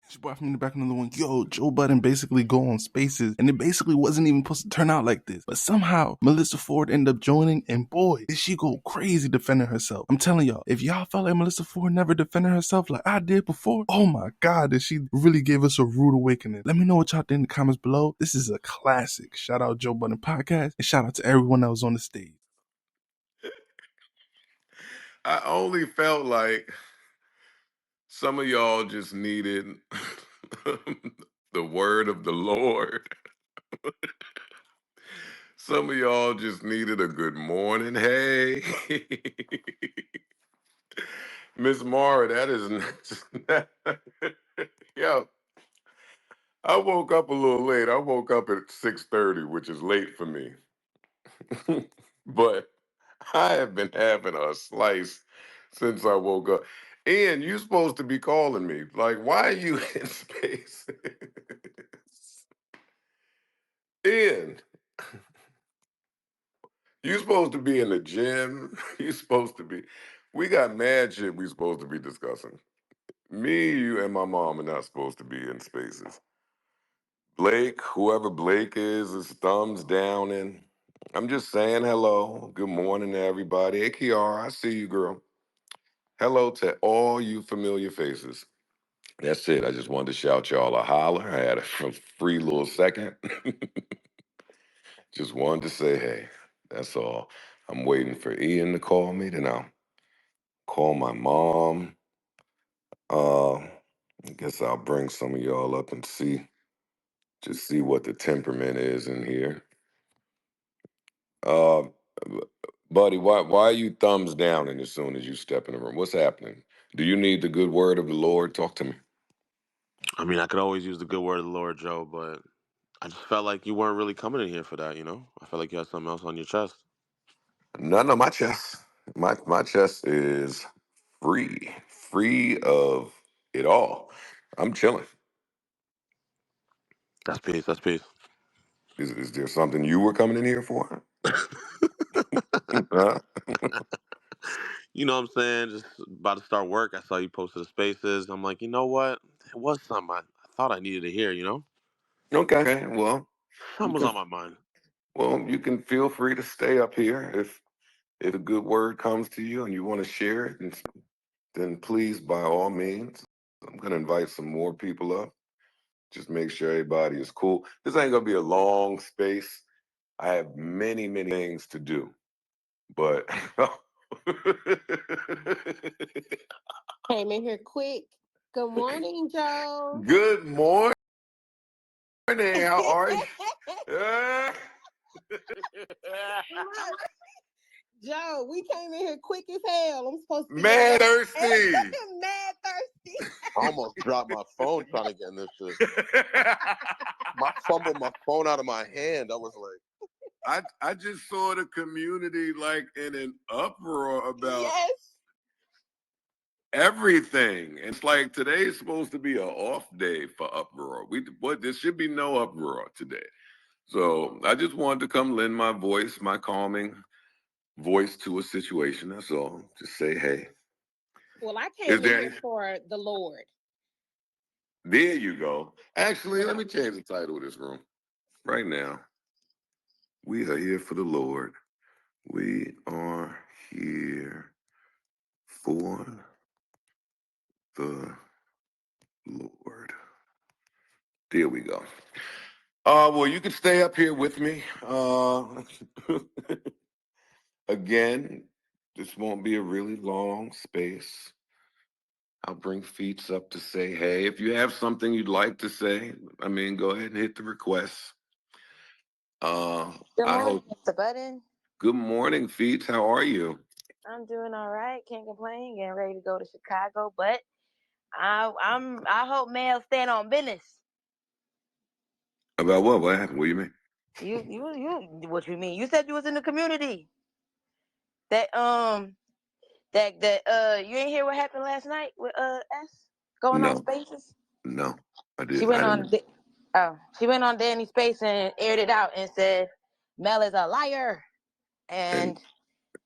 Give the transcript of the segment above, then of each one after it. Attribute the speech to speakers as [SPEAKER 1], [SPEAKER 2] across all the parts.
[SPEAKER 1] It's your boy from the back of another one. Yo, Joe Budden basically go on Spaces, and it basically wasn't even supposed to turn out like this. But somehow, Melyssa Ford ended up joining, and boy, did she go crazy defending herself. I'm telling y'all, if y'all felt like Melyssa Ford never defended herself like I did before, oh my God, did she really give us a rude awakening. Let me know what y'all think in the comments below. This is a classic. Shout out Joe Budden Podcast, and shout out to everyone that was on the stage.
[SPEAKER 2] I only felt like some of y'all just needed the word of the Lord. Some of y'all just needed a good morning. Hey, Miss Mara, that is yo. I woke up a little late. I woke up at 6:30, which is late for me. But I have been having a slice since I woke up. Ian, you supposed to be calling me. Like, why are you in space? Ian, you supposed to be in the gym. You supposed to be. We got mad shit we supposed to be discussing. Me, you, and my mom are not supposed to be in spaces. Blake, whoever Blake is thumbs down and I'm just saying hello. Good morning to everybody. Hey, Kiara, I see you, girl. Hello to all you familiar faces. That's it. I just wanted to shout y'all a holler. I had a free little second. Just wanted to say, hey, that's all. I'm waiting for Ian to call me. Then I'll call my mom. I guess I'll bring some of y'all up and just see what the temperament is in here. Uh, buddy, why are you thumbs down as soon as you step in the room? What's happening? Do you need the good word of the Lord? Talk to me.
[SPEAKER 3] I mean, I could always use the good word of the Lord, Joe, but I just felt like you weren't really coming in here for that, you know? I felt like you had something else on your chest.
[SPEAKER 2] None of my chest. My chest is free of it all. I'm chilling.
[SPEAKER 3] That's peace. That's peace.
[SPEAKER 2] Is there something you were coming in here for? Huh?
[SPEAKER 3] You know what I'm saying? Just about to start work. I saw you posted the spaces. I'm like, you know what? It was something I thought I needed to hear, you know?
[SPEAKER 2] Okay, well, you
[SPEAKER 3] Something was
[SPEAKER 2] can
[SPEAKER 3] on my mind.
[SPEAKER 2] you can feel free to stay up here if a good word comes to you and you want to share it, then please, by all means. I'm gonna invite some more people up. Just make sure everybody is cool. This ain't gonna be a long space. I have many things to do, but
[SPEAKER 4] Came in here quick. Good morning, Joe.
[SPEAKER 2] good morning. How are you?
[SPEAKER 4] Joe, we came in here quick as hell. I'm supposed to be
[SPEAKER 2] Mad thirsty.
[SPEAKER 4] Mad thirsty.
[SPEAKER 3] I almost dropped my phone trying to get in this shit. I fumbled my phone out of my hand. I was like,
[SPEAKER 2] I just saw the community like in an uproar about everything. It's like today's supposed to be an off day for uproar. There should be no uproar today. So I just wanted to come lend my voice, my calming voice to a situation. That's all. Just say hey.
[SPEAKER 4] Well, I came in here for the Lord.
[SPEAKER 2] There you go. Actually, let me change the title of this room right now. We are here for the Lord. We are here for the Lord. There we go. Well, you can stay up here with me. Again, this won't be a really long space. I'll bring feats up to say hey. If you have something you'd like to say, I mean, go ahead and hit the request.
[SPEAKER 5] Good morning, Mr. Budden.
[SPEAKER 2] Good morning, Feats. How are you?
[SPEAKER 5] I'm doing all right. Can't complain. Getting ready to go to Chicago, but I hope Mel stand on business.
[SPEAKER 2] About what? What happened? What do you mean?
[SPEAKER 5] You. What you mean? You said you was in the community. That you ain't hear what happened last night with S going on Spaces.
[SPEAKER 2] No, I did.
[SPEAKER 5] She went on Danny's Space and aired it out and said Mel is a liar. And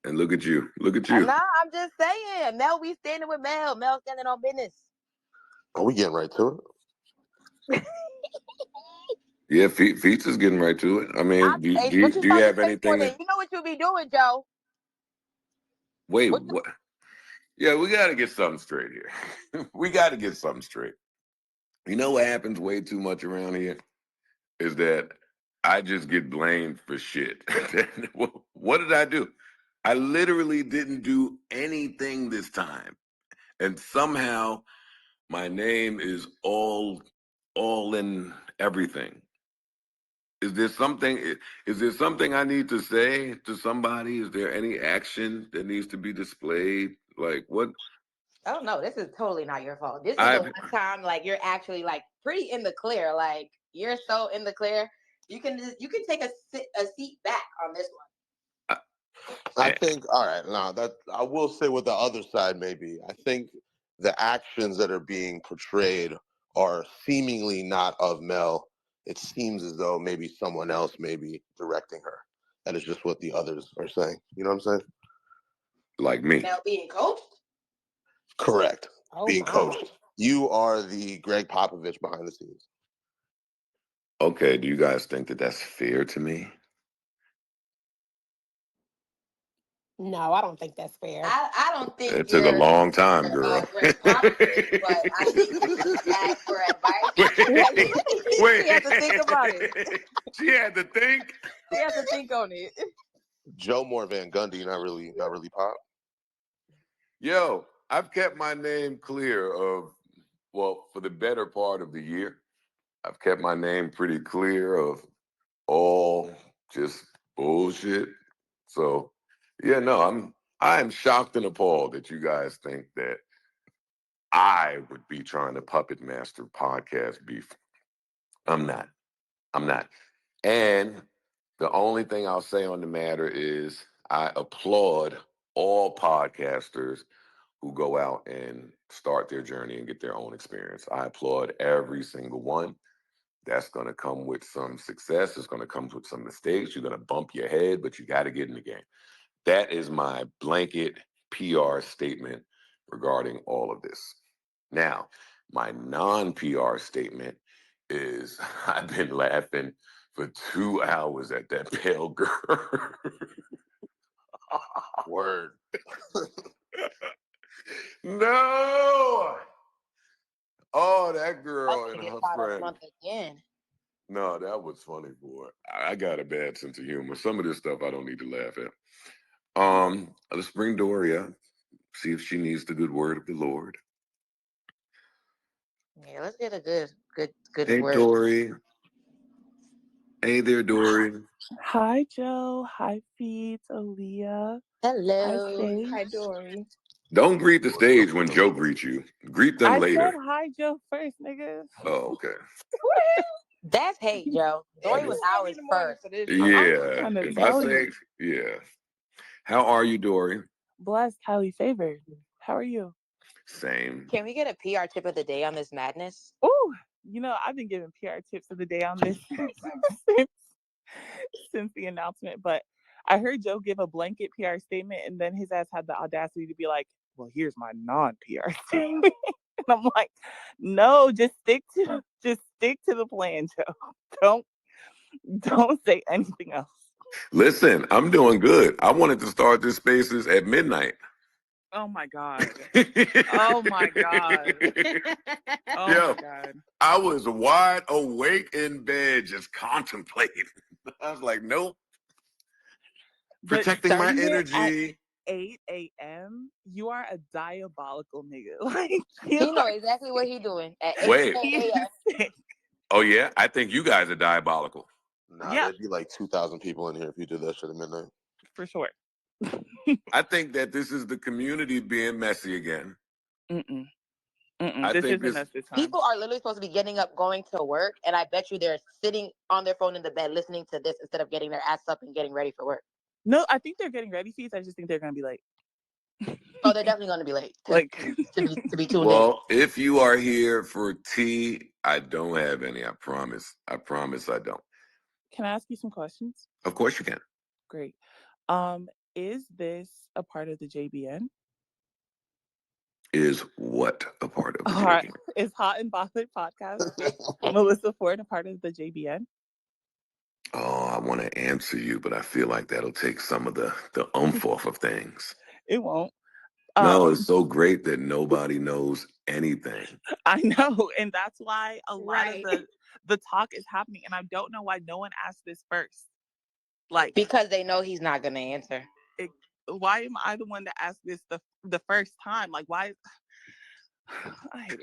[SPEAKER 2] look at you. Look at you.
[SPEAKER 5] Nah, I'm just saying. Mel, we standing with Mel. Mel standing on business.
[SPEAKER 3] are we getting right to it?
[SPEAKER 2] Yeah, Feats is getting right to it. I mean,
[SPEAKER 5] What you
[SPEAKER 2] do you
[SPEAKER 5] start to
[SPEAKER 2] have
[SPEAKER 5] pay for
[SPEAKER 2] anything
[SPEAKER 5] then?
[SPEAKER 2] that?
[SPEAKER 5] You know what you be doing, Joe.
[SPEAKER 2] Wait,
[SPEAKER 5] What
[SPEAKER 2] what? Yeah, we got to get something straight here. We got to get something straight. You know what happens way too much around here is that I just get blamed for shit. What did I do? I literally didn't do anything this time, and somehow my name is all in everything. Is there something? Is there something I need to say to somebody? Is there any action that needs to be displayed? Like what?
[SPEAKER 5] Oh no, this is totally not your fault. This is the
[SPEAKER 2] I
[SPEAKER 5] one time like you're actually like pretty in the clear. Like you're so in the clear. You can take a seat back on this one.
[SPEAKER 3] I think, all right, now that I will say what the other side may be. I think the actions that are being portrayed are seemingly not of Mel. It seems as though maybe someone else may be directing her. That is just what the others are saying. You know what I'm saying?
[SPEAKER 2] like me.
[SPEAKER 5] Mel being coached.
[SPEAKER 3] Correct.
[SPEAKER 5] Oh
[SPEAKER 3] Being
[SPEAKER 5] my.
[SPEAKER 3] coached. You are the Greg Popovich behind the scenes.
[SPEAKER 2] Okay, do you guys think that that's fair to me?
[SPEAKER 4] No, I don't think that's fair.
[SPEAKER 5] I don't think
[SPEAKER 2] It took a long time, girl.
[SPEAKER 5] Greg Popovich, but I think you should ask for advice.
[SPEAKER 2] Wait,
[SPEAKER 5] She has to think about it.
[SPEAKER 2] She had to think.
[SPEAKER 5] She has to think on it.
[SPEAKER 3] Joe Moore Van Gundy, not really pop.
[SPEAKER 2] Yo, I've kept my name clear of, well, for the better part of the year. I've kept my name pretty clear of all just bullshit. So, yeah, no, I'm shocked and appalled that you guys think that I would be trying to puppet master podcast beef. I'm not. I'm not. And the only thing I'll say on the matter is I applaud all podcasters who go out and start their journey and get their own experience. I applaud every single one. That's going to come with some success. It's going to come with some mistakes. You're going to bump your head, but you got to get in the game. That is my blanket PR statement regarding all of this. Now, my non-PR statement is I've been laughing for 2 hours at that pale girl.
[SPEAKER 3] Word.
[SPEAKER 2] No. Oh, that girl
[SPEAKER 5] That's
[SPEAKER 2] and
[SPEAKER 5] gonna get
[SPEAKER 2] her
[SPEAKER 5] caught up
[SPEAKER 2] friend.
[SPEAKER 5] month again.
[SPEAKER 2] No, that was funny, boy. I got a bad sense of humor. Some of this stuff I don't need to laugh at. Let's bring Doria. See if she needs the good word of the Lord.
[SPEAKER 5] Yeah, let's get a good
[SPEAKER 2] Hey,
[SPEAKER 5] word.
[SPEAKER 2] Dory. Hey there, Dory.
[SPEAKER 6] Hi, Joe. Hi, Feeds, Aaliyah. Hi,
[SPEAKER 5] Hello.
[SPEAKER 6] Faye.
[SPEAKER 4] Hi, Dory.
[SPEAKER 2] Don't greet the
[SPEAKER 3] What's up,
[SPEAKER 2] stage when
[SPEAKER 3] what's up?
[SPEAKER 2] Joe greets you. Greet them
[SPEAKER 6] I said
[SPEAKER 2] later.
[SPEAKER 6] hi, Joe, first, nigga.
[SPEAKER 2] Oh, okay.
[SPEAKER 4] Who the
[SPEAKER 5] That's hate, Joe.
[SPEAKER 2] I
[SPEAKER 5] Dory
[SPEAKER 4] hell?
[SPEAKER 5] was
[SPEAKER 2] just,
[SPEAKER 4] It's early in
[SPEAKER 5] ours
[SPEAKER 4] the morning
[SPEAKER 5] first.
[SPEAKER 4] for this shit.
[SPEAKER 6] I'm
[SPEAKER 2] yeah.
[SPEAKER 6] trying to
[SPEAKER 2] If I
[SPEAKER 6] tell
[SPEAKER 2] say,
[SPEAKER 6] you.
[SPEAKER 2] yeah. How are you, Dory?
[SPEAKER 6] Blessed, highly favored. How are you?
[SPEAKER 2] Same.
[SPEAKER 5] Can we get a PR tip of the day on this madness?
[SPEAKER 6] Ooh, I've been giving PR tips of the day on this since, since the announcement, but I heard Joe give a blanket PR statement, and then his ass had the audacity to be like, well, here's my non-PR statement. And I'm like, no, just stick to the plan, Joe. Don't say anything else.
[SPEAKER 2] Listen, I'm doing good. I wanted to start this spaces at midnight.
[SPEAKER 6] Oh my God. Oh my God. Oh
[SPEAKER 2] Yo,
[SPEAKER 6] my God.
[SPEAKER 2] I was wide awake in bed just contemplating. I was like, nope.
[SPEAKER 6] But
[SPEAKER 2] Protecting my
[SPEAKER 6] starting it at
[SPEAKER 2] energy.
[SPEAKER 6] 8 a.m., you are a diabolical nigga. Like,
[SPEAKER 5] He know exactly what he doing at 8
[SPEAKER 2] Wait.
[SPEAKER 6] he
[SPEAKER 5] a.m.
[SPEAKER 6] is sick.
[SPEAKER 2] Oh, yeah? I think you guys are diabolical.
[SPEAKER 3] Nah,
[SPEAKER 6] Yeah,
[SPEAKER 3] there'd be like 2,000 people in here if you did that shit at midnight.
[SPEAKER 6] for sure.
[SPEAKER 2] I think that this is the community being messy again.
[SPEAKER 6] Mm-mm.
[SPEAKER 2] I
[SPEAKER 6] This
[SPEAKER 2] think
[SPEAKER 6] isn't
[SPEAKER 2] this.
[SPEAKER 6] us this time.
[SPEAKER 5] People are literally supposed to be getting up, going to work, and I bet you they're sitting on their phone in the bed listening to this instead of getting their ass up and getting ready for work.
[SPEAKER 6] No, I think they're getting ready, Fees. I just think they're going to be late.
[SPEAKER 5] Oh, they're definitely going to be late
[SPEAKER 6] Like,
[SPEAKER 5] to be tuned in.
[SPEAKER 2] Well, if you are here for tea, I don't have any. I promise. I promise I don't.
[SPEAKER 6] can I ask you some questions?
[SPEAKER 2] Of course you can.
[SPEAKER 6] Great. Is this a part of the JBN?
[SPEAKER 2] Is what a part of the
[SPEAKER 6] All right.
[SPEAKER 2] JBN?
[SPEAKER 6] Is Hot and Bothered podcast with Melyssa Ford a part of the JBN?
[SPEAKER 2] Oh, I want to answer you, but I feel like that'll take some of the oomph off of things.
[SPEAKER 6] It won't.
[SPEAKER 2] No, it's so great that nobody knows anything.
[SPEAKER 6] I know, and that's why a lot
[SPEAKER 5] Right.
[SPEAKER 6] of the talk is happening, and I don't know why no one asked this first. Like,
[SPEAKER 5] Because they know he's not gonna answer.
[SPEAKER 6] why am I the one to ask this the first time? Like, why?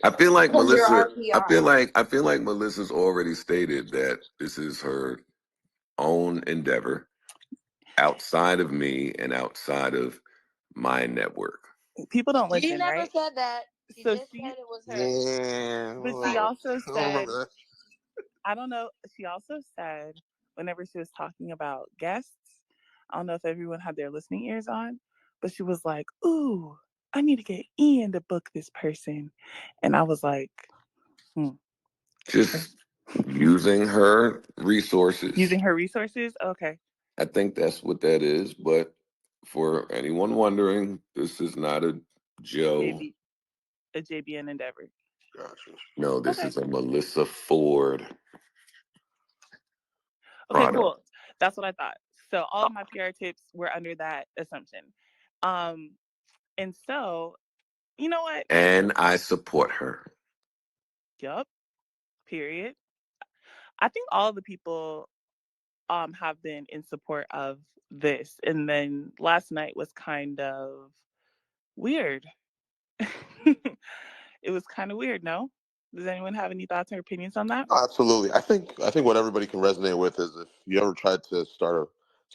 [SPEAKER 2] I feel like
[SPEAKER 5] Because you're
[SPEAKER 2] Melyssa.
[SPEAKER 5] our PR.
[SPEAKER 2] I feel like Melissa's already stated that this is her own endeavor outside of me and outside of my network.
[SPEAKER 6] People don't
[SPEAKER 5] She
[SPEAKER 6] listen,
[SPEAKER 5] never
[SPEAKER 6] right?
[SPEAKER 5] said that. She
[SPEAKER 6] So
[SPEAKER 5] just
[SPEAKER 6] she,
[SPEAKER 5] said it was her.
[SPEAKER 3] Yeah,
[SPEAKER 6] but she also said, I don't know. She also said whenever she was talking about guests, I don't know if everyone had their listening ears on, but she was like, "Ooh, I need to get Ian to book this person," and I was like,
[SPEAKER 2] Just using her resources.
[SPEAKER 6] using her resources. Okay.
[SPEAKER 2] I think that's what that is. But for anyone wondering, this is not a Joe.
[SPEAKER 6] A JBN endeavor.
[SPEAKER 3] Gotcha.
[SPEAKER 2] No, this
[SPEAKER 6] Okay.
[SPEAKER 2] is a Melyssa Ford.
[SPEAKER 6] Okay,
[SPEAKER 2] product.
[SPEAKER 6] cool. That's what I thought. So all of my PR tips were under that assumption. And so, you know what?
[SPEAKER 2] And I support her.
[SPEAKER 6] Yup. Period. I think all the people have been in support of this. And then last night was kind of weird. It was kind of weird, no? Does anyone have any thoughts or opinions on that?
[SPEAKER 3] Absolutely. I think what everybody can resonate with is if you ever tried to start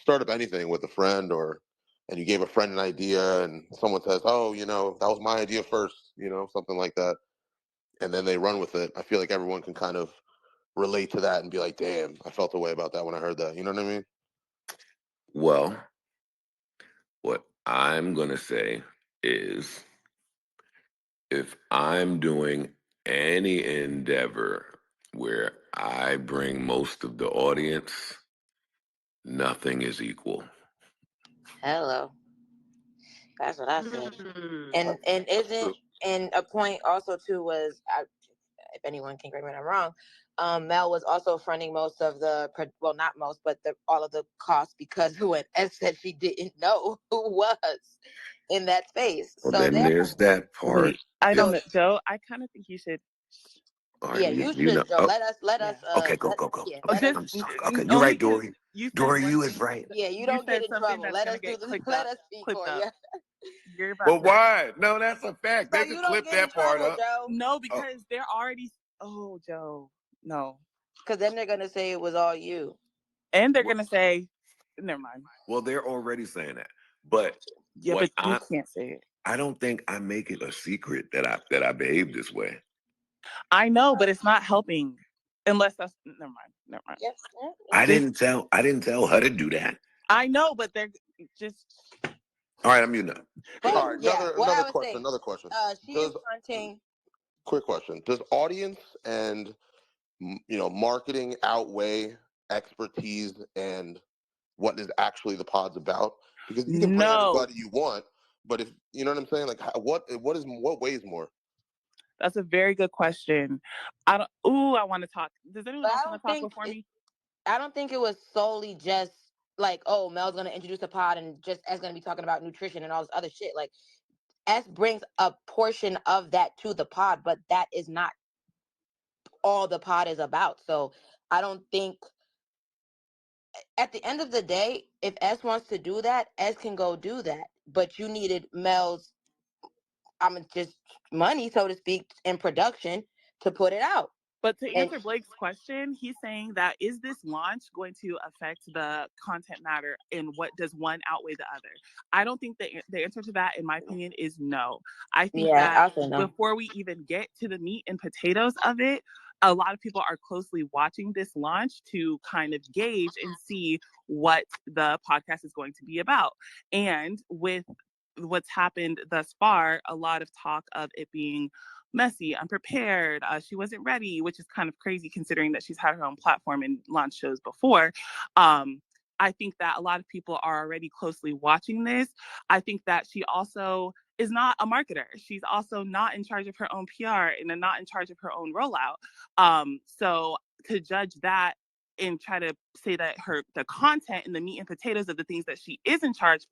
[SPEAKER 3] up anything with a friend, and you gave a friend an idea and someone says, "Oh, that was my idea first," something like that, and then they run with it. I feel like everyone can kind of relate to that and be like, "Damn, I felt a way about that when I heard that." You know what I mean?
[SPEAKER 2] Well, what I'm going to say is if I'm doing any endeavor where I bring most of the audience, nothing is equal.
[SPEAKER 5] Hello. That's what I said. And isn't and a point also too was if anyone can correct me if I'm wrong, Mel was also fronting most of not most, but all of the costs because when S said she didn't know who was in that space.
[SPEAKER 2] Well,
[SPEAKER 5] So
[SPEAKER 2] then
[SPEAKER 5] therefore,
[SPEAKER 2] there's that part.
[SPEAKER 6] Wait, I don't know, Joe. I kind of think you should.
[SPEAKER 2] All
[SPEAKER 5] yeah,
[SPEAKER 2] right,
[SPEAKER 5] you
[SPEAKER 2] you know.
[SPEAKER 5] should. Joe,
[SPEAKER 2] Oh,
[SPEAKER 5] let us.
[SPEAKER 2] okay, go.
[SPEAKER 5] Yeah,
[SPEAKER 6] Oh,
[SPEAKER 5] let
[SPEAKER 6] just
[SPEAKER 5] us.
[SPEAKER 2] Okay, you're
[SPEAKER 6] only
[SPEAKER 2] right,
[SPEAKER 6] 'cause
[SPEAKER 2] Dory.
[SPEAKER 6] you said
[SPEAKER 2] Dory,
[SPEAKER 6] one
[SPEAKER 2] you
[SPEAKER 6] thing.
[SPEAKER 2] is right.
[SPEAKER 5] Yeah, you
[SPEAKER 6] You
[SPEAKER 5] don't
[SPEAKER 6] said
[SPEAKER 5] get in
[SPEAKER 6] something
[SPEAKER 5] trouble.
[SPEAKER 6] that's
[SPEAKER 5] Let
[SPEAKER 6] gonna
[SPEAKER 5] us do
[SPEAKER 6] get
[SPEAKER 5] this.
[SPEAKER 6] clipped
[SPEAKER 5] Let
[SPEAKER 6] up.
[SPEAKER 5] us speak
[SPEAKER 6] Clipped
[SPEAKER 5] for
[SPEAKER 6] up.
[SPEAKER 5] you.
[SPEAKER 6] You're about
[SPEAKER 2] But
[SPEAKER 6] to.
[SPEAKER 2] why? No, that's a fact.
[SPEAKER 5] So
[SPEAKER 2] They
[SPEAKER 5] you
[SPEAKER 2] could
[SPEAKER 5] don't
[SPEAKER 2] clip
[SPEAKER 5] get in
[SPEAKER 2] that part
[SPEAKER 5] trouble,
[SPEAKER 2] up.
[SPEAKER 5] Joe.
[SPEAKER 6] No, because they're already. Oh, Joe. No.
[SPEAKER 5] Because then they're gonna say it was all you.
[SPEAKER 6] And they're gonna say, never mind.
[SPEAKER 2] Well, they're already saying that. But
[SPEAKER 6] Yeah, but you can't say it.
[SPEAKER 2] I don't think I make it a secret that I behave this way.
[SPEAKER 6] I know, but it's not helping. Unless that's never mind.
[SPEAKER 5] Yes.
[SPEAKER 2] I didn't tell her to do that.
[SPEAKER 6] I know, but they're just.
[SPEAKER 2] All right, I'm mute now.
[SPEAKER 5] But
[SPEAKER 3] All right,
[SPEAKER 5] yeah,
[SPEAKER 3] another question.
[SPEAKER 5] She is fronting.
[SPEAKER 3] Quick question: does audience and marketing outweigh expertise and what is actually the pod's about? Because you can bring anybody you want, but if you know what I'm saying, like what weighs more?
[SPEAKER 6] That's a very good question. I want to talk. Does anyone else want to talk before me?
[SPEAKER 5] I don't think it was solely just like, oh, Mel's gonna introduce a pod and just S gonna be talking about nutrition and all this other shit. Like S brings a portion of that to the pod, but that is not all the pod is about. So I don't think at the end of the day, if S wants to do that, S can go do that. But you needed Mel's just money, so to speak, in production to put it out.
[SPEAKER 6] But to answer Blake's question, he's saying that is this launch going to affect the content matter and what does one outweigh the other? I don't think the answer to that, in my opinion, is no. I think that before we even get to the meat and potatoes of it, a lot of people are closely watching this launch to kind of gauge and see what the podcast is going to be about. And with what's happened thus far, a lot of talk of it being messy, unprepared. She wasn't ready, which is kind of crazy considering that she's had her own platform and launched shows before. I think that a lot of people are already closely watching this. I think that she also is not a marketer. She's also not in charge of her own PR and then not in charge of her own rollout. So to judge that and try to say that the content and the meat and potatoes of the things that she is in charge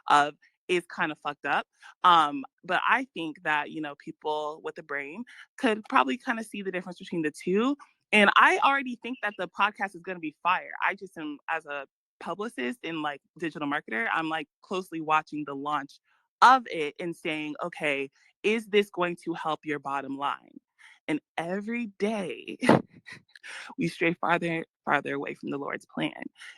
[SPEAKER 6] of is kind of fucked up. But I think that, people with a brain could probably kind of see the difference between the two. And I already think that the podcast is going to be fire. I just am, as a publicist and like digital marketer, I'm like closely watching the launch of it and saying, okay, is this going to help your bottom line? And every day we stray farther away from the Lord's plan,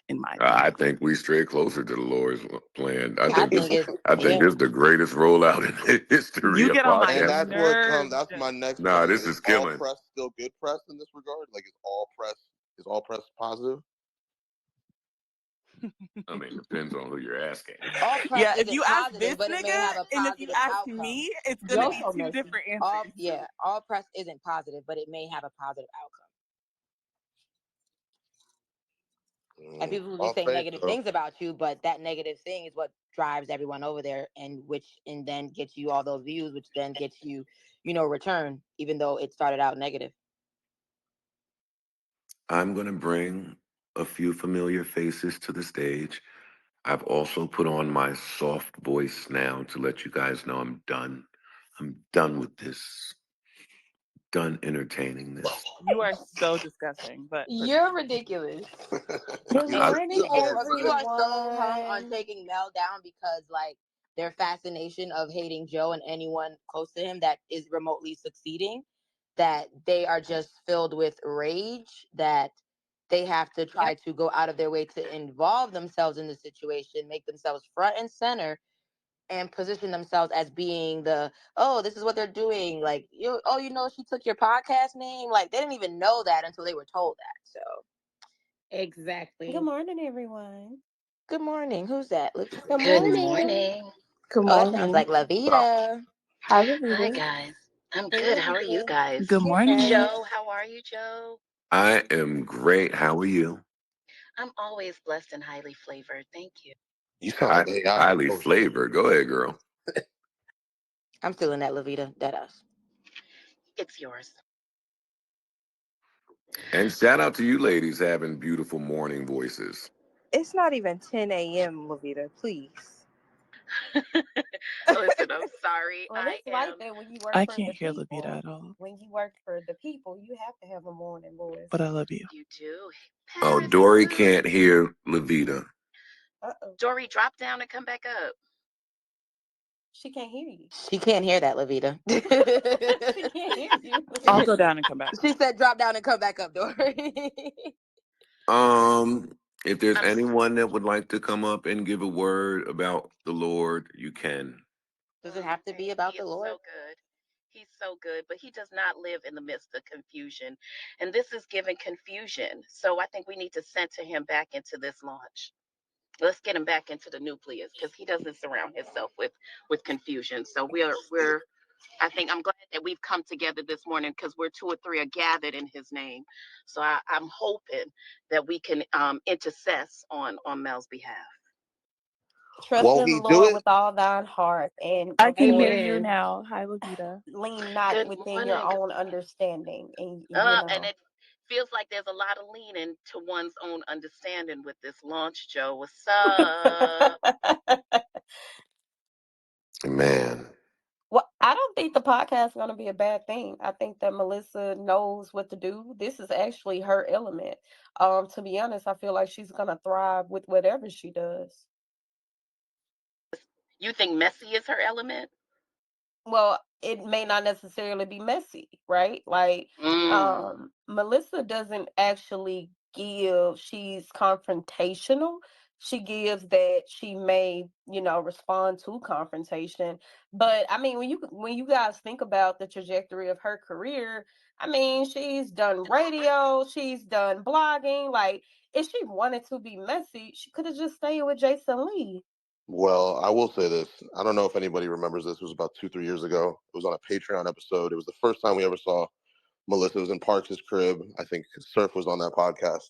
[SPEAKER 6] in my opinion.
[SPEAKER 2] I think we stray closer to the Lord's plan. I
[SPEAKER 5] I
[SPEAKER 2] think
[SPEAKER 5] think it's
[SPEAKER 2] this is the greatest rollout in the history
[SPEAKER 6] You
[SPEAKER 2] of
[SPEAKER 6] get on my
[SPEAKER 2] podcasts.
[SPEAKER 3] And that's where it comes.
[SPEAKER 6] nerves.
[SPEAKER 3] That's my next
[SPEAKER 2] Nah,
[SPEAKER 3] point.
[SPEAKER 2] this is killing.
[SPEAKER 3] All press still good press in this regard? Like, is all press positive?
[SPEAKER 2] I mean, it depends on who you're asking.
[SPEAKER 5] all press
[SPEAKER 6] Yeah, if
[SPEAKER 5] isn't
[SPEAKER 6] you ask
[SPEAKER 5] positive,
[SPEAKER 6] this
[SPEAKER 5] but it may
[SPEAKER 6] nigga
[SPEAKER 5] have a
[SPEAKER 6] and if you
[SPEAKER 5] positive
[SPEAKER 6] ask
[SPEAKER 5] outcome.
[SPEAKER 6] me, it's gonna
[SPEAKER 4] Y'all
[SPEAKER 6] be
[SPEAKER 4] so
[SPEAKER 6] two
[SPEAKER 4] messy.
[SPEAKER 6] different answers.
[SPEAKER 5] All press isn't positive, but it may have a positive outcome. And people will
[SPEAKER 3] All
[SPEAKER 5] say
[SPEAKER 3] faith,
[SPEAKER 5] negative
[SPEAKER 3] though.
[SPEAKER 5] things about you, but that negative thing is what drives everyone over there, and then gets you all those views, which then gets you, return, even though it started out negative.
[SPEAKER 2] I'm going to bring a few familiar faces to the stage. I've also put on my soft voice now to let you guys know I'm done. I'm done with this. Done entertaining this.
[SPEAKER 6] You are so disgusting, but
[SPEAKER 5] You're ridiculous.
[SPEAKER 4] Good morning,
[SPEAKER 5] People are so hung on
[SPEAKER 4] everyone.
[SPEAKER 5] taking Mel down because, like, their fascination of hating Joe and anyone close to him that is remotely succeeding, that they are just filled with rage, that they have to try to go out of their way to involve themselves in the situation, make themselves front and center, and position themselves as being this is what they're doing. Like, she took your podcast name. Like, they didn't even know that until they were told that. So,
[SPEAKER 4] Exactly. Good morning, everyone.
[SPEAKER 5] good morning. Who's that?
[SPEAKER 4] Good
[SPEAKER 7] Good
[SPEAKER 4] morning.
[SPEAKER 7] morning.
[SPEAKER 4] Good
[SPEAKER 5] Oh, that sounds
[SPEAKER 4] morning.
[SPEAKER 5] like La Vida.
[SPEAKER 4] Hi,
[SPEAKER 7] Hi,
[SPEAKER 4] Lavita.
[SPEAKER 7] guys. I'm good. How are you guys?
[SPEAKER 6] good morning.
[SPEAKER 7] Joe, how are you, Joe?
[SPEAKER 2] I am great. How are you?
[SPEAKER 7] I'm always blessed and highly flavored. Thank you.
[SPEAKER 3] You sound like AI.
[SPEAKER 2] Highly flavored. Go ahead, girl.
[SPEAKER 5] I'm still in that La Vida. That us.
[SPEAKER 7] It's yours.
[SPEAKER 2] And shout out to you ladies having beautiful morning voices.
[SPEAKER 8] It's not even 10 a.m., Lavita, please.
[SPEAKER 7] Listen, I'm sorry.
[SPEAKER 4] Well, it's like that when you work
[SPEAKER 6] I
[SPEAKER 4] for
[SPEAKER 6] can't
[SPEAKER 4] the
[SPEAKER 6] hear
[SPEAKER 4] people.
[SPEAKER 6] Levita at all,
[SPEAKER 4] When you work for the people, you have to have a morning voice.
[SPEAKER 6] but I love you.
[SPEAKER 7] You do.
[SPEAKER 2] Oh,
[SPEAKER 7] Paris,
[SPEAKER 2] Dory
[SPEAKER 7] what's up?
[SPEAKER 2] can't hear Levita.
[SPEAKER 4] Uh-oh.
[SPEAKER 7] Dory, drop down and come back up.
[SPEAKER 4] She can't hear you.
[SPEAKER 5] She can't hear that, La Vida.
[SPEAKER 4] She can't hear you.
[SPEAKER 6] I'll go down and come back.
[SPEAKER 5] She said drop down and come back up, Dory.
[SPEAKER 2] If there's
[SPEAKER 7] I'm
[SPEAKER 2] anyone that would like to come up and give a word about the Lord, you can.
[SPEAKER 5] Does it have to be about
[SPEAKER 7] He
[SPEAKER 5] the
[SPEAKER 7] is
[SPEAKER 5] Lord?
[SPEAKER 7] so good. He's so good, but he does not live in the midst of confusion. And this is giving confusion. So I think we need to center him back into this launch. Let's get him back into the nucleus because he doesn't surround himself with confusion. So I think I'm glad that we've come together this morning because where two or three are gathered in his name. So I'm hoping that we can intercess on Mel's behalf.
[SPEAKER 4] Trust
[SPEAKER 3] Won't
[SPEAKER 4] in
[SPEAKER 3] he
[SPEAKER 4] the
[SPEAKER 3] do
[SPEAKER 4] Lord
[SPEAKER 3] it?
[SPEAKER 4] with all thine heart, and
[SPEAKER 6] I
[SPEAKER 4] of
[SPEAKER 6] can hear
[SPEAKER 4] course,
[SPEAKER 6] you now. Hi, Levita.
[SPEAKER 4] lean not
[SPEAKER 7] Good
[SPEAKER 4] within your
[SPEAKER 7] morning.
[SPEAKER 4] own understanding. And
[SPEAKER 7] And it feels like there's a lot of leaning to one's own understanding with this launch, Joe. What's up?
[SPEAKER 2] Man.
[SPEAKER 4] Well, I don't think the podcast is going to be a bad thing. I think that Melyssa knows what to do. This is actually her element. To be honest, I feel like she's going to thrive with whatever she does.
[SPEAKER 7] You think messy is her element?
[SPEAKER 4] Well, it may not necessarily be messy, right? Like, Melyssa doesn't actually she's confrontational. She gives that she may, respond to confrontation. But I mean, when you guys think about the trajectory of her career, I mean, she's done radio, she's done blogging. Like, if she wanted to be messy, she could have just stayed with Jason Lee.
[SPEAKER 3] Well, I will say this. I don't know if anybody remembers this. It was about 2-3 years ago. It was on a Patreon episode. It was the first time we ever saw Melyssa. It was in Parks' crib. I think Surf was on that podcast.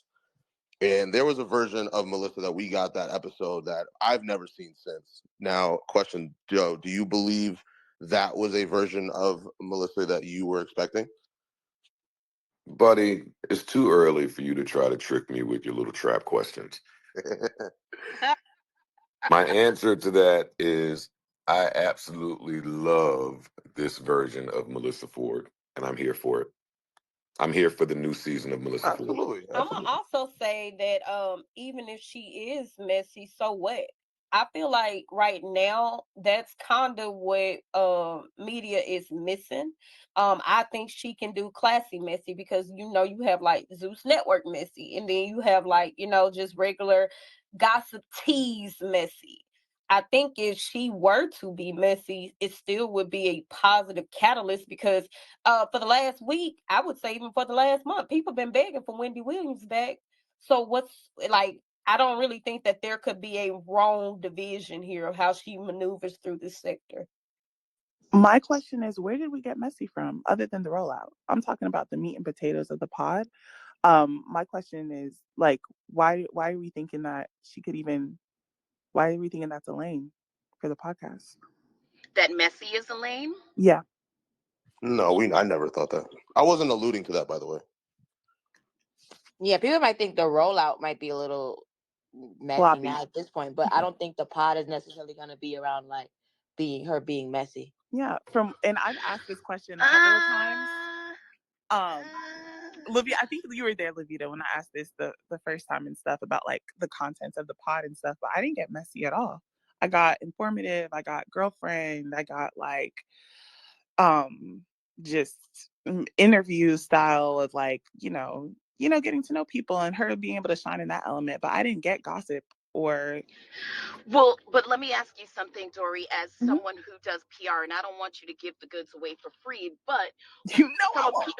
[SPEAKER 3] And there was a version of Melyssa that we got that episode that I've never seen since. Now, question, Joe, do you believe that was a version of Melyssa that you were expecting?
[SPEAKER 2] Buddy, it's too early for you to try to trick me with your little trap questions. My answer to that is I absolutely love this version of Melyssa Ford, and I'm here for it. I'm here for the new season of Melyssa Ford.
[SPEAKER 3] Absolutely.
[SPEAKER 4] I'm gonna also say that even if she is messy, so what? I feel like right now that's kind of what media is missing. I think she can do classy messy because you have like Zeus Network messy, and then you have like just regular gossip tease messy. I think if she were to be messy, it still would be a positive catalyst because for the last week, I would say even for the last month, people been begging for Wendy Williams back. So what's like? I don't really think that there could be a wrong division here of how she maneuvers through this sector.
[SPEAKER 6] My question is, where did we get messy from, other than the rollout? I'm talking about the meat and potatoes of the pod. My question is, like, why are we thinking that she could even? Why are we thinking that's a lane for the podcast?
[SPEAKER 7] That messy is a lane.
[SPEAKER 6] Yeah,
[SPEAKER 3] No, I never thought that. I wasn't alluding to that, by the way.
[SPEAKER 5] Yeah, people might think the rollout might be a little messy
[SPEAKER 6] floppy.
[SPEAKER 5] now at this point, but I don't think the pod is necessarily going to be around like being messy.
[SPEAKER 6] Yeah, and I've asked this question a couple of times. Livia, I think you were there, Livita, when I asked this the first time and stuff about like the contents of the pod and stuff, but I didn't get messy at all. I got informative, I got girlfriend, I got like um just interview style of like, getting to know people and her being able to shine in that element, but I didn't get gossip or
[SPEAKER 7] Well, but let me ask you something, Dory, as
[SPEAKER 6] Mhm.
[SPEAKER 7] someone who does PR, and I don't want you to give the goods away for free, but
[SPEAKER 6] I
[SPEAKER 7] from a
[SPEAKER 6] won't.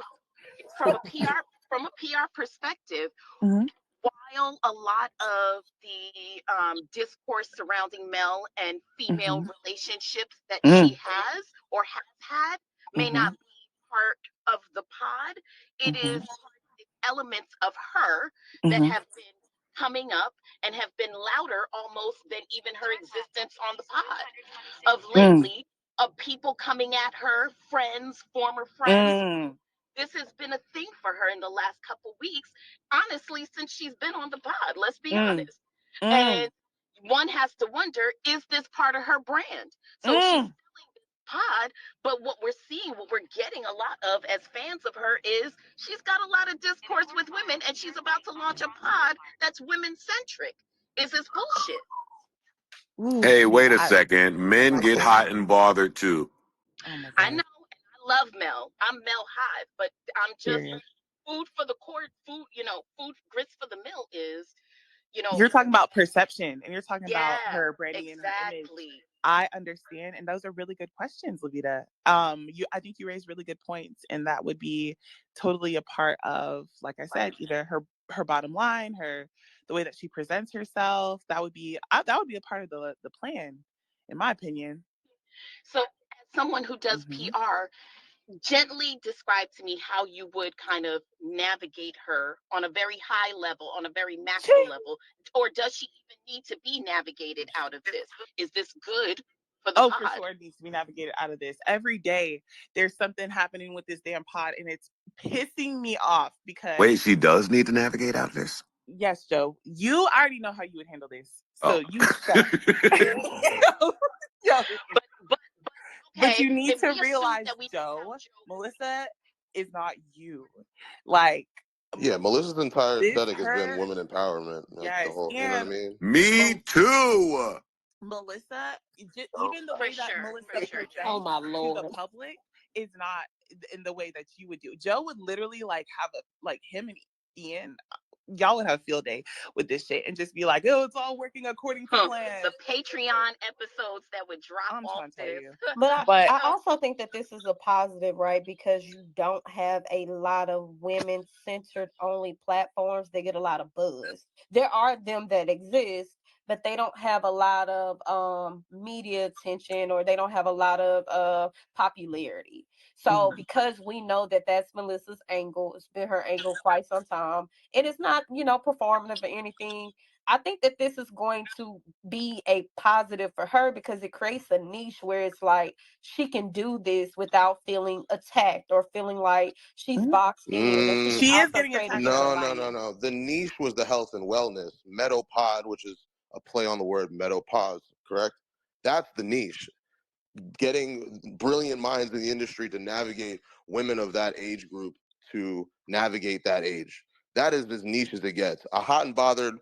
[SPEAKER 7] from a PR perspective,
[SPEAKER 6] Mhm.
[SPEAKER 7] while a lot of the discourse surrounding Mel and female
[SPEAKER 6] Mhm.
[SPEAKER 7] relationships that she
[SPEAKER 6] Mm.
[SPEAKER 7] has or has had may not
[SPEAKER 6] Mhm.
[SPEAKER 7] be part of the pod, it is
[SPEAKER 6] Mhm.
[SPEAKER 7] elements of her that
[SPEAKER 6] Mhm.
[SPEAKER 7] have been coming up and have been louder almost than even her existence on the pod of
[SPEAKER 6] Mm.
[SPEAKER 7] lately, of people coming at her, friends, former friends.
[SPEAKER 6] Mm.
[SPEAKER 7] This has been a thing for her in the last couple weeks, honestly, since she's been on the pod, let's be
[SPEAKER 6] Mm.
[SPEAKER 7] honest.
[SPEAKER 6] Mm.
[SPEAKER 7] And one has to wonder, is this part of her brand? So she's
[SPEAKER 6] Mm.
[SPEAKER 7] selling this pod, but what we're seeing, what we're getting a lot of as fans of her is she's got a lot of discourse with women and she's about to launch a pod that's women centric. Is this bullshit?
[SPEAKER 6] Ooh,
[SPEAKER 2] Hey, wait a
[SPEAKER 6] I
[SPEAKER 2] second. Men
[SPEAKER 6] like
[SPEAKER 2] get
[SPEAKER 6] this.
[SPEAKER 2] hot and bothered too.
[SPEAKER 6] Oh my
[SPEAKER 7] I
[SPEAKER 6] god.
[SPEAKER 7] know, and I love Mel. I'm Mel Hive, but I'm just
[SPEAKER 6] Period.
[SPEAKER 7] food for the court, food grits for the mill is, you know,
[SPEAKER 6] You're talking about perception and you're talking about
[SPEAKER 7] yeah,
[SPEAKER 6] her branding and her image.
[SPEAKER 7] exactly.
[SPEAKER 6] I understand, and those are really good questions, Levita. I think you raised really good points, and that would be totally a part of, like I said, either her bottom line, the way that she presents herself. That would be a part of the plan, in my opinion.
[SPEAKER 7] So, as someone who does
[SPEAKER 6] Hmm.
[SPEAKER 7] PR, gently describe to me how you would kind of navigate her on a very high level, on a very macro level, or does she even need to be navigated out of this? Is this good for the
[SPEAKER 6] Oh, for
[SPEAKER 7] pod?
[SPEAKER 6] sure, it needs to be navigated out of this. Every day, there's something happening with this damn pod, and it's pissing me off because,
[SPEAKER 2] Wait, she does need to navigate out of this?
[SPEAKER 6] yes, Joe, you already know how you would handle this. So
[SPEAKER 2] Oh.
[SPEAKER 6] you shut up. Yo,
[SPEAKER 7] But
[SPEAKER 6] but
[SPEAKER 7] okay,
[SPEAKER 6] you need
[SPEAKER 7] if
[SPEAKER 6] to
[SPEAKER 7] we assume
[SPEAKER 6] realize,
[SPEAKER 7] that we don't have
[SPEAKER 6] Joe,
[SPEAKER 7] Joe,
[SPEAKER 6] Melyssa is not you. Like,
[SPEAKER 3] Yeah, Melissa's entire
[SPEAKER 6] this,
[SPEAKER 3] aesthetic has been
[SPEAKER 6] her,
[SPEAKER 3] women empowerment. Like the
[SPEAKER 6] yes.
[SPEAKER 3] whole, you know what I
[SPEAKER 6] And
[SPEAKER 3] mean?
[SPEAKER 2] Me too.
[SPEAKER 6] Melissa,
[SPEAKER 3] Oh.
[SPEAKER 6] even the
[SPEAKER 7] for
[SPEAKER 6] way that
[SPEAKER 7] sure, for
[SPEAKER 6] Melissa
[SPEAKER 7] sure, Joe.
[SPEAKER 5] Oh
[SPEAKER 6] presents
[SPEAKER 5] my
[SPEAKER 6] to the
[SPEAKER 5] lord.
[SPEAKER 6] public is not in the way that you would do. Joe would literally like have him and Ian, y'all would have a field day with this shit and just be like, oh, it's all working according to plan.
[SPEAKER 7] The Patreon episodes that would drop
[SPEAKER 6] I'm
[SPEAKER 7] off
[SPEAKER 6] trying to tell
[SPEAKER 7] this.
[SPEAKER 6] you.
[SPEAKER 4] But
[SPEAKER 6] But
[SPEAKER 4] I also think that this is a positive, right? Because you don't have a lot of women centered only platforms. They get a lot of buzz. There are them that exist, but they don't have a lot of media attention, or they don't have a lot of popularity. So because we know that that's Melyssa's angle, it's been her angle quite some time. It is not, performative or anything. I think that this is going to be a positive for her, because it creates a niche where it's like she can do this without feeling attacked or feeling like she's boxed in. And then it
[SPEAKER 6] She is
[SPEAKER 4] also
[SPEAKER 6] getting
[SPEAKER 4] create a
[SPEAKER 6] attacked
[SPEAKER 4] different
[SPEAKER 6] though.
[SPEAKER 4] dynamic.
[SPEAKER 3] The niche was the health and wellness. Metapod, which is a play on the word menopause, correct? That's the niche. Getting brilliant minds in the industry to navigate women of that age group to navigate that age. That is as niche as it gets. A hot and bothered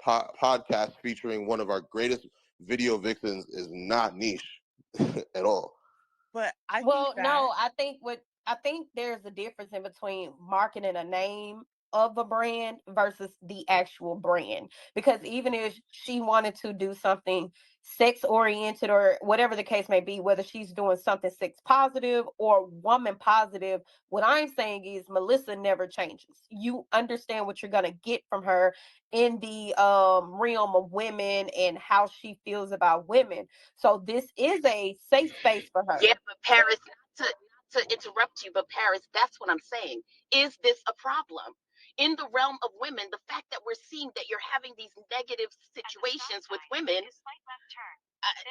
[SPEAKER 3] podcast featuring one of our greatest video vixens is not niche at all.
[SPEAKER 6] But I think
[SPEAKER 4] Well,
[SPEAKER 6] that
[SPEAKER 4] no, I think there's a difference in between marketing a name of a brand versus the actual brand. Because even if she wanted to do something sex oriented or whatever the case may be, whether she's doing something sex positive or woman positive, what I'm saying is Melyssa never changes. You understand what you're gonna get from her in the realm of women and how she feels about women. So this is a safe space for her.
[SPEAKER 7] Yeah, but Paris, not to interrupt you, but Paris, that's what I'm saying. Is this a problem? In the realm of women, the fact that we're seeing that you're having these negative situations with women,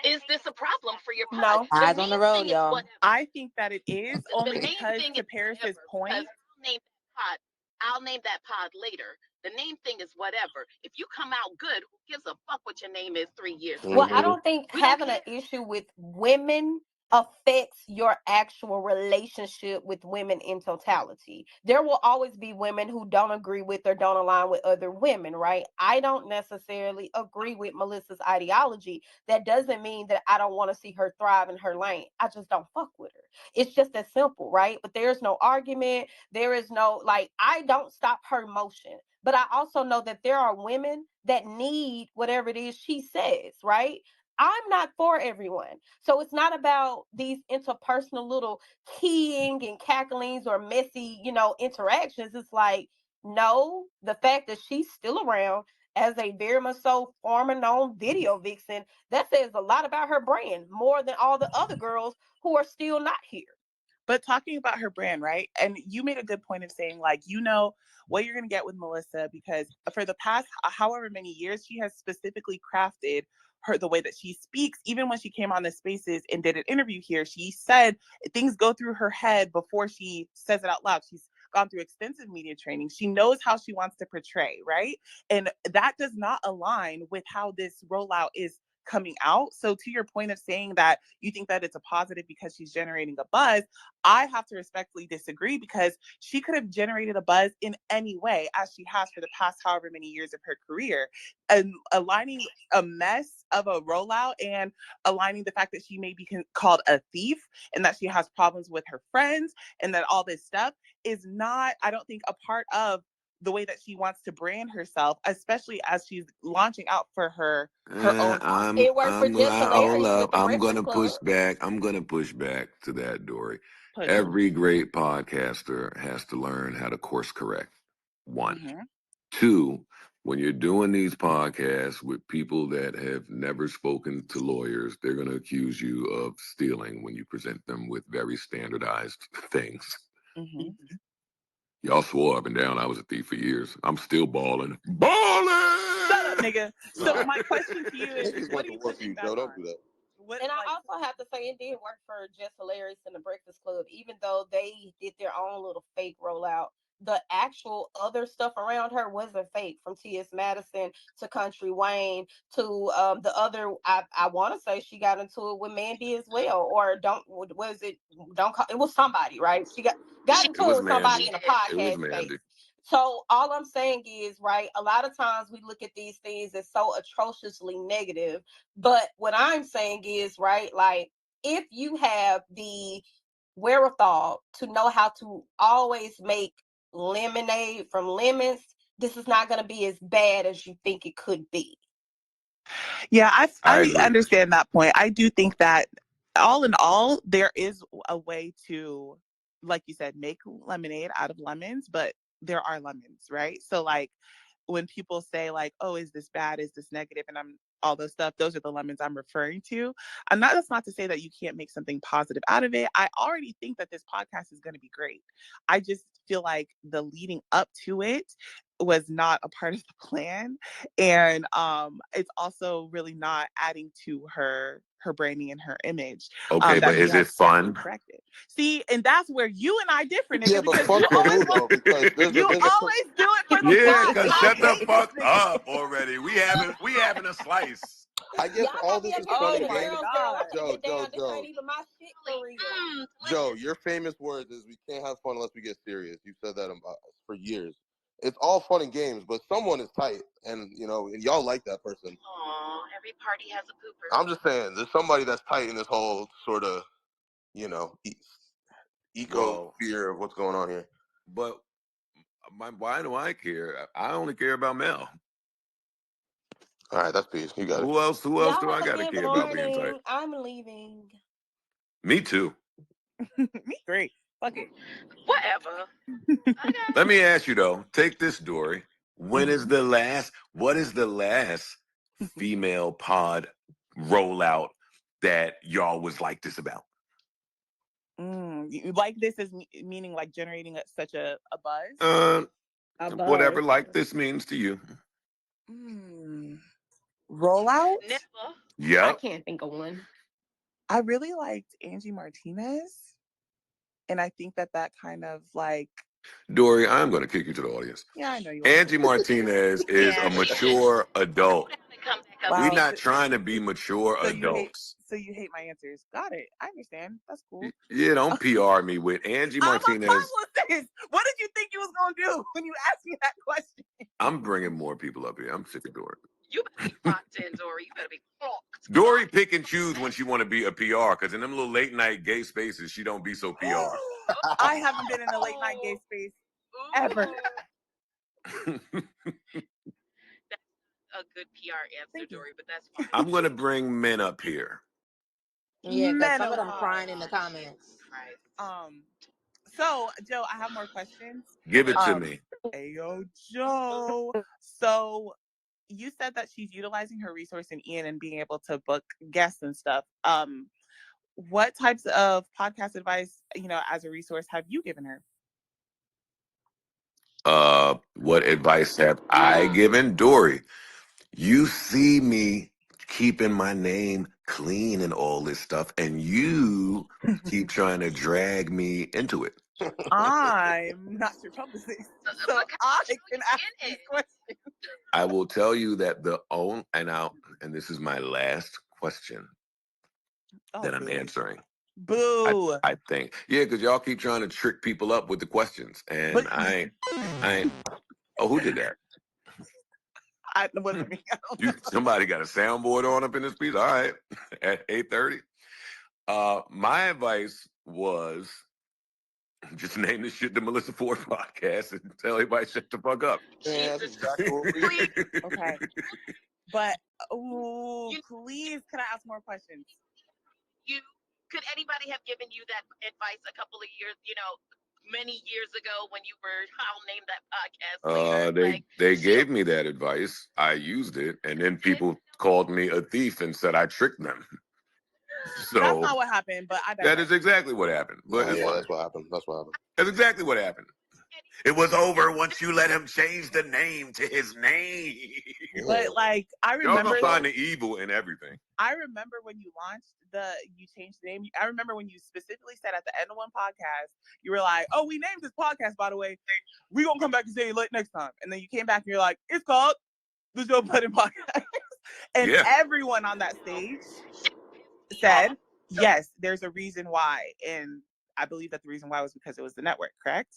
[SPEAKER 7] is this a problem for your pod?
[SPEAKER 4] No.
[SPEAKER 7] The
[SPEAKER 5] Eyes on the
[SPEAKER 7] name
[SPEAKER 5] road,
[SPEAKER 7] thing is
[SPEAKER 5] y'all.
[SPEAKER 7] whatever.
[SPEAKER 6] I think that it is
[SPEAKER 7] The
[SPEAKER 6] only
[SPEAKER 7] name
[SPEAKER 6] because,
[SPEAKER 7] thing
[SPEAKER 6] to
[SPEAKER 7] is
[SPEAKER 6] Paris's
[SPEAKER 7] whatever, because
[SPEAKER 6] point.
[SPEAKER 7] I'll name that pod later. The name thing is whatever. If you come out good, who gives a fuck what your name is 3 years from
[SPEAKER 4] Well,
[SPEAKER 7] now?
[SPEAKER 4] I don't think
[SPEAKER 7] We don't
[SPEAKER 4] having
[SPEAKER 7] care.
[SPEAKER 4] an issue with women affects your actual relationship with women in totality. There will always be women who don't agree with or don't align with other women, right? I don't necessarily agree with Melyssa's ideology. That doesn't mean that I don't want to see her thrive in her lane. I just don't fuck with her. It's just that simple, right? But there's no argument. There is no, like, I don't stop her motion. But I also know that there are women that need whatever it is she says, right? I'm not for everyone. So it's not about these interpersonal little keying and cacklings or messy, interactions. It's like, no, the fact that she's still around as a very much so former known video vixen, that says a lot about her brand, more than all the other girls who are still not here.
[SPEAKER 6] But talking about her brand, right? And you made a good point of saying, like, what you're going to get with Melyssa, because for the past however many years, she has specifically crafted the way that she speaks. Even when she came on the spaces and did an interview here, she said things go through her head before she says it out loud. She's gone through extensive media training. She knows how she wants to portray, right? And that does not align with how this rollout is coming out. So to your point of saying that you think that it's a positive because she's generating a buzz, I have to respectfully disagree, because she could have generated a buzz in any way, as she has for the past however many years of her career. And aligning a mess of a rollout and aligning the fact that she may be called a thief and that she has problems with her friends and that all this stuff is not, I don't think, a part of the way that she wants to brand herself, especially as she's launching out for her own pod.
[SPEAKER 4] It worked for Just
[SPEAKER 2] Hold
[SPEAKER 4] Hilarious with
[SPEAKER 2] up.
[SPEAKER 4] the
[SPEAKER 2] I'm
[SPEAKER 4] Breakfast
[SPEAKER 2] gonna
[SPEAKER 4] Club.
[SPEAKER 2] push back. I'm gonna push back to that, Dory.
[SPEAKER 6] Push.
[SPEAKER 2] Every great podcaster has to learn how to course correct. One.
[SPEAKER 6] Mm-hmm.
[SPEAKER 2] Two, when you're doing these podcasts with people that have never spoken to lawyers, they're going to accuse you of stealing when you present them with very standardized things.
[SPEAKER 6] Mm-hmm.
[SPEAKER 2] Y'all swore up and down I was a thief for years. I'm still balling.
[SPEAKER 6] Shut up,
[SPEAKER 2] Balling!
[SPEAKER 6] nigga. So my question to you is,
[SPEAKER 3] Niggas
[SPEAKER 6] what
[SPEAKER 3] went
[SPEAKER 6] are
[SPEAKER 3] to
[SPEAKER 6] you
[SPEAKER 3] war for
[SPEAKER 6] pushing
[SPEAKER 3] you,
[SPEAKER 6] back
[SPEAKER 3] Joe.
[SPEAKER 6] on?
[SPEAKER 3] Don't do that.
[SPEAKER 6] What,
[SPEAKER 4] And I
[SPEAKER 6] like,
[SPEAKER 4] also have to say it did work for Just Hilarious and the Breakfast Club, even though they did their own little fake rollout. The actual other stuff around her wasn't fake, from T.S. Madison to Country Wayne to the other. I want to say she got into it with Mandy as well, or don't was it? Don't call it was somebody, right? She got
[SPEAKER 2] It
[SPEAKER 4] into it
[SPEAKER 2] was
[SPEAKER 4] with somebody
[SPEAKER 2] Mandy.
[SPEAKER 4] in a
[SPEAKER 2] It was
[SPEAKER 4] podcast space.
[SPEAKER 2] Mandy.
[SPEAKER 4] So all I'm saying is, right, a lot of times we look at these things as so atrociously negative. But what I'm saying is, right, like, if you have the wherewithal to know how to always make lemonade from lemons, this is not going to be as bad as you think it could be.
[SPEAKER 6] yeah,
[SPEAKER 2] I
[SPEAKER 6] I
[SPEAKER 2] agree.
[SPEAKER 6] understand that point. I do think that all in all, there is a way to, like you said, make lemonade out of lemons, but there are lemons, right? So like when people say like, oh, is this bad? Is this negative? And all those stuff. Those are the lemons I'm referring to. And that's not to say that you can't make something positive out of it. I already think that this podcast is going to be great. I just feel like the leading up to it was not a part of the plan, and it's also really not adding to her branding and her image.
[SPEAKER 2] Okay,
[SPEAKER 6] That
[SPEAKER 2] but
[SPEAKER 6] she
[SPEAKER 2] is
[SPEAKER 6] has
[SPEAKER 2] it
[SPEAKER 6] sadly
[SPEAKER 2] fun?
[SPEAKER 6] corrected. See, and that's where you and I differ, nigga,
[SPEAKER 3] Yeah, but
[SPEAKER 6] because
[SPEAKER 3] fun
[SPEAKER 6] you
[SPEAKER 3] for
[SPEAKER 6] always
[SPEAKER 3] who though? Because
[SPEAKER 6] you
[SPEAKER 3] there's a
[SPEAKER 6] always do it for the
[SPEAKER 2] Yeah,
[SPEAKER 6] pod, and
[SPEAKER 2] cause
[SPEAKER 6] I
[SPEAKER 2] shut the
[SPEAKER 6] hate
[SPEAKER 2] fuck
[SPEAKER 6] this nigga.
[SPEAKER 2] up already. We having a slice.
[SPEAKER 3] I guess
[SPEAKER 4] Y'all
[SPEAKER 3] all
[SPEAKER 4] got me
[SPEAKER 3] this
[SPEAKER 4] up
[SPEAKER 3] is
[SPEAKER 4] here
[SPEAKER 3] fun
[SPEAKER 6] Oh
[SPEAKER 4] being
[SPEAKER 3] and
[SPEAKER 4] a
[SPEAKER 6] my
[SPEAKER 3] games.
[SPEAKER 4] girls girl.
[SPEAKER 6] god.
[SPEAKER 4] I take it down. This
[SPEAKER 3] Joe.
[SPEAKER 4] ain't even my shit for real.
[SPEAKER 3] Joe, your famous words is we can't have fun unless we get serious. You've said that for years. It's all fun and games, but someone is tight, and and y'all like that person.
[SPEAKER 7] Aw, every party has a pooper.
[SPEAKER 3] I'm just saying, there's somebody that's tight in this whole sort of, eco fear of what's going on here.
[SPEAKER 2] But why do I care? I only care about Mel.
[SPEAKER 3] All right, that's peace. You got it.
[SPEAKER 2] Who else do
[SPEAKER 4] Y'all
[SPEAKER 2] I
[SPEAKER 4] have a
[SPEAKER 2] gotta
[SPEAKER 4] good
[SPEAKER 2] care about being tight?
[SPEAKER 4] morning. I'm leaving.
[SPEAKER 2] Me too.
[SPEAKER 6] Me great. Fuck it.
[SPEAKER 7] Whatever. Okay.
[SPEAKER 2] Let me ask you though. Take this, Dory. What is the last female pod rollout that y'all was like this about?
[SPEAKER 6] You like this is meaning like generating such a buzz?
[SPEAKER 2] Whatever like this means to you.
[SPEAKER 6] Rollout?
[SPEAKER 7] Never.
[SPEAKER 4] I
[SPEAKER 2] Yep.
[SPEAKER 4] can't think of one.
[SPEAKER 6] I really liked Angie Martinez. And I think that kind of like...
[SPEAKER 2] Dory, I'm going to kick you to the audience.
[SPEAKER 6] Yeah, I know you are.
[SPEAKER 2] Angie Martinez is a mature adult.
[SPEAKER 7] Come back up.
[SPEAKER 2] We're
[SPEAKER 6] Wow.
[SPEAKER 2] not trying to be mature
[SPEAKER 6] So
[SPEAKER 2] adults.
[SPEAKER 6] you hate my answers. Got it. I understand. That's cool.
[SPEAKER 2] Yeah, don't PR me with Angie Martinez.
[SPEAKER 6] I'm a publicist. What did you think you was going to do when you asked me that question?
[SPEAKER 2] I'm bringing more people up here. I'm sick of Dory.
[SPEAKER 7] You better be locked in, Dory. You better be clocked.
[SPEAKER 2] Dory pick and choose when she want to be a PR, because in them little late night gay spaces, she don't be so PR.
[SPEAKER 6] I haven't been in a late night gay space ever.
[SPEAKER 7] A good PR answer, Dory, but that's fine.
[SPEAKER 2] I'm going to bring men up here.
[SPEAKER 5] Yeah, because some of them crying in the comments.
[SPEAKER 7] Right.
[SPEAKER 6] So, Joe, I have more questions.
[SPEAKER 2] Give it to me.
[SPEAKER 6] Ayo, Joe. So, you said that she's utilizing her resource in Ian and being able to book guests and stuff. What types of podcast advice, as a resource, have you given her?
[SPEAKER 2] What advice have I given? Dory, you see me keeping my name clean and all this stuff, and you keep trying to drag me into it.
[SPEAKER 6] I'm not your publicist, so I can ask these questions.
[SPEAKER 2] I will tell you that and this is my last question that I'm answering.
[SPEAKER 6] Boo.
[SPEAKER 2] I think. Yeah, because y'all keep trying to trick people up with the questions. And I ain't. Oh, who did that?
[SPEAKER 6] It wasn't me.
[SPEAKER 2] Somebody got a soundboard on up in this piece. All right. At 8:30. My advice was just name this shit the Melyssa Ford podcast and tell everybody shut the fuck up.
[SPEAKER 3] Yeah, that's exactly what we
[SPEAKER 6] Okay. But please, can I ask more questions?
[SPEAKER 7] Could anybody have given you that advice a couple of years, many years ago when you were, I'll name that podcast later?
[SPEAKER 2] They gave me that advice. I used it, and then people called me a thief and said I tricked them. So
[SPEAKER 6] that's not what happened, but
[SPEAKER 2] that is exactly what happened. But
[SPEAKER 3] that's what happened.
[SPEAKER 2] That's exactly what happened. It was over once you let him change the name to his name.
[SPEAKER 6] But I remember
[SPEAKER 2] y'all gonna find the evil in everything.
[SPEAKER 6] I remember when you launched you changed the name. I remember when you specifically said at the end of one podcast, you were like, "Oh, we named this podcast, by the way. We gonna come back and say it next time." And then you came back and you're like, "It's called the Joe Budden Podcast." And everyone on that stage said, "Yes, there's a reason why." And I believe that the reason why was because it was the network, correct?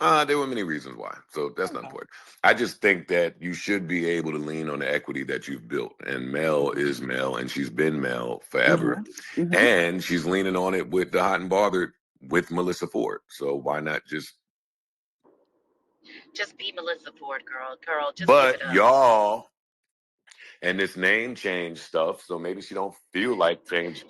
[SPEAKER 2] There were many reasons why. So that's not important. I just think that you should be able to lean on the equity that you've built. And Mel is Mel, and she's been Mel forever. Mm-hmm. And she's leaning on it with the Hot and Bothered with Melyssa Ford. So why not just
[SPEAKER 7] be Melyssa Ford, girl. Just
[SPEAKER 2] but
[SPEAKER 7] give it up.
[SPEAKER 2] y'all and this name change stuff. So maybe she don't feel like change.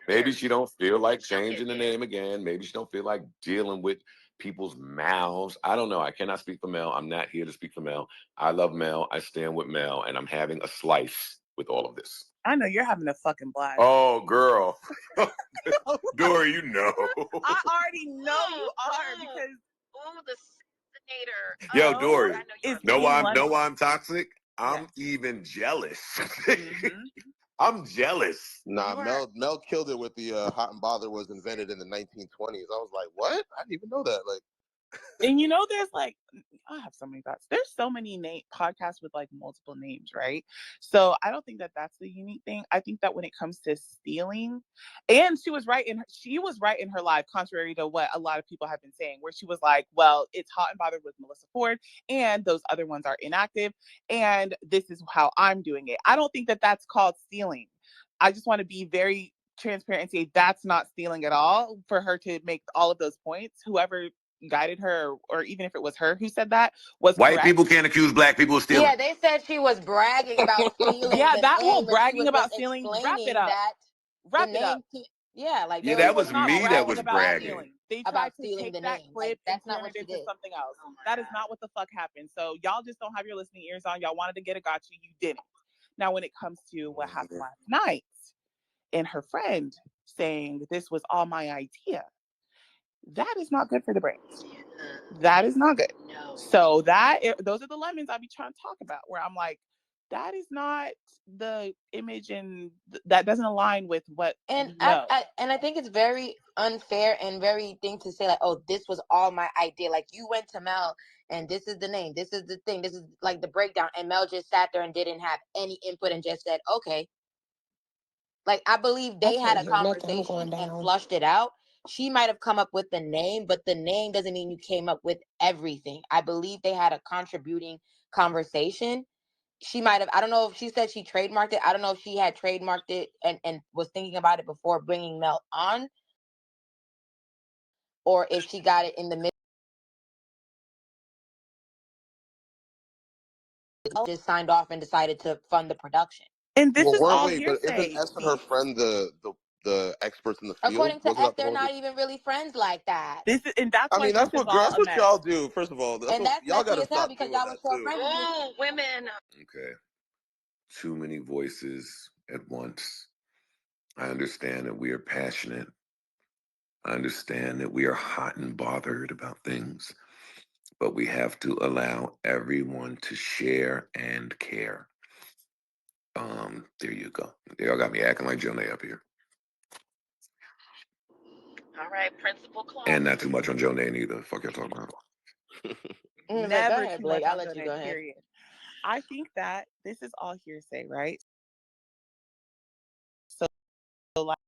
[SPEAKER 2] Maybe she don't feel like changing the name again. Maybe she don't feel like dealing with people's mouths. I don't know. I cannot speak for Mel. I'm not here to speak for Mel. I love Mel. I stand with Mel, and I'm having a slice with all of this.
[SPEAKER 6] I know you're having a fucking blast.
[SPEAKER 2] Oh, girl. Dory, you know.
[SPEAKER 6] I already know you are because...
[SPEAKER 7] Oh, the Sexinator.
[SPEAKER 2] Yo, Dory, know why I'm toxic? I'm even jealous. I'm jealous.
[SPEAKER 3] Nah, Mel killed it with the Hot and Bother was invented in the 1920s. I was like, what? I didn't even know that. Like,
[SPEAKER 6] and you know, there's like, I have so many thoughts. There's so many podcasts with like multiple names, right? So I don't think that that's the unique thing. I think that when it comes to stealing, and she was right in her live, contrary to what a lot of people have been saying, where she was like, well, it's Hot and Bothered with Melyssa Ford, and those other ones are inactive, and this is how I'm doing it. I don't think that that's called stealing. I just want to be very transparent and say that's not stealing at all for her to make all of those points. Whoever guided her, or even if it was her who said that, was
[SPEAKER 2] white
[SPEAKER 6] correct.
[SPEAKER 2] people can't accuse black people of stealing.
[SPEAKER 5] Yeah, they said she was bragging about stealing.
[SPEAKER 6] Yeah,
[SPEAKER 5] the
[SPEAKER 6] that
[SPEAKER 5] name
[SPEAKER 6] whole
[SPEAKER 5] when she
[SPEAKER 6] bragging
[SPEAKER 5] was
[SPEAKER 6] about
[SPEAKER 5] just
[SPEAKER 6] stealing. Wrap
[SPEAKER 5] explaining
[SPEAKER 6] it up.
[SPEAKER 5] that
[SPEAKER 6] Wrap
[SPEAKER 5] the
[SPEAKER 6] it up.
[SPEAKER 5] name. Yeah, like
[SPEAKER 2] Yeah,
[SPEAKER 5] they
[SPEAKER 2] that
[SPEAKER 5] were
[SPEAKER 2] was
[SPEAKER 5] not
[SPEAKER 2] me that
[SPEAKER 5] bragging
[SPEAKER 2] was
[SPEAKER 5] about
[SPEAKER 2] bragging.
[SPEAKER 5] stealing.
[SPEAKER 6] They
[SPEAKER 5] About
[SPEAKER 6] tried to
[SPEAKER 5] stealing
[SPEAKER 6] take
[SPEAKER 5] the
[SPEAKER 6] that
[SPEAKER 5] name.
[SPEAKER 6] clip
[SPEAKER 5] Like,
[SPEAKER 6] and
[SPEAKER 5] that's not
[SPEAKER 6] turn
[SPEAKER 5] what
[SPEAKER 6] it
[SPEAKER 5] she
[SPEAKER 6] into
[SPEAKER 5] did.
[SPEAKER 6] something else. That is not what the fuck happened. So y'all just don't have your listening ears on. Y'all wanted to get a gotcha. You didn't. Now, when it comes to what happened last night and her friend saying this was all my idea, that is not good for the brand. That is not good.
[SPEAKER 7] No.
[SPEAKER 6] So those are the lemons I be trying to talk about, where I'm like, that is not the image, and that doesn't align with what
[SPEAKER 5] And
[SPEAKER 6] we know.
[SPEAKER 5] I think it's very unfair and very thing to say, like, oh, this was all my idea. Like, you went to Mel and this is the name, this is the thing, this is like the breakdown, and Mel just sat there and didn't have any input and just said, okay. Like, I believe they had a conversation and flushed it out. She might have come up with the name, but the name doesn't mean you came up with everything. I believe they had a contributing conversation. She might have, I don't know if she said she trademarked it. I don't know if she had trademarked it and was thinking about it before bringing Mel on, or if she got it in the middle, just signed off and decided to fund the production.
[SPEAKER 6] And this is all
[SPEAKER 3] but
[SPEAKER 6] hearsay.
[SPEAKER 3] isn't S and her friend the experts in the field?
[SPEAKER 5] According to S, they're not even really friends like that.
[SPEAKER 6] That's why
[SPEAKER 3] that's what y'all do. First of all,
[SPEAKER 5] that's
[SPEAKER 3] y'all got to
[SPEAKER 5] messy as hell
[SPEAKER 3] stop
[SPEAKER 5] because
[SPEAKER 3] doing
[SPEAKER 5] y'all
[SPEAKER 3] that
[SPEAKER 5] were so
[SPEAKER 3] too.
[SPEAKER 5] friends.
[SPEAKER 7] Oh, women.
[SPEAKER 2] Okay. Too many voices at once. I understand that we are passionate. I understand that we are hot and bothered about things, but we have to allow everyone to share and care. There you go. Y'all got me acting like Jonah up here.
[SPEAKER 7] All right, Principal Clark.
[SPEAKER 2] And not too much on Jonah either. Fuck y'all talking about.
[SPEAKER 6] Never
[SPEAKER 5] go ahead,
[SPEAKER 6] too
[SPEAKER 5] Blake.
[SPEAKER 6] much
[SPEAKER 5] I'll
[SPEAKER 6] on
[SPEAKER 5] let you
[SPEAKER 6] Jonah,
[SPEAKER 5] go ahead.
[SPEAKER 6] period. I think that this is all hearsay, right? So like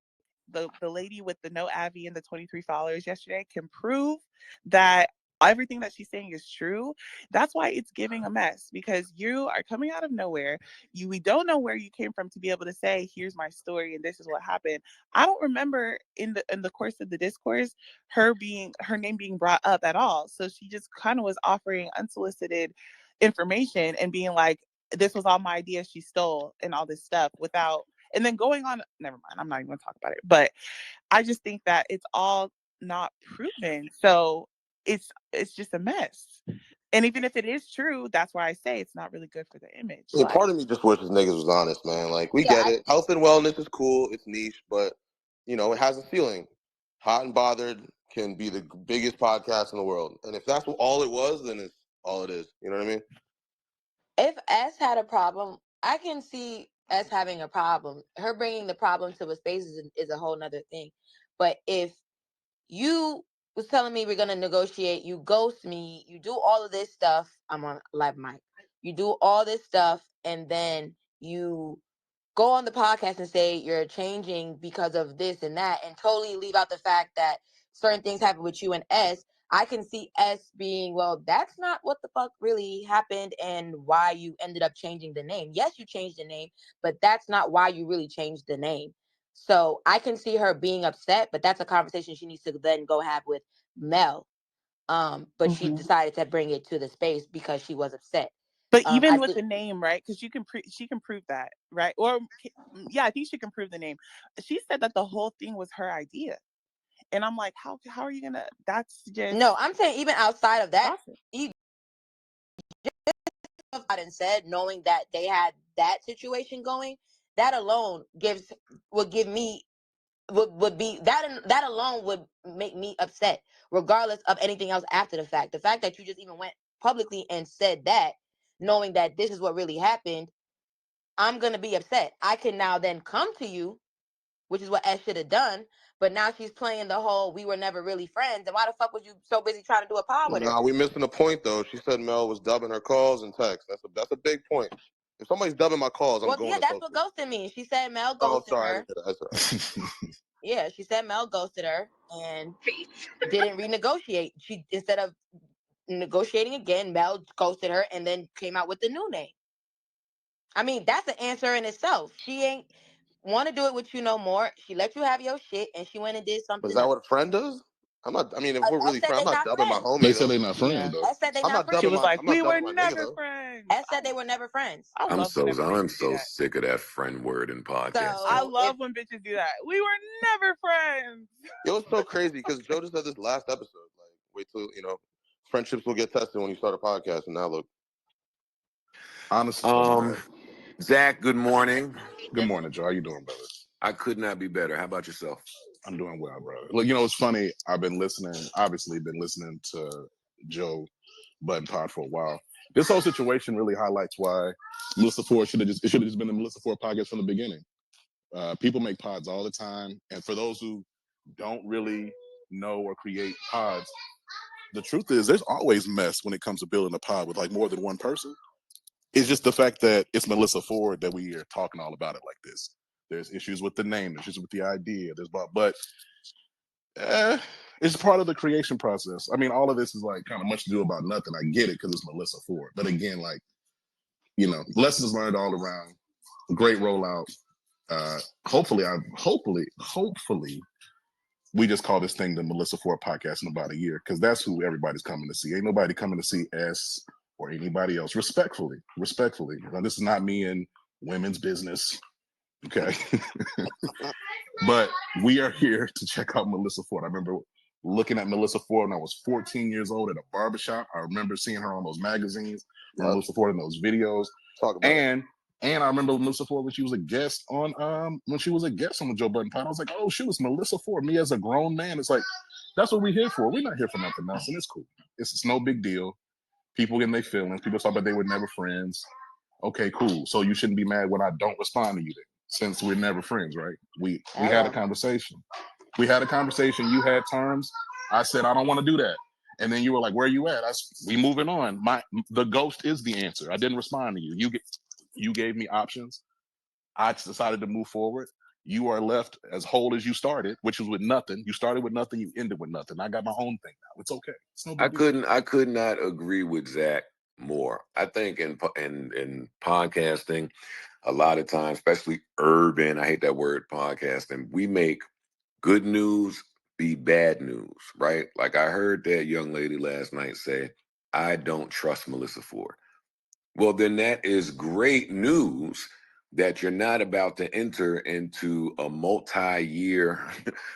[SPEAKER 6] the lady with the no Avi and the 23 followers yesterday can prove that everything that she's saying is true. That's why it's giving a mess, because you are coming out of nowhere. We don't know where you came from to be able to say, here's my story and this is what happened. I don't remember in the course of the discourse her name being brought up at all. So she just kind of was offering unsolicited information and being like, this was all my idea, she stole, and all this stuff, without, and then going on, never mind, I'm not even gonna talk about it. But I just think that it's all not proven. So it's just a mess. And even if it is true, that's why I say it's not really good for the image.
[SPEAKER 3] I mean, part of me just wishes niggas was honest, man. Like, we get it. Health and wellness is cool. It's niche, but, it has a ceiling. Hot and Bothered can be the biggest podcast in the world. And if that's all it was, then it's all it is. You know what I mean?
[SPEAKER 5] If S had a problem, I can see S having a problem. Her bringing the problem to a space is a whole nother thing. But if you was telling me we're going to negotiate, you ghost me, you do all of this stuff, I'm on live mic, you do all this stuff, and then you go on the podcast and say you're changing because of this and that, and totally leave out the fact that certain things happen with you and S, I can see S being, well, that's not what the fuck really happened and why you ended up changing the name. Yes, you changed the name, but that's not why you really changed the name. So I can see her being upset, but that's a conversation she needs to then go have with Mel. But she decided to bring it to the space because she was upset.
[SPEAKER 6] But even with the name, right? Because she can prove that, right? Or yeah, I think she can prove the name. She said that the whole thing was her idea, and I'm like, how are you gonna? That's just
[SPEAKER 5] no. I'm saying even outside of that, even and said, knowing that they had that situation going, that alone would be that alone would make me upset, regardless of anything else after the fact. The fact that you just even went publicly and said that, knowing that this is what really happened, I'm gonna be upset. I can now then come to you, which is what S should have done. But now she's playing the whole "we were never really friends." And why the fuck was you so busy trying to do a pod with her?
[SPEAKER 3] Nah, we missing the point though. She said Mel was dubbing her calls and texts. That's a big point. If somebody's dubbing my calls, I'm going to
[SPEAKER 5] That's
[SPEAKER 3] talk
[SPEAKER 5] what
[SPEAKER 3] to them.
[SPEAKER 5] ghosting means. She said Mel
[SPEAKER 3] Oh,
[SPEAKER 5] ghosted
[SPEAKER 3] sorry, I
[SPEAKER 5] her.
[SPEAKER 3] didn't hear that. That's all right.
[SPEAKER 5] Yeah, she said Mel ghosted her and
[SPEAKER 7] Peace.
[SPEAKER 5] didn't renegotiate. She, instead of negotiating again, Mel ghosted her and then came out with the new name. I mean, that's an answer in itself. She ain't want to do it with you no more. She let you have your shit and she went and did
[SPEAKER 3] Is
[SPEAKER 5] something
[SPEAKER 3] that
[SPEAKER 5] else.
[SPEAKER 3] what a friend does? I'm not. I mean, if we're really
[SPEAKER 5] S said
[SPEAKER 3] friends,
[SPEAKER 5] they
[SPEAKER 3] I'm not
[SPEAKER 5] not
[SPEAKER 3] dubbing my
[SPEAKER 5] friends.
[SPEAKER 3] homie
[SPEAKER 9] They said
[SPEAKER 3] though.
[SPEAKER 9] they're not friends though.
[SPEAKER 5] S said they
[SPEAKER 3] I'm
[SPEAKER 5] not
[SPEAKER 3] not
[SPEAKER 6] She
[SPEAKER 3] dubbing
[SPEAKER 5] friends.
[SPEAKER 6] was
[SPEAKER 3] my.
[SPEAKER 6] like,
[SPEAKER 3] I'm
[SPEAKER 6] we
[SPEAKER 3] not
[SPEAKER 6] were
[SPEAKER 3] dubbing my nigga
[SPEAKER 6] never
[SPEAKER 3] though.
[SPEAKER 6] friends.
[SPEAKER 5] S said they were never friends.
[SPEAKER 6] I
[SPEAKER 2] I'm
[SPEAKER 6] love when
[SPEAKER 2] I'm
[SPEAKER 6] bitches do
[SPEAKER 2] so
[SPEAKER 6] that.
[SPEAKER 2] sick of that friend word in
[SPEAKER 6] I
[SPEAKER 2] podcasting.
[SPEAKER 5] So if
[SPEAKER 6] love when bitches do that. We were never friends.
[SPEAKER 3] Yo, it's so crazy because Joe just said this last episode. Like, wait till friendships will get tested when you start a podcast. And now look,
[SPEAKER 9] Honestly, oh my bad.
[SPEAKER 2] Zach, good morning.
[SPEAKER 9] Good morning, Joe. How you doing, brother?
[SPEAKER 2] I could not be better. How about yourself?
[SPEAKER 9] I'm doing well, brother. Look, it's funny. I've been listening to Joe Budden Pod for a while. This whole situation really highlights why Melyssa Ford should have just been the Melyssa Ford podcast from the beginning. People make pods all the time, and for those who don't really know or create pods, the truth is there's always mess when it comes to building a pod with like more than one person. It's just the fact that it's Melyssa Ford that we are talking all about it like this. There's issues with the name, there's issues with the idea, but it's part of the creation process. I mean, all of this is like kind of much to do about nothing. I get it because it's Melyssa Ford, but again, like lessons learned all around. Great rollout. Hopefully, we just call this thing the Melyssa Ford podcast in about a year because that's who everybody's coming to see. Ain't nobody coming to see S or anybody else. Respectfully. Now, this is not me in women's business. Okay. But we are here to check out Melyssa Ford. I remember looking at Melyssa Ford when I was 14 years old at a barbershop. I remember seeing her on those magazines, Melyssa Ford in those videos.
[SPEAKER 3] talk about it.
[SPEAKER 9] And I remember Melyssa Ford when she was a guest on the Joe Budden Pod. I was like, oh, she was Melyssa Ford. Me as a grown man, it's like, that's what we're here for. We're not here for nothing else, and it's cool. It's no big deal. People getting their feelings. People talk about they were never friends. Okay, cool. So you shouldn't be mad when I don't respond to you then, since we're never friends, right? We had a conversation. We had a conversation. You had terms. I said, I don't want to do that. And then you were like, where are you at? We moving on. The ghost is the answer. I didn't respond to you. You gave me options. I decided to move forward. You are left as whole as you started, which was with nothing. You started with nothing. You ended with nothing. I got my own thing now. It's okay. It's no big deal.
[SPEAKER 2] I could not agree with Zach more. I think in podcasting, a lot of times, especially urban, I hate that word, podcasting, we make good news be bad news, right? Like I heard that young lady last night say, I don't trust Melyssa Ford. Well, then that is great news that you're not about to enter into a multi-year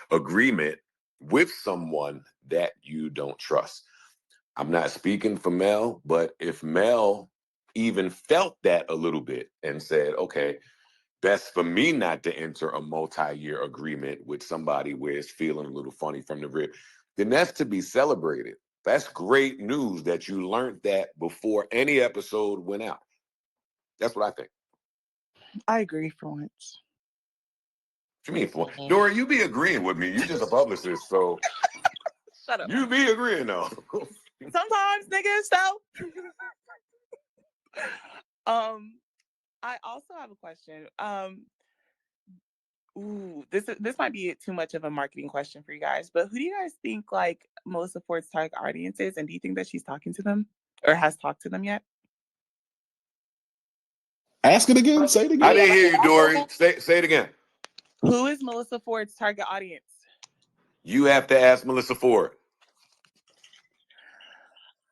[SPEAKER 2] agreement with someone that you don't trust. I'm not speaking for Mel, but if Mel even felt that a little bit and said, okay, best for me not to enter a multi-year agreement with somebody where it's feeling a little funny from the rip, then that's to be celebrated. That's great news that you learned that before any episode went out. That's what I think.
[SPEAKER 6] I agree for once.
[SPEAKER 2] What you mean for? Dora, you be agreeing with me. You just a publicist, so
[SPEAKER 6] Shut up.
[SPEAKER 2] you be agreeing though.
[SPEAKER 6] Sometimes, niggas, so. I also have a question. This might be too much of a marketing question for you guys, but who do you guys think like Melyssa Ford's target audience is, and do you think that she's talking to them or has talked to them yet?
[SPEAKER 9] Ask it again. Say it again.
[SPEAKER 2] I didn't hear you, Dory. Say it again.
[SPEAKER 6] Who is Melyssa Ford's target audience?
[SPEAKER 2] You have to ask Melyssa Ford.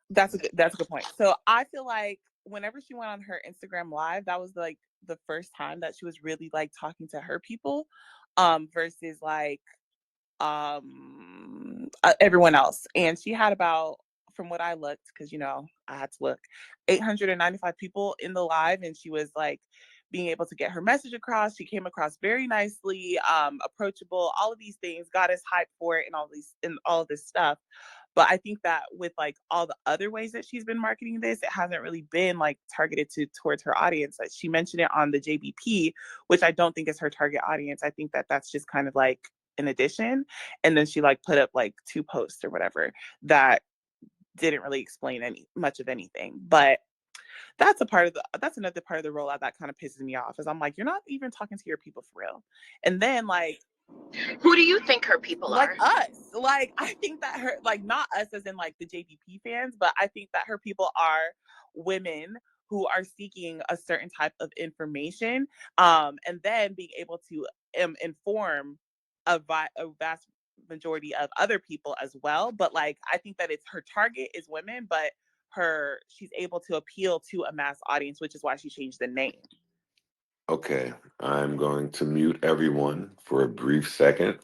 [SPEAKER 6] That's a good point. So I feel like whenever she went on her Instagram live, that was like the first time that she was really like talking to her people, versus like everyone else. And she had about, from what I looked, because I had to look, 895 people in the live, and she was like being able to get her message across. She came across very nicely, approachable, all of these things, got us hyped for it and all of this stuff. But I think that with like all the other ways that she's been marketing this, it hasn't really been like targeted towards her audience. Like she mentioned it on the JBP, which I don't think is her target audience. I think that that's just kind of like an addition. And then she like put up like 2 posts or whatever that didn't really explain much of anything. But that's another part of the rollout that kind of pisses me off, is I'm like, you're not even talking to your people for real. And then like,
[SPEAKER 7] Who do you think her people
[SPEAKER 6] like
[SPEAKER 7] are?
[SPEAKER 6] us, like I think that her, like not us as in like the JVP fans, but I think that her people are women who are seeking a certain type of information, and then being able to inform a vast majority of other people as well. But like I think that it's her target is women, but she's able to appeal to a mass audience, which is why she changed the name.
[SPEAKER 2] Okay, I'm going to mute everyone for a brief second.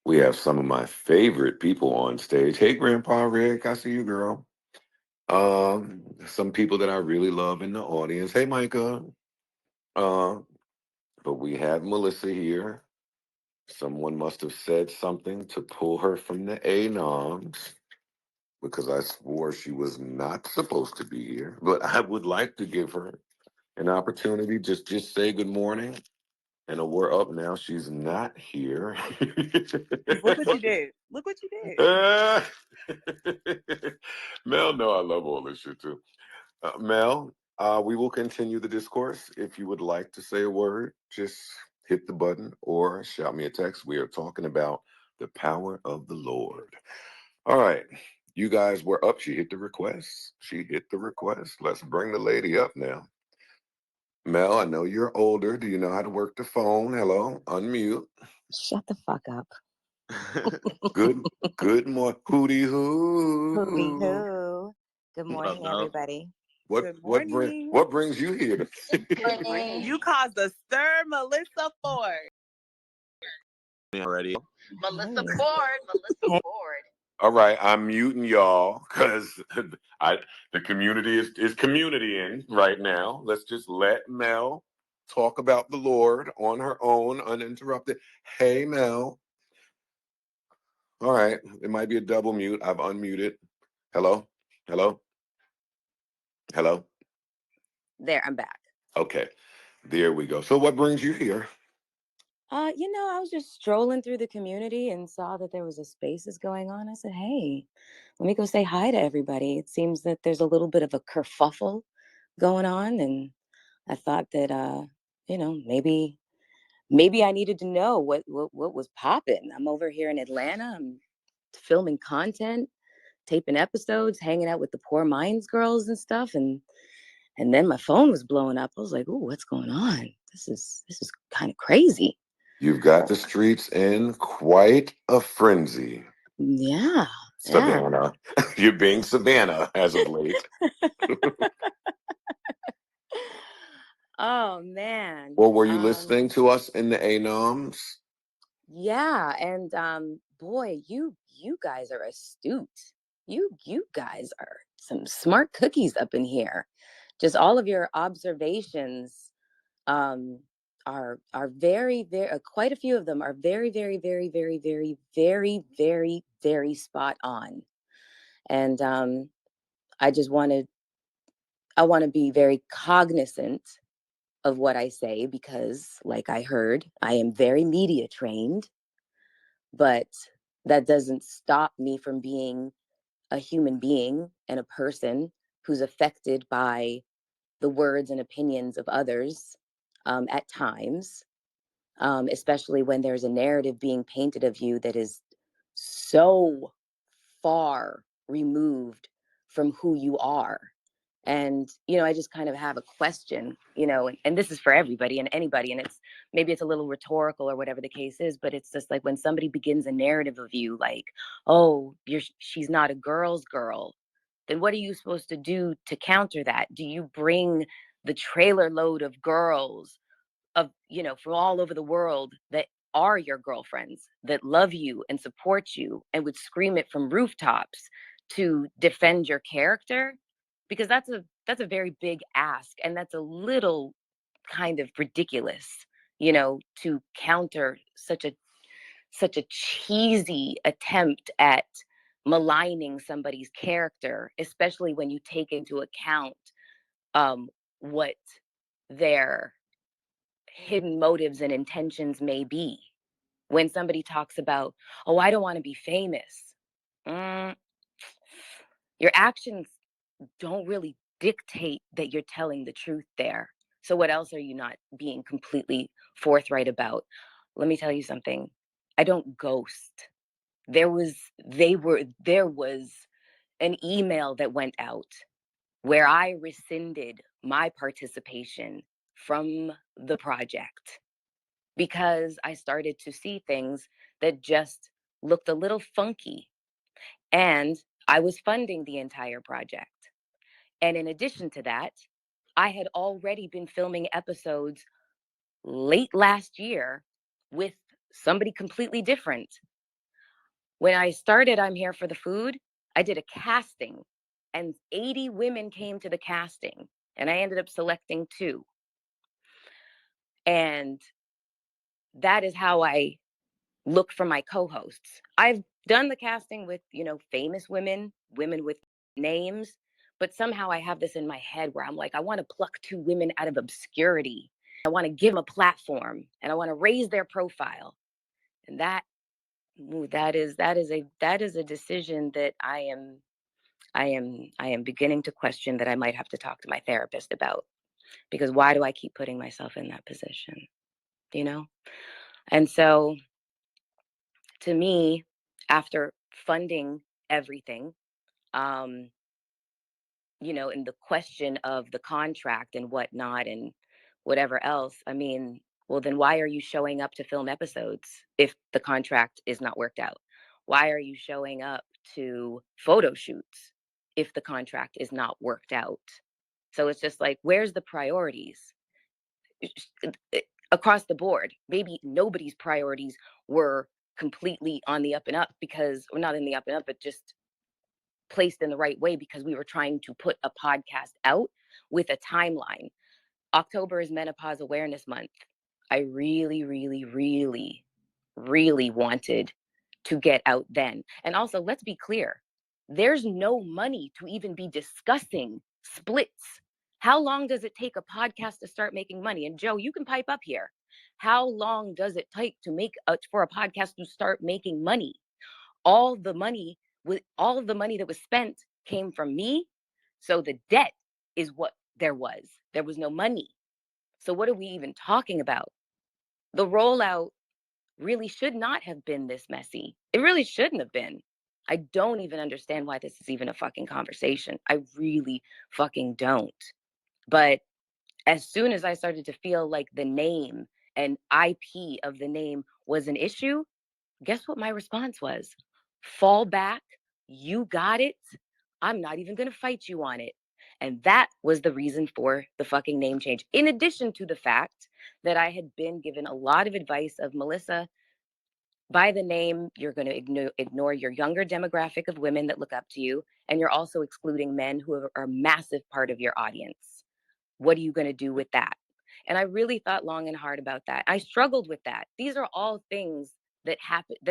[SPEAKER 2] We have some of my favorite people on stage. Hey, Grandpa Rick, I see you, girl. Some people that I really love in the audience. Hey, Micah. But we have Melyssa here. Someone must have said something to pull her from the A-noms, because I swore she was not supposed to be here. But I would like to give her an opportunity. Just say good morning. And we're up now. She's not here.
[SPEAKER 6] Look what you did. Look what you did.
[SPEAKER 2] Mel, no, I love all this shit too. Mel, we will continue the discourse. If you would like to say a word, just hit the button or shout me a text. We are talking about the power of the Lord. All right. You guys were up. She hit the request. Let's bring the lady up now. Mel, I know you're older. Do you know how to work the phone? Hello, unmute.
[SPEAKER 5] Shut the fuck up.
[SPEAKER 2] Good morning, Hootie Hoo.
[SPEAKER 5] Hootie hoo. Good morning, everybody.
[SPEAKER 6] Good morning.
[SPEAKER 2] What brings you here?
[SPEAKER 7] Good morning.
[SPEAKER 6] You caused a stir, Melyssa Ford.
[SPEAKER 3] Already.
[SPEAKER 7] Melyssa
[SPEAKER 5] Hey.
[SPEAKER 7] Ford.
[SPEAKER 2] All right, I'm muting y'all because the community is communitying right now. Let's just let Mel talk about the Lord on her own, uninterrupted. Hey, Mel. All right, it might be a double mute. I've unmuted. Hello?
[SPEAKER 5] There, I'm back.
[SPEAKER 2] Okay, there we go. So what brings you here?
[SPEAKER 5] I was just strolling through the community and saw that there was a spaces going on. I said, hey, let me go say hi to everybody. It seems that there's a little bit of a kerfuffle going on, and I thought that maybe I needed to know what was popping. I'm over here in Atlanta. I'm filming content, taping episodes, hanging out with the Poor Minds girls and stuff, and then my phone was blowing up. I was like, "Ooh, what's going on? This is kind of crazy."
[SPEAKER 2] You've got the streets in quite a frenzy.
[SPEAKER 5] Yeah.
[SPEAKER 2] Savannah. You're being Savannah as of late.
[SPEAKER 5] Oh man.
[SPEAKER 2] Well, were you listening to us in the ANOMs?
[SPEAKER 5] Yeah, and boy, you guys are astute. You guys are some smart cookies up in here. Just all of your observations are very, very quite a few of them are very, very, very, very, very, very, very, very spot on. And I want to be very cognizant of what I say, because like I heard, I am very media trained, but that doesn't stop me from being a human being and a person who's affected by the words and opinions of others at times, especially when there's a narrative being painted of you that is so far removed from who you are. And, I just kind of have a question, and this is for everybody and anybody. And maybe it's a little rhetorical or whatever the case is, but it's just like when somebody begins a narrative of you, like, oh, she's not a girl's girl, then what are you supposed to do to counter that? Do you bring the trailer load of girls from all over the world that are your girlfriends, that love you and support you and would scream it from rooftops to defend your character? Because that's a very big ask, and that's a little
[SPEAKER 10] kind of ridiculous, you know, to counter such a cheesy attempt at maligning somebody's character, especially when you take into account what their hidden motives and intentions may be. When somebody talks about, oh, I don't want to be famous, your actions don't really dictate that you're telling the truth there. So what else are you not being completely forthright about? Let me tell you something. I don't ghost. There was an email that went out where I rescinded my participation from the project because I started to see things that just looked a little funky. And I was funding the entire project. And in addition to that, I had already been filming episodes late last year with somebody completely different. When I started I'm Here for the Food, I did a casting and 80 women came to the casting and I ended up selecting 2. And that is how I look for my co-hosts. I've done the casting with, you know, famous women with names, but somehow I have this in my head where I'm like, I want to pluck 2 women out of obscurity. I want to give them a platform and I want to raise their profile. And that is a decision that I am beginning to question, that I might have to talk to my therapist about, because why do I keep putting myself in that position, you know? And so to me, after funding everything, you know, in the question of the contract and whatnot and whatever else, I mean, well, then why are you showing up to film episodes if the contract is not worked out? Why are you showing up to photo shoots if the contract is not worked out? So it's just like, where's the priorities? Across the board, maybe nobody's priorities were completely on the up and up, because, or not in the up and up, but just placed in the right way, because we were trying to put a podcast out with a timeline. October is Menopause Awareness Month. I really, really, really, really wanted to get out then. And also, let's be clear, there's no money to even be discussing splits. How long does it take a podcast to start making money? And Joe, you can pipe up here. How long does it take to for a podcast to start making money? All of the money that was spent came from me. So the debt is what there was. There was no money. So what are we even talking about? The rollout really should not have been this messy. It really shouldn't have been. I don't even understand why this is even a fucking conversation. I really fucking don't. But as soon as I started to feel like the name and IP of the name was an issue, guess what my response was? Fall back. You got it. I'm not even going to fight you on it. And that was the reason for the fucking name change. In addition to the fact that I had been given a lot of advice of, Melyssa, by the name, you're going to ignore your younger demographic of women that look up to you. And you're also excluding men who are a massive part of your audience. What are you going to do with that? And I really thought long and hard about that. I struggled with that. These are all things that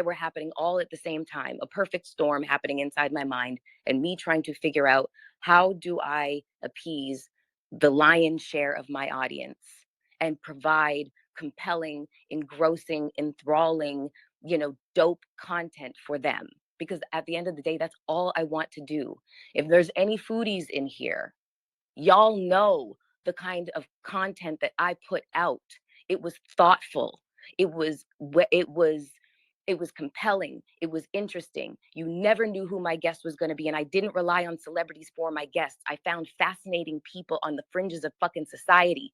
[SPEAKER 10] were happening all at the same time, a perfect storm happening inside my mind, and me trying to figure out, how do I appease the lion's share of my audience and provide compelling, engrossing, enthralling, you know, dope content for them? Because at the end of the day, that's all I want to do. If there's any foodies in here, y'all know the kind of content that I put out. It was thoughtful. It was compelling. It was interesting. You never knew who my guest was going to be. And I didn't rely on celebrities for my guests. I found fascinating people on the fringes of fucking society,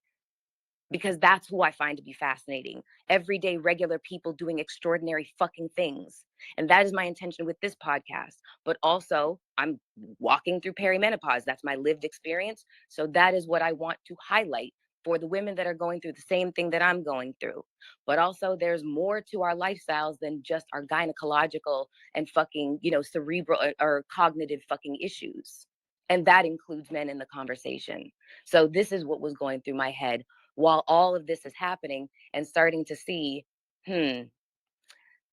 [SPEAKER 10] because that's who I find to be fascinating. Everyday, regular people doing extraordinary fucking things. And that is my intention with this podcast. But also, I'm walking through perimenopause. That's my lived experience. So that is what I want to highlight for the women that are going through the same thing that I'm going through. But also, there's more to our lifestyles than just our gynecological and fucking, you know, cerebral or cognitive fucking issues. And that includes men in the conversation. So this is what was going through my head while all of this is happening and starting to see,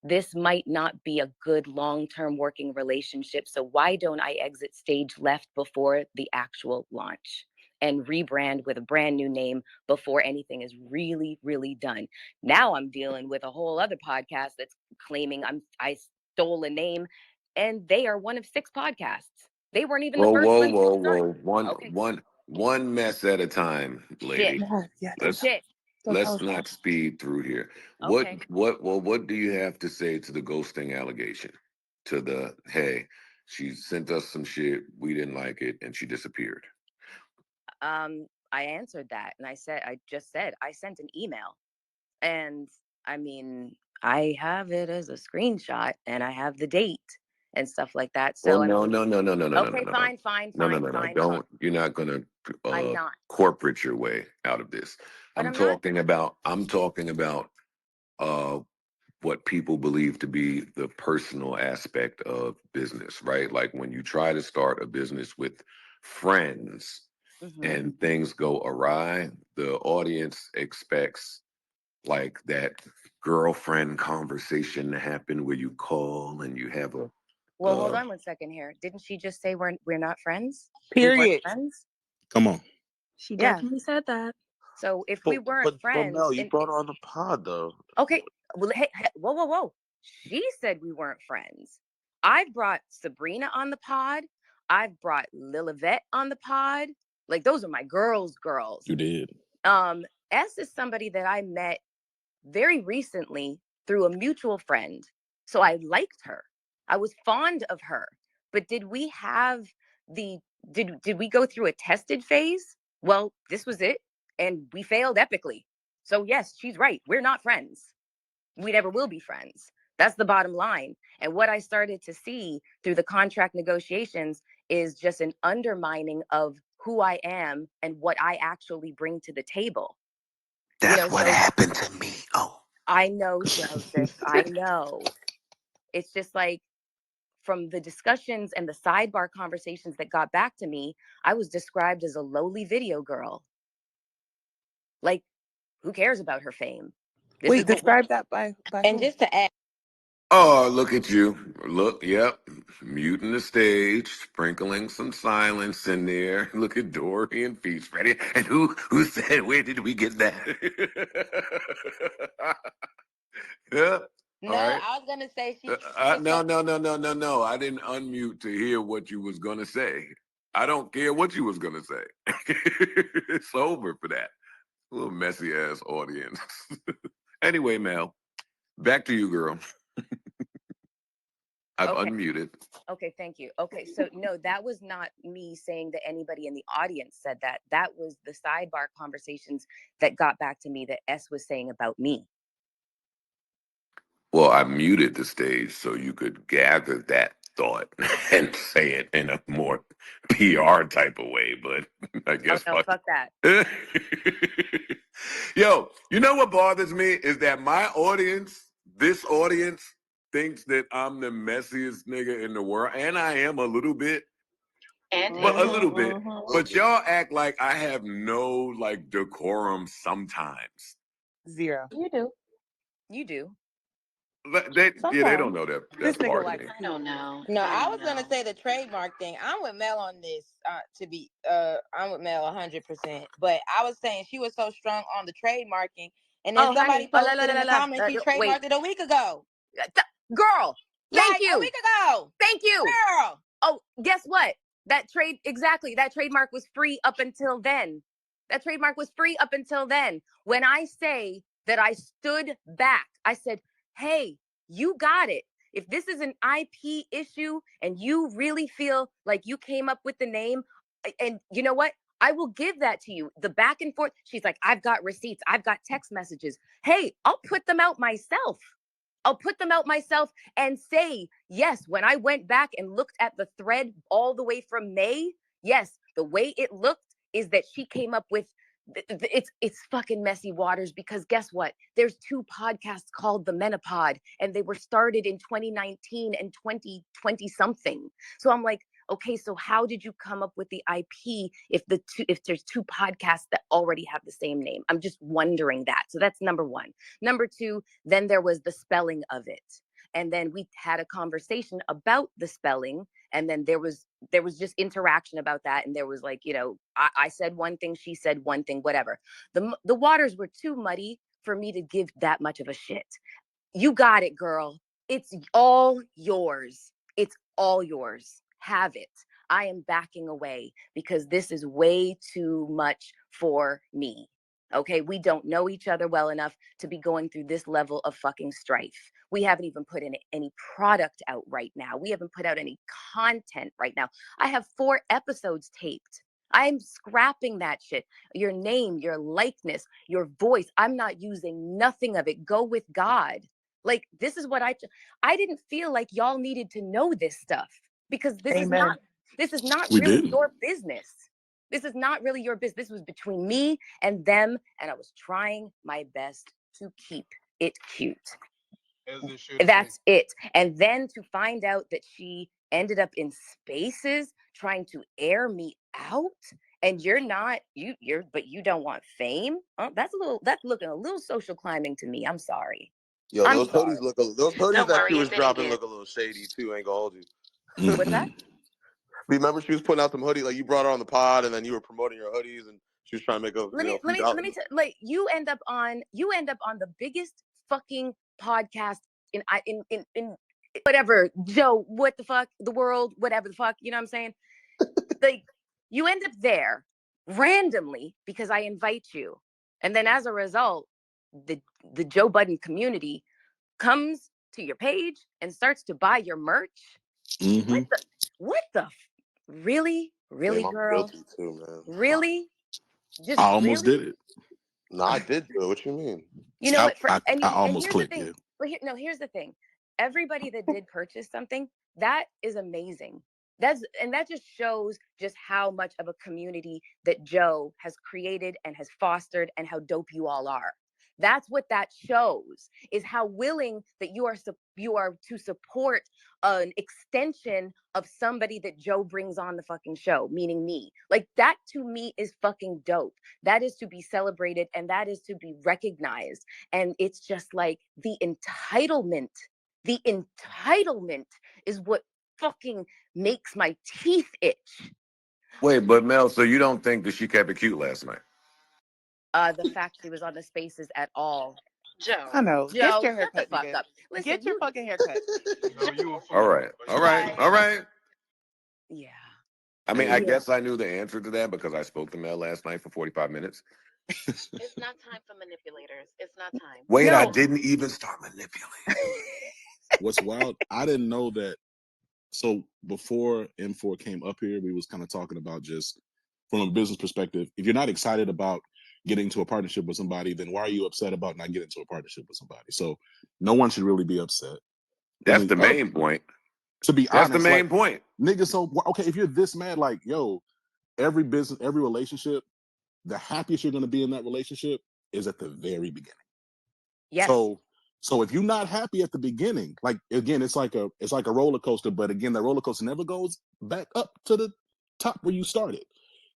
[SPEAKER 10] this might not be a good long-term working relationship. So why don't I exit stage left before the actual launch and rebrand with a brand new name before anything is really, really done? Now I'm dealing with a whole other podcast that's claiming I stole a name, and they are one of 6 podcasts. They weren't even the first ones to start. Okay.
[SPEAKER 2] One mess at a time, lady.
[SPEAKER 6] Yeah,
[SPEAKER 2] Let's not speed through here.
[SPEAKER 10] Okay.
[SPEAKER 2] What do you have to say to the ghosting allegation? To the, hey, she sent us some shit, we didn't like it, and she disappeared.
[SPEAKER 10] I answered that, and I just said I sent an email, and I mean, I have it as a screenshot, and I have the date and stuff like that. So
[SPEAKER 2] no.
[SPEAKER 10] Okay, fine.
[SPEAKER 2] Don't. You're not gonna
[SPEAKER 10] I'm not.
[SPEAKER 2] corporate your way out of this.
[SPEAKER 10] But
[SPEAKER 2] I'm talking about what people believe to be the personal aspect of business, right? Like when you try to start a business with friends and things go awry, the audience expects like that girlfriend conversation to happen where you call and you have a
[SPEAKER 10] Well, hold on 1 second here. Didn't she just say we're not friends?
[SPEAKER 6] Period.
[SPEAKER 10] We weren't friends?
[SPEAKER 9] Come on.
[SPEAKER 8] She definitely said that.
[SPEAKER 10] So if we weren't friends,
[SPEAKER 3] Mel, you brought her on the pod though.
[SPEAKER 10] Okay. Well, hey, whoa. She said we weren't friends. I've brought Sabrina on the pod. I've brought Lilivette on the pod. Like, those are my girls.
[SPEAKER 9] You did.
[SPEAKER 10] S is somebody that I met very recently through a mutual friend. So I liked her. I was fond of her. But did we go through a tested phase? Well, this was it. And we failed epically. So yes, she's right. We're not friends. We never will be friends. That's the bottom line. And what I started to see through the contract negotiations is just an undermining of who I am and what I actually bring to the table.
[SPEAKER 3] That's what happened to me. Oh,
[SPEAKER 10] I know, Joseph. I know. It's just like, from the discussions and the sidebar conversations that got back to me, I was described as a lowly video girl. Like, who cares about her fame?
[SPEAKER 6] Wait, describe that by
[SPEAKER 5] And
[SPEAKER 6] who?
[SPEAKER 5] just to add,
[SPEAKER 2] oh, look at you. Look, yep. Muting the stage, sprinkling some silence in there. Look at Dory and Feast ready. And who said, where did we get that? Yeah.
[SPEAKER 5] no,
[SPEAKER 2] All right.
[SPEAKER 5] I was gonna say she.
[SPEAKER 2] No. I didn't unmute to hear what you was gonna say. I don't care what you was gonna say. It's over for that. A little messy ass audience. Anyway, Mel, back to you, girl. I've unmuted.
[SPEAKER 10] Okay, thank you. Okay, so no, that was not me saying that anybody in the audience said that. That was the sidebar conversations that got back to me that S was saying about me.
[SPEAKER 2] Well, I muted the stage so you could gather that thought and say it in a more PR type of way, but I guess
[SPEAKER 10] fuck that.
[SPEAKER 2] Yo, you know what bothers me is that my audience, this audience, thinks that I'm the messiest nigga in the world, and I am a little bit. But a little bit. But y'all act like I have no like decorum sometimes.
[SPEAKER 6] Zero.
[SPEAKER 10] You do.
[SPEAKER 2] They don't know that. That's part of me.
[SPEAKER 7] I don't know.
[SPEAKER 5] No, I was gonna say the trademark thing. I'm with Mel on this. I'm with Mel 100%. But I was saying she was so strong on the trademarking, and then somebody posted in the comments she trademarked it a week ago.
[SPEAKER 10] Girl, thank you.
[SPEAKER 5] A week ago.
[SPEAKER 10] Thank you.
[SPEAKER 5] Girl.
[SPEAKER 10] Oh, guess what? That trademark was free up until then. When I say that I stood back, I said, hey, you got it. If this is an IP issue and you really feel like you came up with the name, and you know what? I will give that to you. The back and forth. She's like, I've got receipts. I've got text messages. Hey, I'll put them out myself and say, yes, when I went back and looked at the thread all the way from May, yes, the way it looked is that she came up with, it's fucking messy waters, because guess what? There's 2 podcasts called The Menopod, and they were started in 2019 and 2020 something. So I'm like, Okay, so how did you come up with the IP if there's two podcasts that already have the same name? I'm just wondering that. So that's number one. Number two, then there was the spelling of it. And then we had a conversation about the spelling, and then there was just interaction about that. And there was like, I said one thing, she said one thing, whatever. The waters were too muddy for me to give that much of a shit. You got it, girl. It's all yours. It's all yours. Have it. I am backing away because this is way too much for me. Okay, we don't know each other well enough to be going through this level of fucking strife. We haven't even put in any product out right now. We haven't put out any content right now. I have 4 episodes taped. I'm scrapping that shit. Your name, your likeness, your voice. I'm not using nothing of it. Go with God. Like, this is what I didn't feel like y'all needed to know this stuff because this
[SPEAKER 6] Amen.
[SPEAKER 10] is not
[SPEAKER 9] We
[SPEAKER 10] really
[SPEAKER 9] didn't.
[SPEAKER 10] your business. This is not really your business. This was between me and them, and I was trying my best to keep it cute.
[SPEAKER 11] As it should
[SPEAKER 10] That's it. And then to find out that she ended up in Spaces trying to air me out, and you're but you don't want fame. That's looking a little social climbing to me. I'm sorry.
[SPEAKER 3] Yo,
[SPEAKER 10] I'm
[SPEAKER 3] those
[SPEAKER 10] sorry.
[SPEAKER 3] hoodies those hoodies
[SPEAKER 7] Don't
[SPEAKER 3] that she
[SPEAKER 7] worry,
[SPEAKER 3] was
[SPEAKER 7] it didn't
[SPEAKER 3] dropping
[SPEAKER 7] get.
[SPEAKER 3] look a little shady too. Ain't gonna hold you.
[SPEAKER 10] What's that?
[SPEAKER 3] Remember, she was putting out some hoodies. Like, you brought her on the pod, and then you were promoting your hoodies, and she was trying to make a
[SPEAKER 10] Let
[SPEAKER 3] few
[SPEAKER 10] me
[SPEAKER 3] dollars.
[SPEAKER 10] like you end up on the biggest fucking podcast in whatever, Joe, what the fuck, the world, whatever the fuck, you know what I'm saying? Like, you end up there randomly because I invite you. And then as a result, the Joe Budden community comes to your page and starts to buy your merch.
[SPEAKER 9] Mm-hmm.
[SPEAKER 10] What the really,
[SPEAKER 3] Damn, I'm
[SPEAKER 10] girl?
[SPEAKER 3] guilty too, man.
[SPEAKER 10] Really? Just
[SPEAKER 9] I almost
[SPEAKER 10] really?
[SPEAKER 9] did it.
[SPEAKER 3] No, I did do it. What you mean?
[SPEAKER 10] You know what?
[SPEAKER 9] I
[SPEAKER 10] And
[SPEAKER 9] almost
[SPEAKER 10] here's
[SPEAKER 9] clicked.
[SPEAKER 10] the thing.
[SPEAKER 9] Yeah.
[SPEAKER 10] But here's the thing. Everybody that did purchase something, that is amazing. That just shows just how much of a community that Joe has created and has fostered, and how dope you all are. That's what that shows, is how willing that you are to support an extension of somebody that Joe brings on the fucking show, meaning me. Like, that to me is fucking dope. That is to be celebrated, and that is to be recognized. And it's just like the entitlement is what fucking makes my teeth itch.
[SPEAKER 2] Wait, but Mel, so you don't think that she kept it cute last night?
[SPEAKER 10] The fact she was on the Spaces at all.
[SPEAKER 7] Joe.
[SPEAKER 6] I know.
[SPEAKER 10] Joe,
[SPEAKER 6] Get your
[SPEAKER 10] shut the
[SPEAKER 6] haircut,
[SPEAKER 10] fuck
[SPEAKER 6] nigga.
[SPEAKER 10] up. Listen,
[SPEAKER 6] Get your fucking haircut.
[SPEAKER 11] No, you a fool.
[SPEAKER 2] All right.
[SPEAKER 10] Yeah.
[SPEAKER 2] I mean, I
[SPEAKER 10] Yeah.
[SPEAKER 2] guess I knew the answer to that because I spoke to Mel last night for 45 minutes.
[SPEAKER 7] It's not time for manipulators. It's not time.
[SPEAKER 2] Wait,
[SPEAKER 10] No.
[SPEAKER 2] I didn't even start manipulating.
[SPEAKER 9] What's wild, I didn't know that. So before M4 came up here, we was kind of talking about, just from a business perspective, if you're not excited about getting into a partnership with somebody, then why are you upset about not getting into a partnership with somebody? So no one should really be upset.
[SPEAKER 2] That's the main point.
[SPEAKER 9] To be
[SPEAKER 2] That's
[SPEAKER 9] honest,
[SPEAKER 2] the main point.
[SPEAKER 9] Nigga, so okay, if you're this mad, like, yo, every business, every relationship, the happiest you're gonna be in that relationship is at the very beginning.
[SPEAKER 10] Yes.
[SPEAKER 9] So if you're not happy at the beginning, like, again, it's like a roller coaster, but again, that roller coaster never goes back up to the top where you started.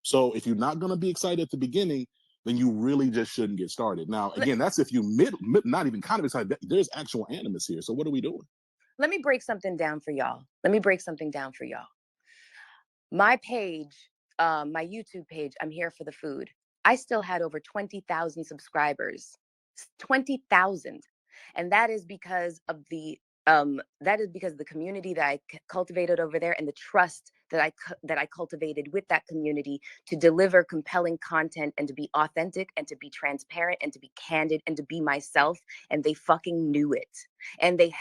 [SPEAKER 9] So if you're not gonna be excited at the beginning, then you really just shouldn't get started. Now, again, that's if you not even kind of excited. There's actual animus here. So what are we doing?
[SPEAKER 10] Let me break something down for y'all. My page, my YouTube page, I'm Here for the Food, I still had over 20,000 subscribers. 20,000. And that is because of the community that I cultivated over there, and the trust that I cultivated with that community to deliver compelling content, and to be authentic, and to be transparent, and to be candid, and to be myself. And they fucking knew it. And they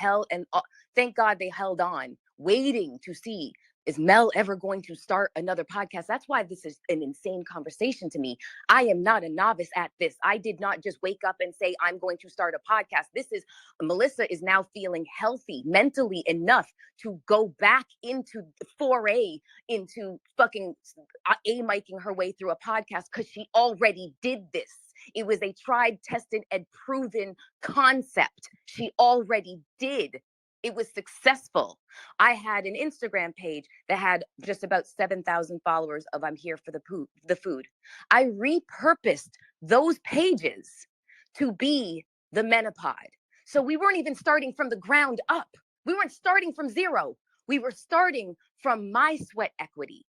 [SPEAKER 10] thank God they held on, waiting to see, is Mel ever going to start another podcast? That's why this is an insane conversation to me. I am not a novice at this. I did not just wake up and say, I'm going to start a podcast. Melyssa is now feeling healthy mentally enough to go back into the foray into fucking A-miking her way through a podcast, because she already did this. It was a tried, tested, and proven concept. She already did. It was successful. I had an Instagram page that had just about 7,000 followers of I'm here for the food. I repurposed those pages to be the Menopod. So we weren't even starting from the ground up. We weren't starting from zero. We were starting from my sweat equity,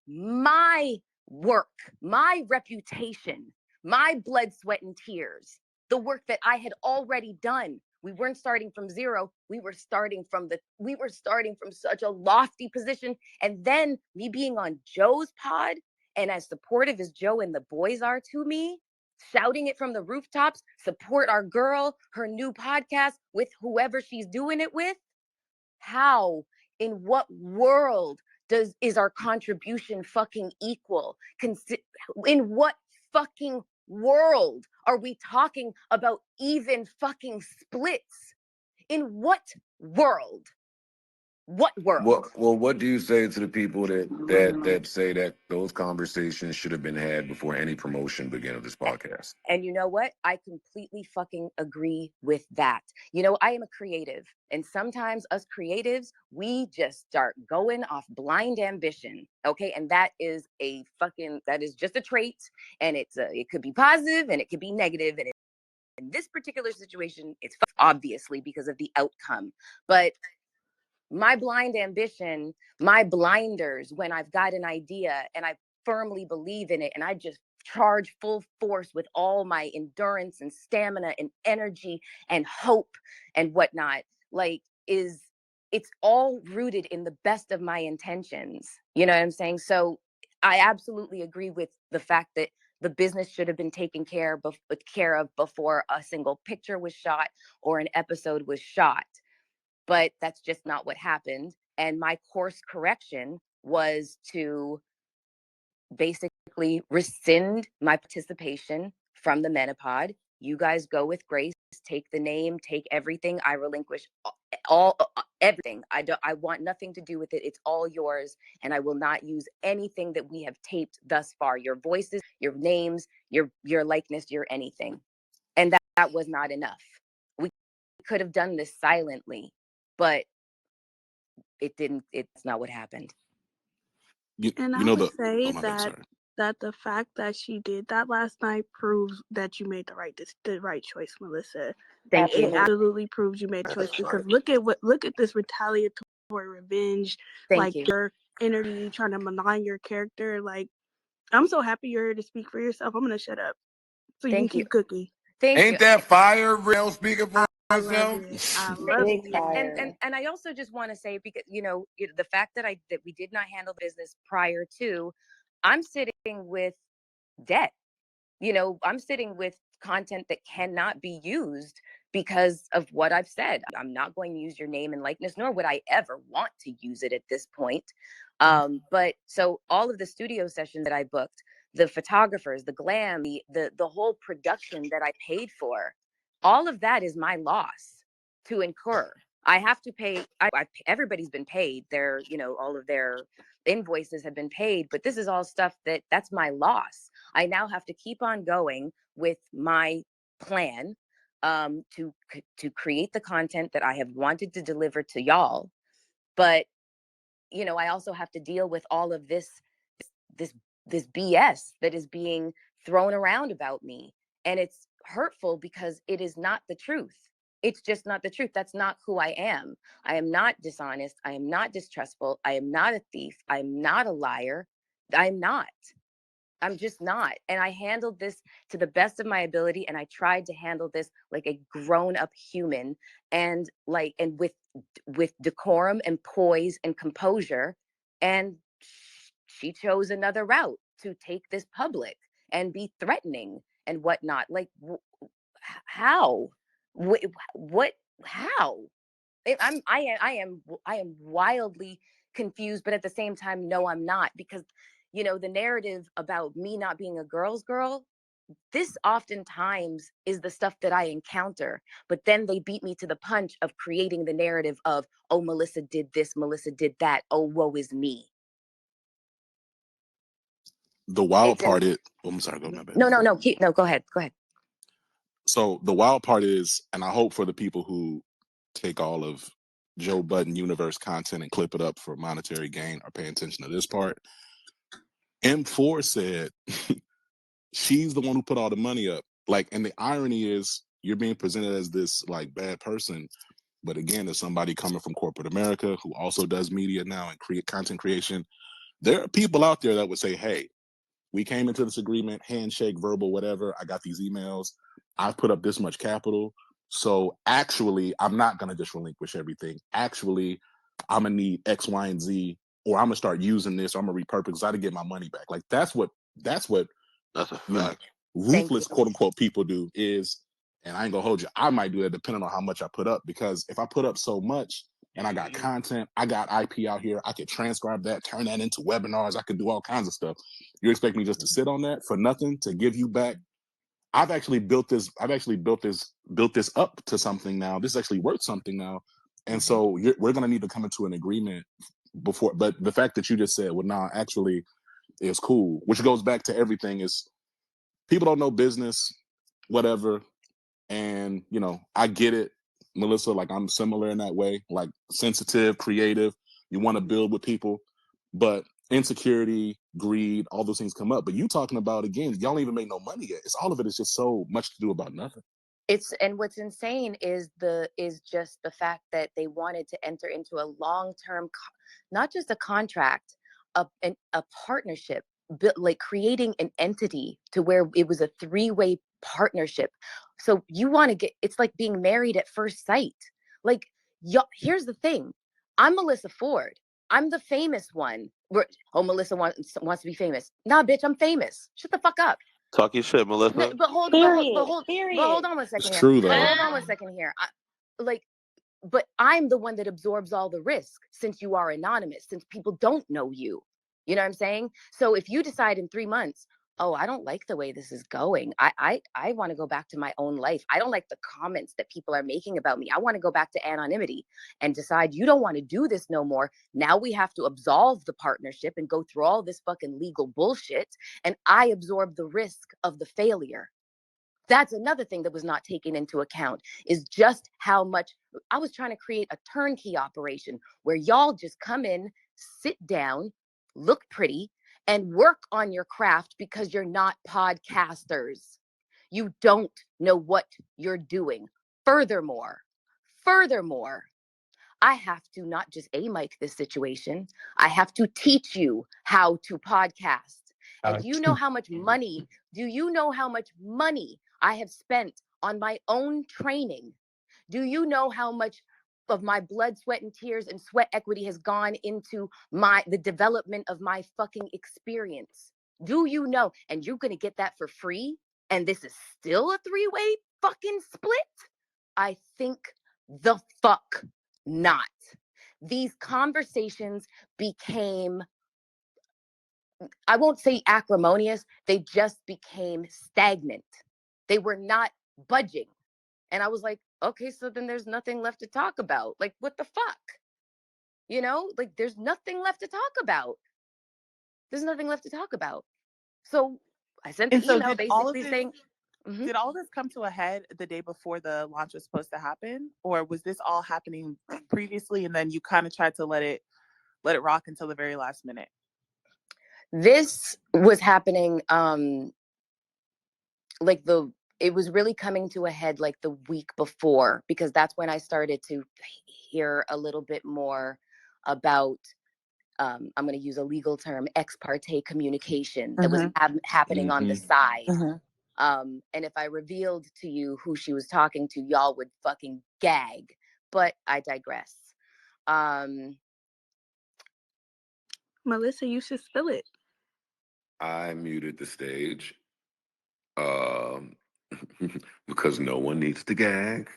[SPEAKER 10] my work, my reputation, my blood, sweat, and tears, the work that I had already done. We weren't starting from zero. We were starting from such a lofty position. And then me being on Joe's pod, and as supportive as Joe and the boys are to me, shouting it from the rooftops, support our girl, her new podcast with whoever she's doing it with. How, in what world is our contribution fucking equal? In what fucking world are we talking about even fucking splits? In what world? What world?
[SPEAKER 2] Well, what do you say to the people that say that those conversations should have been had before any promotion began of this podcast?
[SPEAKER 10] And you know what? I completely fucking agree with that. You know, I am a creative, and sometimes us creatives, we just start going off blind ambition. Okay. And that is just a trait. And it could be positive and it could be negative. And in this particular situation, it's obviously because of the outcome. But my blind ambition, my blinders, when I've got an idea and I firmly believe in it and I just charge full force with all my endurance and stamina and energy and hope and whatnot, it's all rooted in the best of my intentions. You know what I'm saying? So I absolutely agree with the fact that the business should have been taken care of before a single picture was shot or an episode was shot. But that's just not what happened. And my course correction was to basically rescind my participation from the Menopod. You guys go with grace, take the name, take everything. I relinquish everything. I want nothing to do with it. It's all yours. And I will not use anything that we have taped thus far. Your voices, your names, your likeness, your anything. And that was not enough. We could have done this silently, but it's not what happened.
[SPEAKER 8] And I would say that the fact that she did that last night proves that you made the right choice, Melyssa.
[SPEAKER 10] Thank you.
[SPEAKER 8] It absolutely proves you made a choice, because look at this retaliatory revenge, your energy trying to malign your character. Like, I'm so happy you're here to speak for yourself. I'm gonna shut up so you can keep cooking.
[SPEAKER 2] Ain't that fire, real speaking for myself?
[SPEAKER 8] I love it.
[SPEAKER 10] And I also just want to say, because the fact that we did not handle business prior to, I'm sitting with debt. I'm sitting with content that cannot be used because of what I've said. I'm not going to use your name and likeness, nor would I ever want to use it at this point. But so all of the studio sessions that I booked, the photographers, the glam, the whole production that I paid for, all of that is my loss to incur. I have to pay. Everybody's been paid. All of their invoices have been paid, but this is all stuff that's my loss. I now have to keep on going with my plan to create the content that I have wanted to deliver to y'all. But I also have to deal with all of this BS that is being thrown around about me, and it's hurtful because it is not the truth. It's just not the truth. That's not who I am. I am not dishonest. I am not distrustful. I am not a thief. I'm not a liar. I'm just not. And I handled this to the best of my ability. And I tried to handle this like a grown-up human, and with decorum and poise and composure. And she chose another route to take this public and be threatening and whatnot. Like, how? What? How? I am wildly confused, but at the same time, no, I'm not, because the narrative about me not being a girl's girl, this oftentimes is the stuff that I encounter, but then they beat me to the punch of creating the narrative of, oh, Melyssa did this, Melyssa did that, oh, woe is me.
[SPEAKER 9] The wild part is, I'm sorry, go my bad.
[SPEAKER 10] No, go ahead.
[SPEAKER 9] So the wild part is, and I hope for the people who take all of Joe Budden universe content and clip it up for monetary gain are paying attention to this part. M4 said she's the one who put all the money up. Like, and the irony is you're being presented as this like bad person, but again, as somebody coming from corporate America who also does media now and create content creation, there are people out there that would say, hey, we came into this agreement, handshake, verbal, whatever. I got these emails. I've put up this much capital. So actually, I'm not going to just relinquish everything. Actually, I'm going to need X, Y, and Z, or I'm going to start using this, or I'm going to repurpose because I got to get my money back. Like, that's what
[SPEAKER 3] That's a fact.
[SPEAKER 9] ruthless, quote unquote, people do is, and I ain't going to hold you, I might do that depending on how much I put up, because if I put up so much and I got content, I got IP out here, I could transcribe that, turn that into webinars, I could do all kinds of stuff. You expect me just to sit on that for nothing to give you back? I've actually built this up to something now. This is actually worth something now. And so we're going to need to come into an agreement before. But the fact that you just said, well, nah, actually is cool, which goes back to everything is people don't know business, whatever. And, you know, I get it, Melyssa, like I'm similar in that way, like sensitive, creative. You want to build with people, but insecurity, greed, all those things come up. But you talking about, again, y'all don't even make no money yet. It's all of it is just so much to do about nothing.
[SPEAKER 10] And what's insane is just the fact that they wanted to enter into a long-term, not just a contract, a partnership, like creating an entity to where it was a 3-way partnership. So you want to get, it's like being married at first sight. Like, here's the thing. I'm Melyssa Ford. I'm the famous one. Melyssa wants to be famous. Nah, bitch, I'm famous. Shut the fuck up.
[SPEAKER 3] Talk your shit, Melyssa.
[SPEAKER 10] But hold on one second
[SPEAKER 9] It's
[SPEAKER 10] here.
[SPEAKER 9] true, though.
[SPEAKER 10] But hold on one second here. But I'm the one that absorbs all the risk since you are anonymous, since people don't know you. You know what I'm saying? So if you decide in 3 months, oh, I don't like the way this is going. I want to go back to my own life. I don't like the comments that people are making about me. I want to go back to anonymity and decide you don't want to do this no more. Now we have to absolve the partnership and go through all this fucking legal bullshit. And I absorb the risk of the failure. That's another thing that was not taken into account, is just how much I was trying to create a turnkey operation where y'all just come in, sit down, look pretty, and work on your craft because you're not podcasters. You don't know what you're doing. Furthermore, I have to not just mic this situation. I have to teach you how to podcast. And do you know how much money I have spent on my own training? Do you know how much of my blood, sweat, and tears and sweat equity has gone into the development of my fucking experience? Do you know? And you're going to get that for free? And this is still a 3-way fucking split? I think the fuck not. These conversations became, I won't say acrimonious, they just became stagnant. They were not budging. And I was like, okay, so then there's nothing left to talk about. Like, what the fuck? You know, like there's nothing left to talk about. So I sent the email basically saying,
[SPEAKER 6] did all this come to a head the day before the launch was supposed to happen? Or was this all happening previously and then you kind of tried to let it rock until the very last minute?
[SPEAKER 10] This was happening, it was really coming to a head like the week before, because that's when I started to hear a little bit more about, I'm going to use a legal term, ex parte communication that was happening on the side. And if I revealed to you who she was talking to, y'all would fucking gag. But I digress.
[SPEAKER 8] Melyssa, you should spill it.
[SPEAKER 2] I muted the stage because no one needs to gag.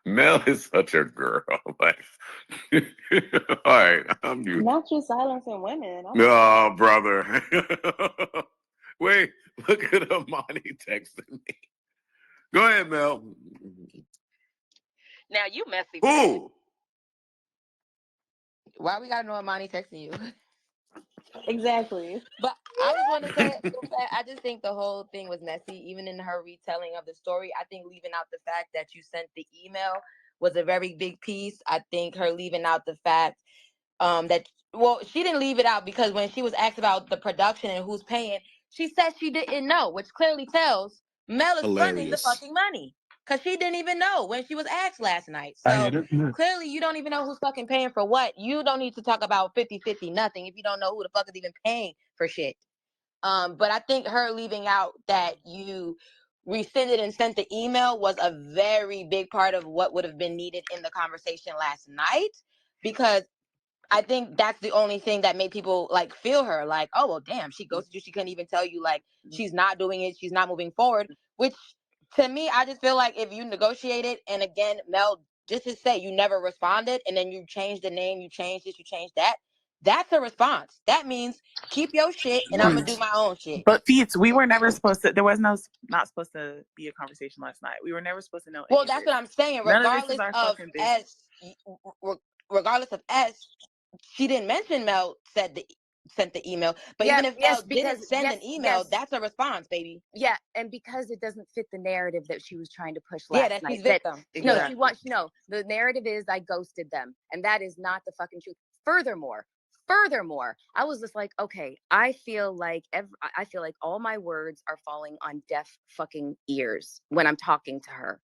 [SPEAKER 2] Mel is such a girl. Like, all right, I'm muted.
[SPEAKER 5] Not you silencing women.
[SPEAKER 2] No, brother. Wait, look at Amani texting me. Go ahead, Mel.
[SPEAKER 7] Now you messy.
[SPEAKER 2] Who?
[SPEAKER 5] Why we gotta know Amani texting you? Exactly. But I just want to say, I just think the whole thing was messy, even in her retelling of the story. I think leaving out the fact that you sent the email was a very big piece. I think her leaving out the fact that, well, she didn't leave it out because when she was asked about the production and who's paying, she said she didn't know, which clearly tells Mel is fronting the fucking money. Because she didn't even know when she was asked last night. So clearly you don't even know who's fucking paying for what. You don't need to talk about 50-50 nothing if you don't know who the fuck is even paying for shit. But I think her leaving out that you rescinded and sent the email was a very big part of what would have been needed in the conversation last night. Because I think that's the only thing that made people like feel her like, oh, well, damn, she ghosted you. She couldn't even tell you like she's not doing it. She's not moving forward, which to me, I just feel like if you negotiated and again, Mel, just to say you never responded and then you changed the name, you changed this, you changed that. That's a response. That means keep your shit and I'm going to do my own shit.
[SPEAKER 6] But Feats, we were never supposed to, there was not supposed to be a conversation last night. We were never supposed to know.
[SPEAKER 5] Well, that's what I'm saying.
[SPEAKER 6] Regardless
[SPEAKER 5] Regardless of S, she didn't mention Mel sent the email. But even if Mel didn't send an email, that's a response, baby.
[SPEAKER 10] Yeah, and because it doesn't fit the narrative that she was trying to push last night.
[SPEAKER 5] She's victim.
[SPEAKER 10] No, the narrative is I ghosted them, and that is not the fucking truth. Furthermore, I was just like, okay, I feel like all my words are falling on deaf fucking ears when I'm talking to her.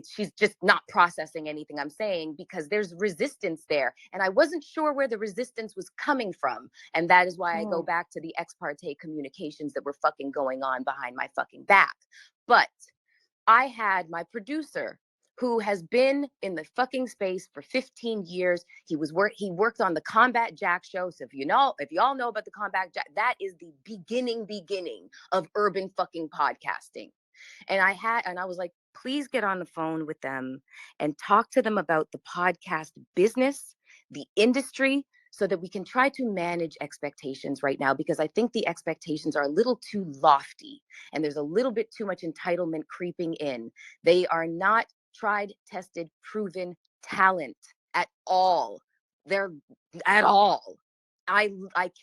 [SPEAKER 10] She's just not processing anything I'm saying because there's resistance there. And I wasn't sure where the resistance was coming from. And that is why I go back to the ex parte communications that were fucking going on behind my fucking back. But I had my producer who has been in the fucking space for 15 years. He worked on the Combat Jack show. So if y'all know about the Combat Jack, that is the beginning of urban fucking podcasting. And I was like, please get on the phone with them and talk to them about the podcast business, the industry, so that we can try to manage expectations right now, because I think the expectations are a little too lofty and there's a little bit too much entitlement creeping in. They are not tried, tested, proven talent at all. I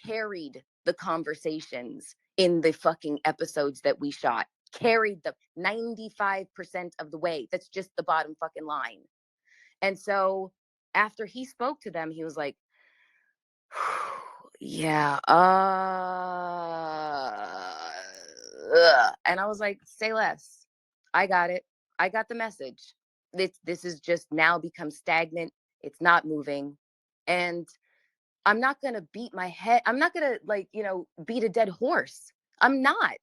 [SPEAKER 10] carried the conversations in the fucking episodes that we shot. Carried them 95% of the way. That's just the bottom fucking line. And so after he spoke to them, he was like, yeah, and I was like, say less. I got it. I got the message. This is just now become stagnant. It's not moving. And I'm not going to beat my head. I'm not going to beat a dead horse. I'm not.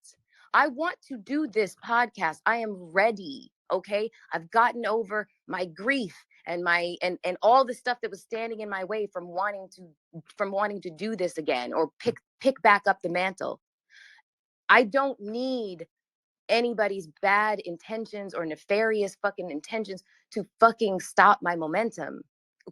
[SPEAKER 10] I want to do this podcast. I am ready. Okay. I've gotten over my grief and and all the stuff that was standing in my way from wanting to do this again or pick back up the mantle. I don't need anybody's bad intentions or nefarious fucking intentions to fucking stop my momentum.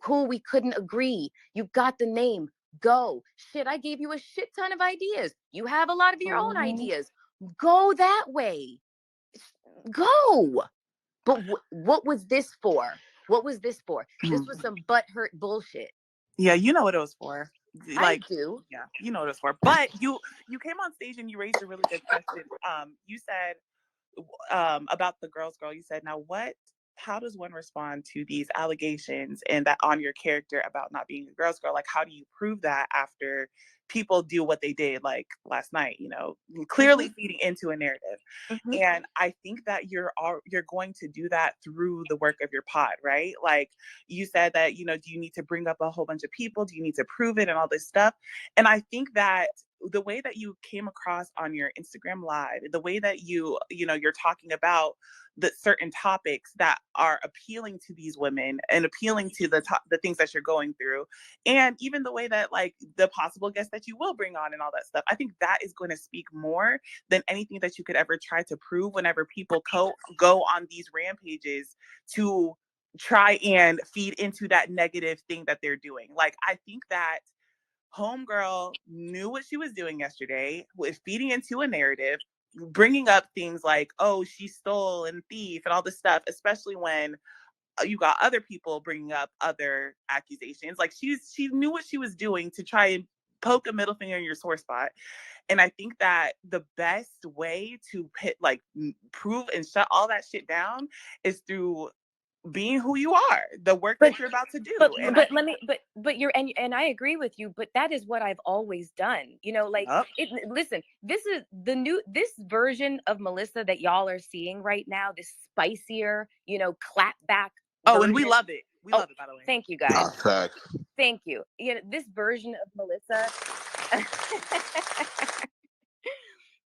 [SPEAKER 10] Cool, we couldn't agree. You got the name. Go. Shit, I gave you a shit ton of ideas. You have a lot of your own ideas. Go that way. Go. But what was this for? This was some butthurt bullshit.
[SPEAKER 6] Yeah, you know what it was for.
[SPEAKER 10] I do.
[SPEAKER 6] Yeah, you know what it was for. But you came on stage and you raised a really good question. You said about the girl, you said, now how does one respond to these allegations and that on your character about not being a girl's girl? Like, how do you prove that after people do what they did like last night, clearly feeding into a narrative? And I think that you're going to do that through the work of your pod, right? Like you said that, do you need to bring up a whole bunch of people? Do you need to prove it and all this stuff? And I think that the way that you came across on your Instagram live, the way that you're talking about the certain topics that are appealing to these women and appealing to the things that you're going through, and even the way that like the possible guests that you will bring on and all that stuff, I think that is going to speak more than anything that you could ever try to prove whenever people go on these rampages to try and feed into that negative thing that they're doing. Like, I think that homegirl knew what she was doing yesterday with feeding into a narrative, bringing up things like, oh, she stole and thief and all this stuff, especially when you got other people bringing up other accusations. Like she knew what she was doing to try and poke a middle finger in your sore spot. And I think that the best way to prove and shut all that shit down is through being who you are, the work
[SPEAKER 10] But
[SPEAKER 6] that you're about to do.
[SPEAKER 10] But you're and I agree with you, but that is what I've always done. You know, like listen, this is this version of Melyssa that y'all are seeing right now, this spicier, you know, clapback.
[SPEAKER 6] Oh, and we love it. We love it, by the way.
[SPEAKER 10] Thank you guys.
[SPEAKER 3] Facts.
[SPEAKER 10] Thank you. You know, this version of Melyssa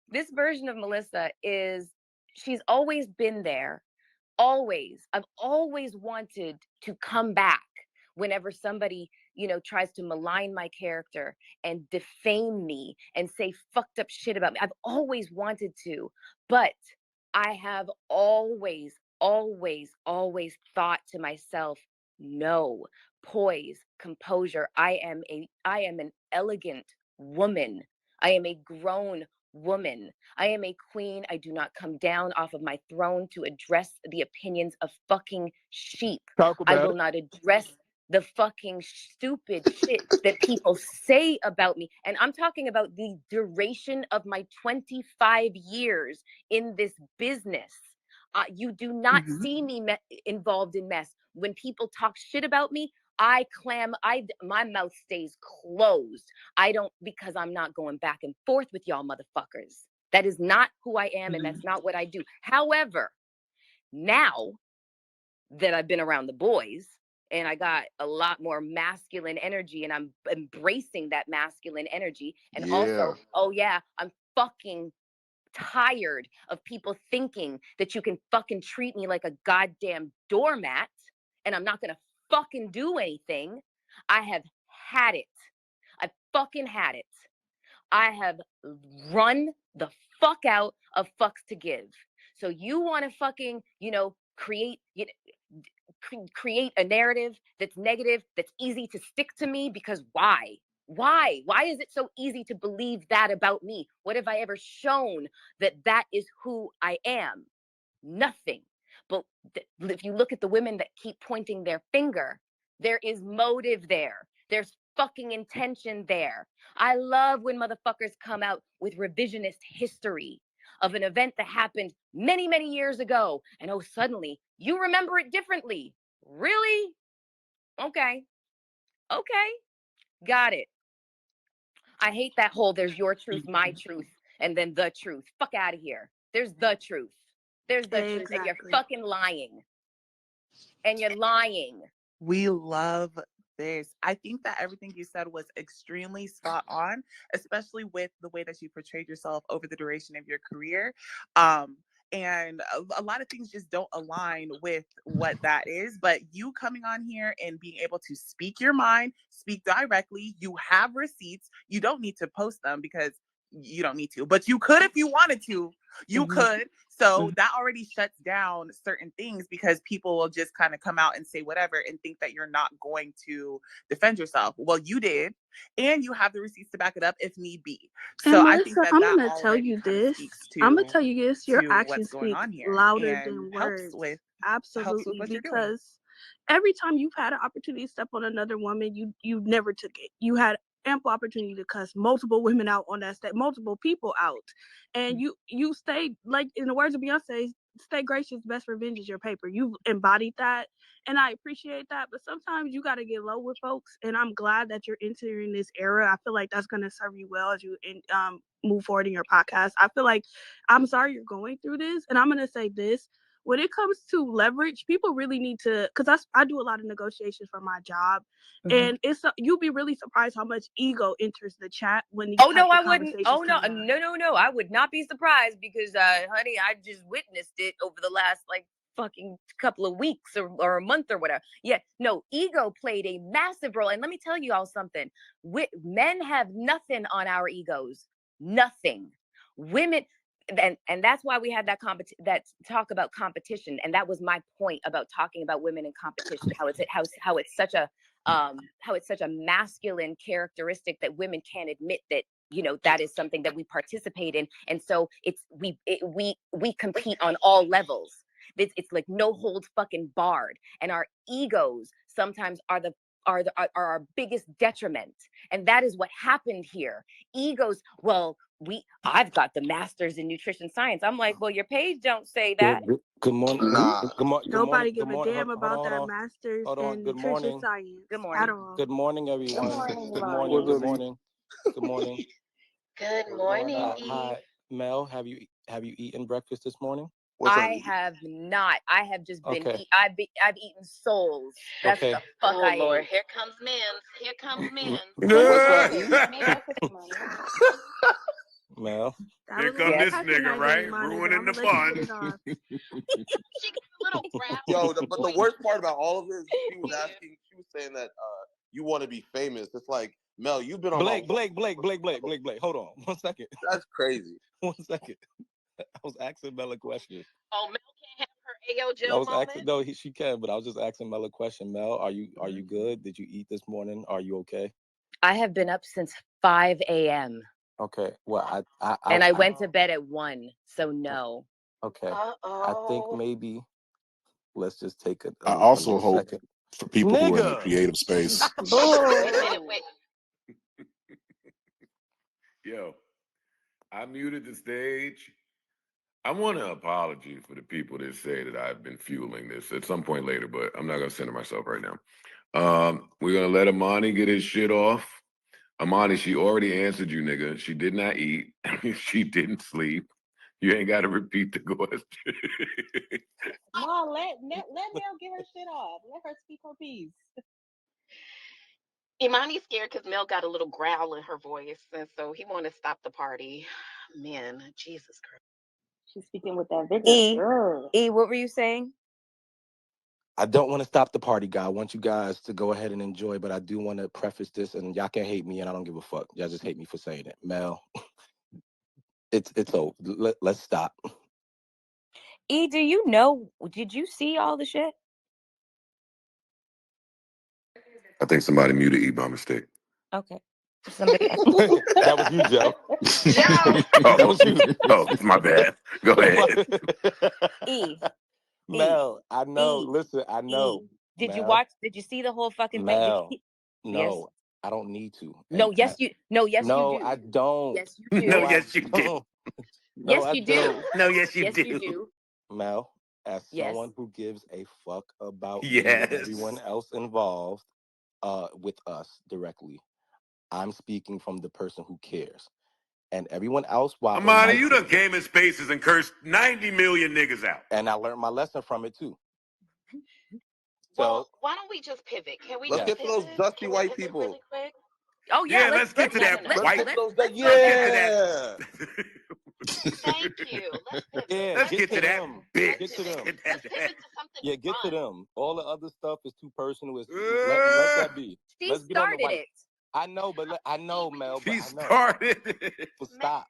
[SPEAKER 10] this version of Melyssa she's always been there. Always. I've always wanted to come back whenever somebody, you know, tries to malign my character and defame me and say fucked up shit about me. I've always wanted to, but I have always thought to myself, no, poise, composure. I am an elegant woman. I am a grown woman. I am a queen. I do not come down off of my throne to address the opinions of fucking sheep. I will not address the fucking stupid shit that people say about me. And I'm talking about the duration of my 25 years in this business. You do not see me involved in mess. When people talk shit about me, my mouth stays closed. I don't, because I'm not going back and forth with y'all motherfuckers. That is not who I am, and that's not what I do. However, now that I've been around the boys and I got a lot more masculine energy and I'm embracing that masculine energy. And also, I'm fucking tired of people thinking that you can fucking treat me like a goddamn doormat and I'm not going to fucking do anything. I have had it. I fucking had it. I have run the fuck out of fucks to give. So you want to fucking, you know, create a narrative that's negative, that's easy to stick to me, because why? Why is it so easy to believe that about me? What have I ever shown that is who I am? Nothing. But if you look at the women that keep pointing their finger, there is motive there. There's fucking intention there. I love when motherfuckers come out with revisionist history of an event that happened many, many years ago. And suddenly you remember it differently. Really? Okay. Got it. I hate that whole there's your truth, my truth, and then the truth. Fuck out of here. There's the truth. There's the truth, and you're fucking lying. And you're lying.
[SPEAKER 6] We love this. I think that everything you said was extremely spot on, especially with the way that you portrayed yourself over the duration of your career. And a lot of things just don't align with what that is. But you coming on here and being able to speak your mind, speak directly, you have receipts. You don't need to post them because you don't need to, but you could if you wanted to. You could. So that already shuts down certain things, because people will just kind of come out and say whatever and think that you're not going to defend yourself. Well, you did, and you have the receipts to back it up if need be. So
[SPEAKER 8] and
[SPEAKER 6] I
[SPEAKER 8] Melyssa,
[SPEAKER 6] think that
[SPEAKER 8] I'm
[SPEAKER 6] that
[SPEAKER 8] gonna tell you this. I'm gonna tell you this. Your actions speak louder than words. Absolutely, because every time you've had an opportunity to step on another woman, you never took it. You had ample opportunity to cuss multiple women out on that stage, multiple people out, and you stayed, like in the words of Beyonce, stay gracious, best revenge is your paper. You've embodied that, and I appreciate that. But sometimes you got to get low with folks, and I'm glad that you're entering this era. I feel like that's going to serve you well as you move forward in your podcast. I feel like, I'm sorry you're going through this, and I'm going to say this. When it comes to leverage, people really need to, because I do a lot of negotiations for my job, and you'll be really surprised how much ego enters the chat when these types of conversations come up.
[SPEAKER 10] No, I would not be surprised, because honey, I just witnessed it over the last fucking couple of weeks or a month or whatever. Yeah, no, ego played a massive role. And let me tell you all something. Men have nothing on our egos. Nothing. Women, and that's why we had that talk about competition. And that was my point about talking about women in competition, how it's such a masculine characteristic that women can't admit that, you know, that is something that we participate in. And so we compete on all levels. It's like no holds fucking barred. And our egos sometimes are are our biggest detriment. And that is what happened here. Egos, well, I've got the master's in nutrition science. I'm like, well, your page don't say that.
[SPEAKER 12] Good morning.
[SPEAKER 3] Nah.
[SPEAKER 12] Good morning.
[SPEAKER 8] Nobody
[SPEAKER 12] Good
[SPEAKER 8] give a
[SPEAKER 12] morning.
[SPEAKER 8] damn about that
[SPEAKER 12] Hold
[SPEAKER 8] master's
[SPEAKER 12] on.
[SPEAKER 8] in
[SPEAKER 12] Good
[SPEAKER 8] nutrition
[SPEAKER 12] morning.
[SPEAKER 8] science
[SPEAKER 10] Good
[SPEAKER 8] at
[SPEAKER 10] morning.
[SPEAKER 8] all.
[SPEAKER 12] Good morning, everyone. Good morning.
[SPEAKER 3] What's
[SPEAKER 12] Good
[SPEAKER 3] up, E?
[SPEAKER 12] morning. Good morning.
[SPEAKER 7] Good morning, Eve.
[SPEAKER 12] Hi, Mel. Have you eaten breakfast this morning?
[SPEAKER 3] What's up,
[SPEAKER 10] I
[SPEAKER 3] E?
[SPEAKER 10] have not. I have just been.
[SPEAKER 12] Okay.
[SPEAKER 10] I've eaten souls. That's
[SPEAKER 12] Okay.
[SPEAKER 10] the fuck
[SPEAKER 7] Oh
[SPEAKER 10] I
[SPEAKER 7] Lord,
[SPEAKER 10] ate.
[SPEAKER 7] here comes men's. Here comes men's.
[SPEAKER 3] What's up, E?
[SPEAKER 12] Mel.
[SPEAKER 8] That
[SPEAKER 2] Here
[SPEAKER 8] was a
[SPEAKER 2] come
[SPEAKER 8] little
[SPEAKER 2] this nigga,
[SPEAKER 8] patronizing,
[SPEAKER 2] right?
[SPEAKER 8] Imani, but
[SPEAKER 2] Ruining
[SPEAKER 8] I'm
[SPEAKER 2] the
[SPEAKER 8] gonna let you
[SPEAKER 2] fun.
[SPEAKER 8] get it off.
[SPEAKER 7] She got a little grab.
[SPEAKER 3] Yo, but the
[SPEAKER 7] Wait.
[SPEAKER 3] worst part about all of this, she was saying that you want to be famous. It's like, Mel, you've been on
[SPEAKER 12] Blake. Hold on. 1 second.
[SPEAKER 3] That's crazy.
[SPEAKER 12] 1 second. I was asking Mel a question.
[SPEAKER 7] Oh, Mel can't have her Ayo Joe moment.
[SPEAKER 12] She can, but I was just asking Mel a question. Mel, are you good? Did you eat this morning? Are you okay?
[SPEAKER 10] I have been up since 5 a.m.
[SPEAKER 12] Okay. Well,
[SPEAKER 10] I went to bed at 1, so no.
[SPEAKER 12] Okay.
[SPEAKER 7] Uh-oh.
[SPEAKER 12] I think maybe let's just take
[SPEAKER 9] I also
[SPEAKER 12] a
[SPEAKER 9] hope
[SPEAKER 12] second.
[SPEAKER 9] for people who are in the
[SPEAKER 12] Nigga.
[SPEAKER 9] creative space.
[SPEAKER 7] Wait a minute, wait.
[SPEAKER 2] Yo, I muted the stage. I want an apology for the people that say that I've been fueling this at some point later, but I'm not gonna center myself right now. We're gonna let Amani get his shit off. Amani, she already answered you, nigga. She did not eat. She didn't sleep. You ain't got to repeat the question.
[SPEAKER 5] Mom, let Mel get her shit off. Let her speak her piece.
[SPEAKER 7] Imani's scared because Mel got a little growl in her voice, and so he want to stop the party. Man, Jesus Christ.
[SPEAKER 5] She's speaking with that vigor.
[SPEAKER 10] E, what were you saying?
[SPEAKER 12] I don't want to stop the party, guy. I want you guys to go ahead and enjoy, but I do want to preface this, and y'all can hate me, and I don't give a fuck. Y'all just hate me for saying it. Mel, it's over. Let's stop.
[SPEAKER 10] E, did you see all the shit?
[SPEAKER 2] I think somebody muted E by mistake.
[SPEAKER 10] Okay. Somebody else.
[SPEAKER 12] That was you, Joe.
[SPEAKER 2] That was you. Oh, my bad. Go ahead.
[SPEAKER 10] E.
[SPEAKER 12] Mel, I know.
[SPEAKER 10] E.
[SPEAKER 12] Listen, I know.
[SPEAKER 10] Did
[SPEAKER 12] Mel,
[SPEAKER 10] you watch? Did you see the whole fucking thing?
[SPEAKER 12] Mel,
[SPEAKER 10] Yes.
[SPEAKER 12] no, I don't need to.
[SPEAKER 10] No,
[SPEAKER 12] And
[SPEAKER 10] yes, you. No, yes,
[SPEAKER 12] no,
[SPEAKER 10] you do.
[SPEAKER 12] I don't.
[SPEAKER 10] Yes, you do.
[SPEAKER 2] No,
[SPEAKER 12] I
[SPEAKER 2] yes, you do.
[SPEAKER 12] don't. No,
[SPEAKER 10] Yes,
[SPEAKER 12] I
[SPEAKER 10] you do.
[SPEAKER 12] don't.
[SPEAKER 2] No, yes, you
[SPEAKER 10] Yes,
[SPEAKER 2] do.
[SPEAKER 10] you do.
[SPEAKER 12] Mel, as
[SPEAKER 10] Yes.
[SPEAKER 12] someone who gives a fuck about me
[SPEAKER 2] Yes.
[SPEAKER 12] and everyone else involved with us directly, I'm speaking from the person who cares. And everyone else, while
[SPEAKER 2] Amani, you done came in spaces and cursed 90 million niggas out.
[SPEAKER 12] and I learned my lesson from it too.
[SPEAKER 7] Well, why don't we just pivot? Can we
[SPEAKER 3] Let's
[SPEAKER 7] just
[SPEAKER 3] get to those dusty white
[SPEAKER 7] pivot
[SPEAKER 3] people.
[SPEAKER 7] really quick?
[SPEAKER 10] Oh yeah,
[SPEAKER 2] let's get to that
[SPEAKER 10] let's-
[SPEAKER 2] white.
[SPEAKER 3] Let's get to those
[SPEAKER 2] Let's
[SPEAKER 3] yeah.
[SPEAKER 7] Thank you. Let's pivot.
[SPEAKER 12] Yeah,
[SPEAKER 2] Let's get to that bitch.
[SPEAKER 12] Get to them.
[SPEAKER 7] Let's pivot to something
[SPEAKER 12] Yeah, get to
[SPEAKER 7] fun.
[SPEAKER 12] them. All the other stuff is too personal. Let that be.
[SPEAKER 10] She
[SPEAKER 12] Let's get on the
[SPEAKER 10] started
[SPEAKER 12] white.
[SPEAKER 10] it.
[SPEAKER 12] I know, but I know, Mel. But
[SPEAKER 2] She
[SPEAKER 12] I know.
[SPEAKER 2] started.
[SPEAKER 12] But stop.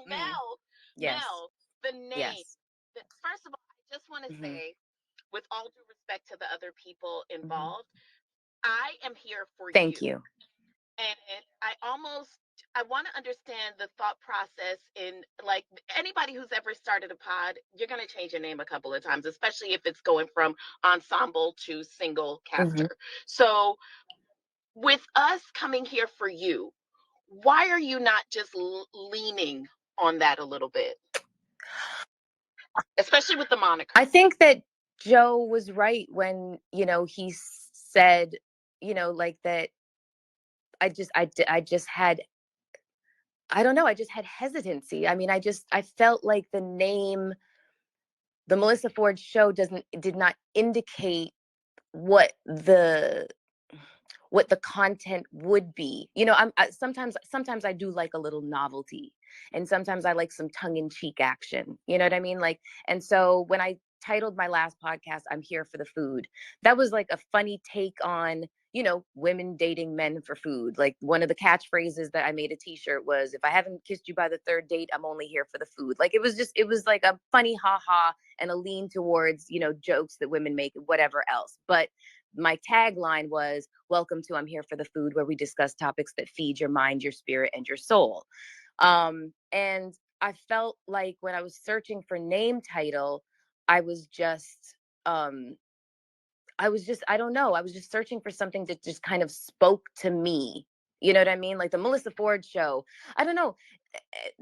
[SPEAKER 7] Mel,
[SPEAKER 10] Yes.
[SPEAKER 7] Mel, the name.
[SPEAKER 10] Yes.
[SPEAKER 7] First of all, I just want to say, with all due respect to the other people involved, I am here for
[SPEAKER 10] Thank
[SPEAKER 7] you.
[SPEAKER 10] you.
[SPEAKER 7] And I want to understand the thought process in, like, anybody who's ever started a pod, you're going to change your name a couple of times, especially if it's going from ensemble to single caster. So with us coming here for you, why are you not just leaning on that a little bit? Especially with the moniker.
[SPEAKER 10] I think that Joe was right when, he said, like that I just had, I don't know, I just had hesitancy. I mean, I felt like the name, the Melyssa Ford Show did not indicate what the content would be. Sometimes I do like a little novelty, and sometimes I like some tongue-in-cheek action. You know what I mean? Like, and so when I titled my last podcast, I'm Here for the Food, that was like a funny take on, women dating men for food. Like, one of the catchphrases that I made a t-shirt was, if I haven't kissed you by the third date, I'm only here for the food. Like, it was like a funny ha-ha and a lean towards, jokes that women make, whatever else. But my tagline was, welcome to I'm Here for the Food, where we discuss topics that feed your mind, your spirit, and your soul. And I felt like when I was searching for name title, I was just I was just, I don't know. I was just searching for something that just kind of spoke to me. You know what I mean? Like the Melyssa Ford show. I don't know.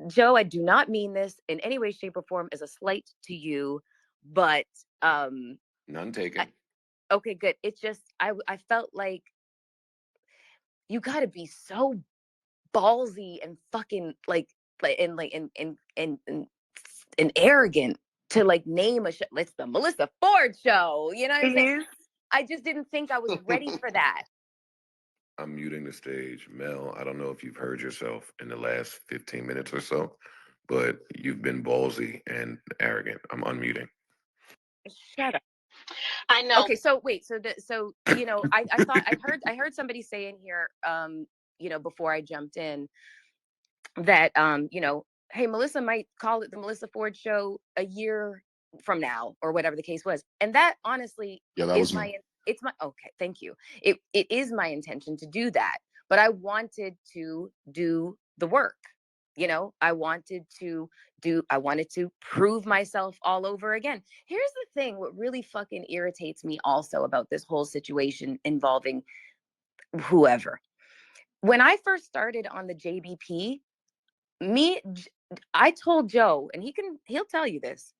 [SPEAKER 10] Joe, I do not mean this in any way, shape, or form as a slight to you, but
[SPEAKER 2] None taken.
[SPEAKER 10] okay, good. It's just I felt like you got to be so ballsy and fucking and arrogant to like name a show. It's the Melyssa Ford show. You know what I'm saying? I just didn't think I was ready for that.
[SPEAKER 2] I'm muting the stage. Mel, I don't know if you've heard yourself in the last 15 minutes or so, but you've been ballsy and arrogant. I'm unmuting.
[SPEAKER 10] Shut up.
[SPEAKER 7] I know.
[SPEAKER 10] Okay, so wait, so you know, I thought I heard somebody say in here, you know, before I jumped in, that you know, hey, Melyssa might call it the Melyssa Ford show a year from now or whatever the case was, and that honestly
[SPEAKER 9] that
[SPEAKER 10] is
[SPEAKER 9] was me.
[SPEAKER 10] it's my okay, thank you. It is my intention to do that, but I wanted to do the work. You know, I wanted to prove myself all over again. Here's the thing, what really fucking irritates me also about this whole situation involving whoever. When I first started on the JBP, I told Joe, and he'll tell you this,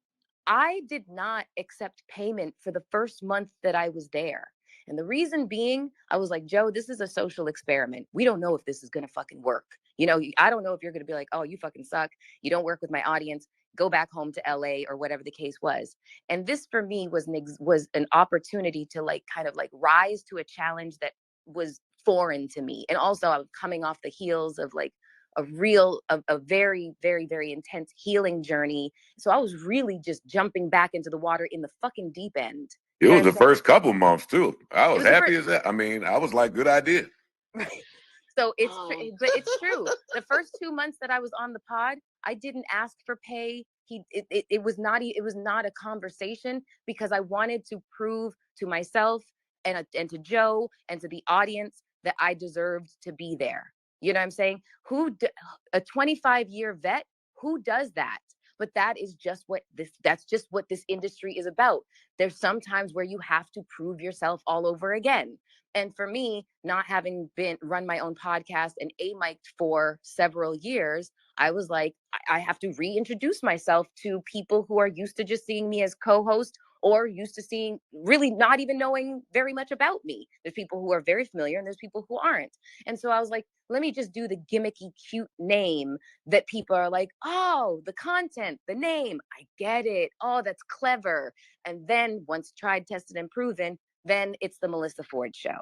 [SPEAKER 10] I did not accept payment for the first month that I was there. And the reason being, I was like, Joe, this is a social experiment. We don't know if this is going to fucking work. You know, I don't know if you're going to be like, oh, you fucking suck. You don't work with my audience. Go back home to LA or whatever the case was. And this for me was an opportunity to like kind of like rise to a challenge that was foreign to me. And also I was coming off the heels of like a very, very, very intense healing journey. So I was really just jumping back into the water in the fucking deep end.
[SPEAKER 2] It was the first couple months too. I was happy as that. I mean, I was like, good idea.
[SPEAKER 10] So but it's true. The first 2 months that I was on the pod, I didn't ask for pay. It was not a conversation because I wanted to prove to myself and to Joe and to the audience that I deserved to be there. You know what I'm saying? A 25-year vet, who does that? But that's just what this industry is about. There's some times where you have to prove yourself all over again. And for me, not having run my own podcast and mic'd for several years, I was like, I have to reintroduce myself to people who are used to just seeing me as co-host or used to seeing, really not even knowing very much about me. There's people who are very familiar and there's people who aren't. And so I was like, let me just do the gimmicky, cute name that people are like, oh, the content, the name, I get it. Oh, that's clever. And then once tried, tested, and proven, then it's the Melyssa Ford show.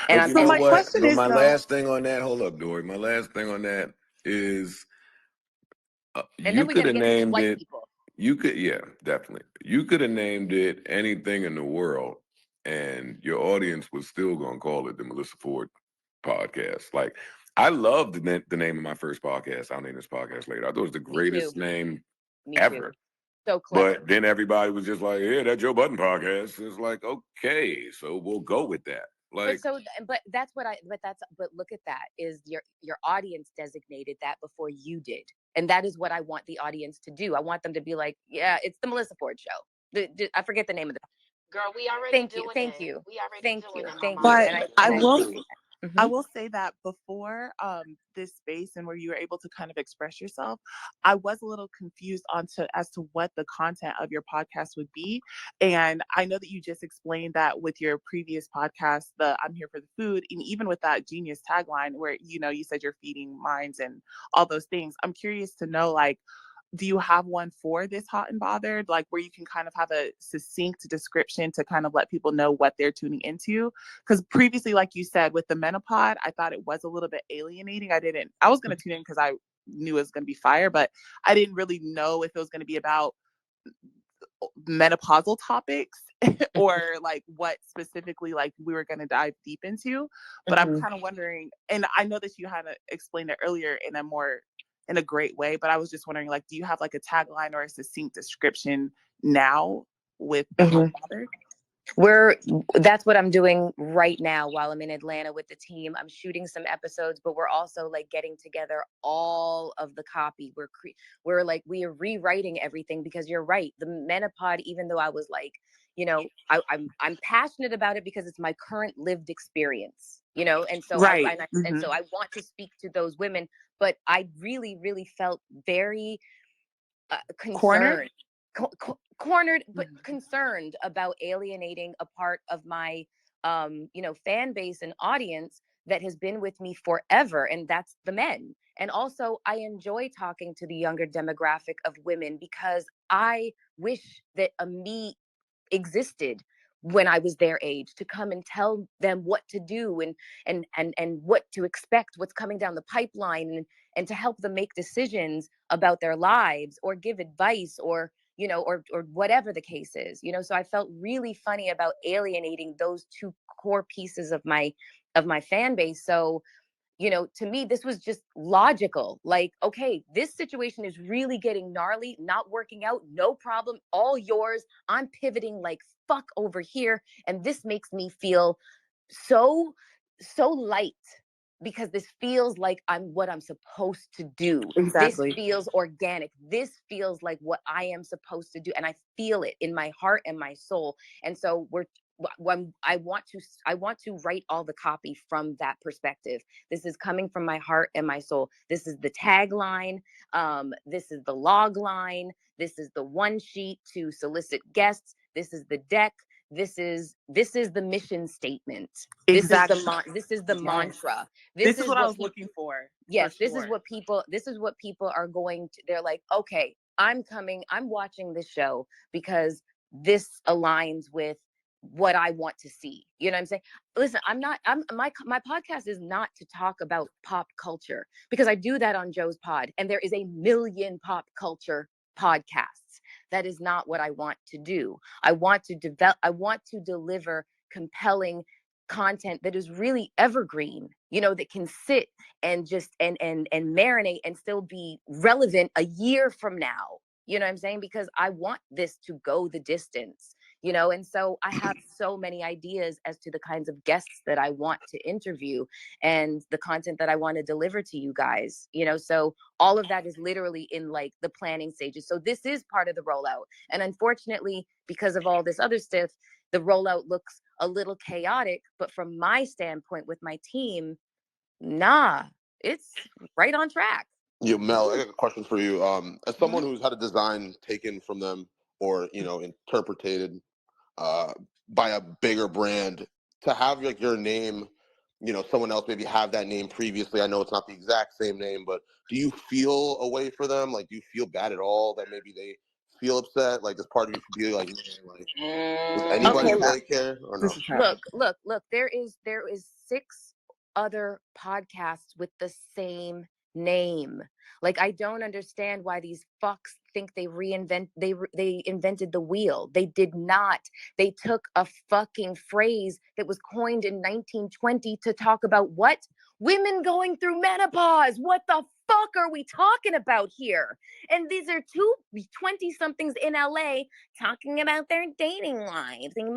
[SPEAKER 2] And you know my what? Question is, my last thing on that, hold up, Dory. My last thing on that is you could have named it. You could, yeah, definitely. You could have named it anything in the world, and your audience was still gonna call it the Melyssa Ford podcast. Like, I love the name of my first podcast. I'll name this podcast later. I thought it was the greatest name ever.
[SPEAKER 10] So clever.
[SPEAKER 2] But then everybody was just like, "Yeah, that Joe Budden podcast." It's like, okay, so we'll go with that. Like,
[SPEAKER 10] but look at that, is your audience designated that before you did. And that is what I want the audience to do. I want them to be like, yeah, it's the Melyssa Ford show. I forget the name of the
[SPEAKER 7] Girl, we already
[SPEAKER 10] Thank you.
[SPEAKER 7] Thank you.
[SPEAKER 6] But I will say that before this space and where you were able to kind of express yourself, I was a little confused as to what the content of your podcast would be. And I know that you just explained that with your previous podcast, the I'm Here for the Food, and even with that genius tagline where, you know, you said you're feeding minds and all those things. I'm curious to know, like, do you have one for this Hot and Bothered, like where you can kind of have a succinct description to kind of let people know what they're tuning into? Because previously, like you said, with the Menopod, I thought it was a little bit alienating. I was going to tune in because I knew it was going to be fire, but I didn't really know if it was going to be about menopausal topics or like what specifically like we were going to dive deep into. But I'm kind of wondering, and I know that you had explained it earlier in a great way, but I was just wondering, like, do you have like a tagline or a succinct description now with the Hot Bothered?
[SPEAKER 10] That's what I'm doing right now while I'm in Atlanta with the team. I'm shooting some episodes, but we're also like getting together all of the copy. We are rewriting everything because you're right. The Menopod, even though I was like, you know, I'm passionate about it because it's my current lived experience, you know, and so
[SPEAKER 6] Right.
[SPEAKER 10] and so I want to speak to those women, but I really, really felt very concerned, cornered, but concerned about alienating a part of my, you know, fan base and audience that has been with me forever, and that's the men. And also, I enjoy talking to the younger demographic of women because I wish that a me existed when I was their age to come and tell them what to do and what to expect, what's coming down the pipeline, and to help them make decisions about their lives or give advice or, you know, or whatever the case is, you know. So I felt really funny about alienating those two core pieces of my fan base. So, you know, to me, this was just logical. Like, okay, this situation is really getting gnarly, not working out, no problem, all yours. I'm pivoting like fuck over here. And this makes me feel so light because this feels like I'm what I'm supposed to do.
[SPEAKER 6] Exactly.
[SPEAKER 10] This feels organic. This feels like what I am supposed to do. And I feel it in my heart and my soul. And so when I want to write all the copy from that perspective. This is coming from my heart and my soul. This is the tagline. This is the log line. This is the one sheet to solicit guests. This is the deck. This is the mission statement.
[SPEAKER 6] Exactly.
[SPEAKER 10] This is the mantra.
[SPEAKER 6] This is what I was looking for.
[SPEAKER 10] Yes,
[SPEAKER 6] for
[SPEAKER 10] this
[SPEAKER 6] sure.
[SPEAKER 10] is what people are going to, they're like, okay, I'm watching this show because this aligns with what I want to see. You know what I'm saying? Listen, my podcast is not to talk about pop culture because I do that on Joe's pod and there is a million pop culture podcasts. That is not what I want to do. I want to deliver compelling content that is really evergreen, you know, that can sit and just and marinate and still be relevant a year from now. You know what I'm saying? Because I want this to go the distance, you know. And so I have so many ideas as to the kinds of guests that I want to interview and the content that I want to deliver to you guys, you know. So all of that is literally in like the planning stages. So this is part of the rollout. And unfortunately, because of all this other stuff, the rollout looks a little chaotic. But from my standpoint with my team, nah, it's right on track.
[SPEAKER 3] Yo, Mel, I got a question for you. As someone who's had a design taken from them or, you know, interpreted by a bigger brand, to have like your name, you know, someone else maybe have that name previously. I know it's not the exact same name, but do you feel a way for them? Like, do you feel bad at all that maybe they feel upset? Like, does part of you feel like, does anybody really care or no?
[SPEAKER 10] Look, there is 6 other podcasts with the same name. Like, I don't understand why these fucks think they invented the wheel. They did not. They took a fucking phrase that was coined in 1920 to talk about what? Women going through menopause. What the fuck are we talking about here? And these are two 20-somethings in LA talking about their dating lives. Go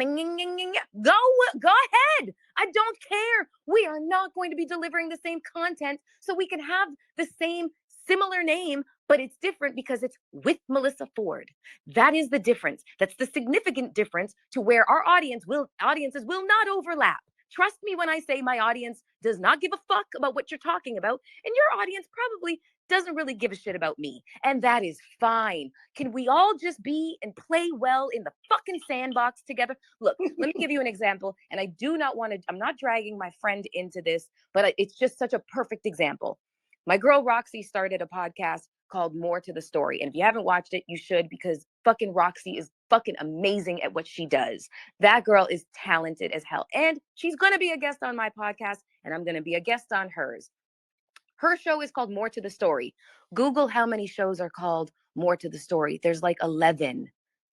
[SPEAKER 10] ahead. I don't care. We are not going to be delivering the same content so we can have the same similar name, but it's different because it's with Melyssa Ford. That is the difference. That's the significant difference to where our audiences will not overlap. Trust me when I say my audience does not give a fuck about what you're talking about, and your audience probably doesn't really give a shit about me, and that is fine. Can we all just be and play well in the fucking sandbox together? Look, let me give you an example, and I do not want to, I'm not dragging my friend into this, but it's just such a perfect example. My girl Raqi started a podcast called More to the Story. And if you haven't watched it, you should, because fucking Raqi is fucking amazing at what she does. That girl is talented as hell. And she's going to be a guest on my podcast, and I'm going to be a guest on hers. Her show is called More to the Story. Google how many shows are called More to the Story. There's like 11.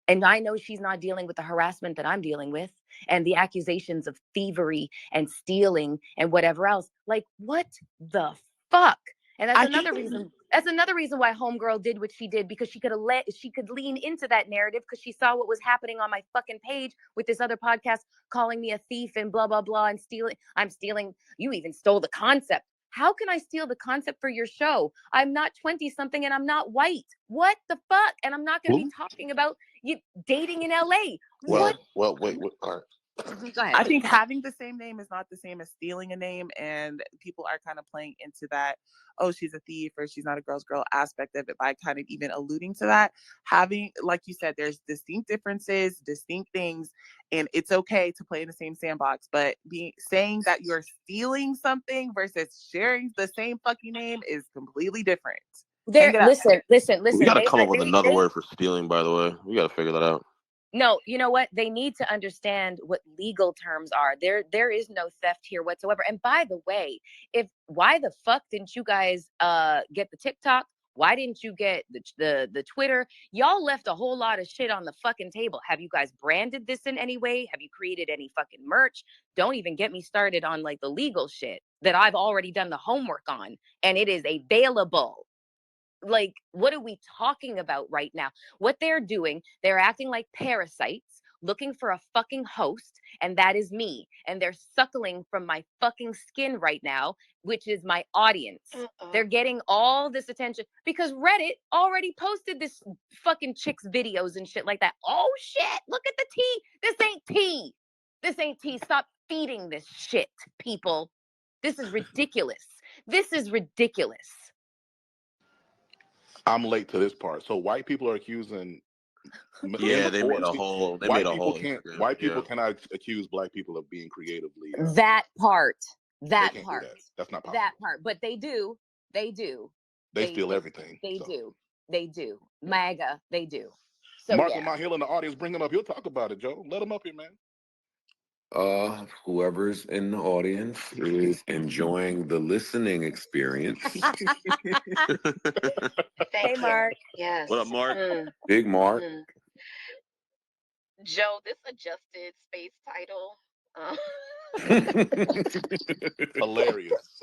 [SPEAKER 10] And I know she's not dealing with the harassment that I'm dealing with and the accusations of thievery and stealing and whatever else. Like, what the fuck? And that's another reason. That's another reason why Homegirl did what she did, because she could lean into that narrative because she saw what was happening on my fucking page with this other podcast calling me a thief and blah, blah, blah, and stealing. I'm stealing. You even stole the concept. How can I steal the concept for your show? I'm not 20-something and I'm not white. What the fuck? And I'm not going to be talking about you dating in LA.
[SPEAKER 3] Well, wait. All right.
[SPEAKER 5] Go ahead.
[SPEAKER 6] I think having the same name is not the same as stealing a name, and people are kind of playing into that, oh, she's a thief or she's not a girl's girl aspect of it by kind of even alluding to that. Having, like you said, there's distinct differences, distinct things, and it's okay to play in the same sandbox, but saying that you're stealing something versus sharing the same fucking name is completely different.
[SPEAKER 10] Listen.
[SPEAKER 3] We got to come up with another word for stealing, by the way. We got to figure that out.
[SPEAKER 10] No, you know what? They need to understand what legal terms are. There is no theft here whatsoever. And by the way, why the fuck didn't you guys get the TikTok? Why didn't you get the Twitter? Y'all left a whole lot of shit on the fucking table. Have you guys branded this in any way? Have you created any fucking merch? Don't even get me started on like the legal shit that I've already done the homework on, and it is available. Like, what are we talking about right now? What they're doing, they're acting like parasites, looking for a fucking host, and that is me. And they're suckling from my fucking skin right now, which is my audience. They're getting all this attention because Reddit already posted this fucking chick's videos and shit like that. Oh shit, look at the tea. This ain't tea. This ain't tea. Stop feeding this shit, people. This is ridiculous. This is ridiculous.
[SPEAKER 9] I'm late to this part. So white people are accusing.
[SPEAKER 3] Yeah, they made a whole.
[SPEAKER 9] White people cannot accuse black people of being creatively.
[SPEAKER 10] That part.
[SPEAKER 9] That's not possible.
[SPEAKER 10] That part. But they do. They
[SPEAKER 9] steal everything.
[SPEAKER 10] They do. MAGA. They do. So
[SPEAKER 9] Mark Lamont Hill in the audience, bring him up. He'll talk about it, Joe. Let him up here, man.
[SPEAKER 2] Whoever's in the audience is enjoying the listening experience.
[SPEAKER 10] Hey, Mark.
[SPEAKER 7] Yes.
[SPEAKER 3] What up, Mark?
[SPEAKER 2] Big Mark.
[SPEAKER 7] Joe, this adjusted space title.
[SPEAKER 9] Hilarious.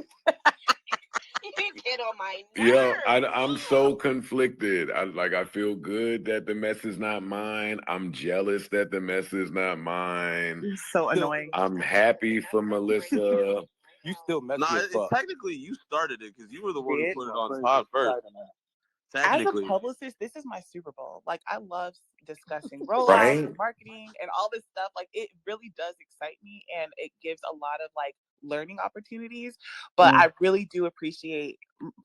[SPEAKER 7] You get on my nerves.
[SPEAKER 2] Yeah, I'm so conflicted. I feel good that the mess is not mine. I'm jealous that the mess is not mine.
[SPEAKER 6] It's so annoying.
[SPEAKER 2] I'm happy for Melyssa.
[SPEAKER 12] You still messy as fuck.
[SPEAKER 3] Technically, you started it because you were the one who put it on top first.
[SPEAKER 6] As a publicist, this is my Super Bowl. Like, I love discussing rollouts
[SPEAKER 2] Right?
[SPEAKER 6] and marketing and all this stuff. Like, it really does excite me, and it gives a lot of like learning opportunities. But I really do appreciate,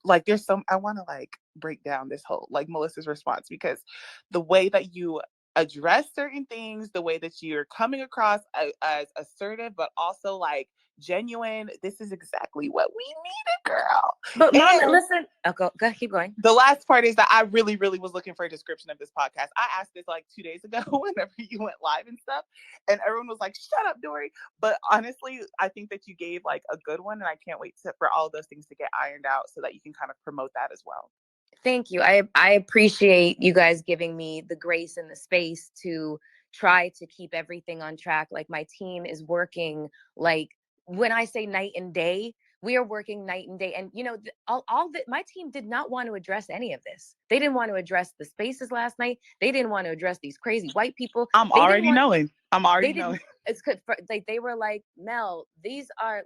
[SPEAKER 6] like, there's some, I want to like break down this whole like Melyssa's response, because the way that you address certain things, the way that you're coming across as assertive, but also like genuine. This is exactly what we needed, girl.
[SPEAKER 10] But Mom, listen. Oh, go, keep going.
[SPEAKER 6] The last part is that I really, really was looking for a description of this podcast. I asked this like 2 days ago whenever you went live and stuff, and everyone was like, "Shut up, Dory." But honestly, I think that you gave like a good one, and I can't wait for all of those things to get ironed out so that you can kind of promote that as well.
[SPEAKER 10] Thank you. I appreciate you guys giving me the grace and the space to try to keep everything on track. Like, my team is working, like, when I say night and day, we are working night and day. And, you know, my team did not want to address any of this. They didn't want to address the spaces last night. They didn't want to address these crazy white people.
[SPEAKER 6] I'm already knowing.
[SPEAKER 10] It's good. Like, they were like, Mel, these are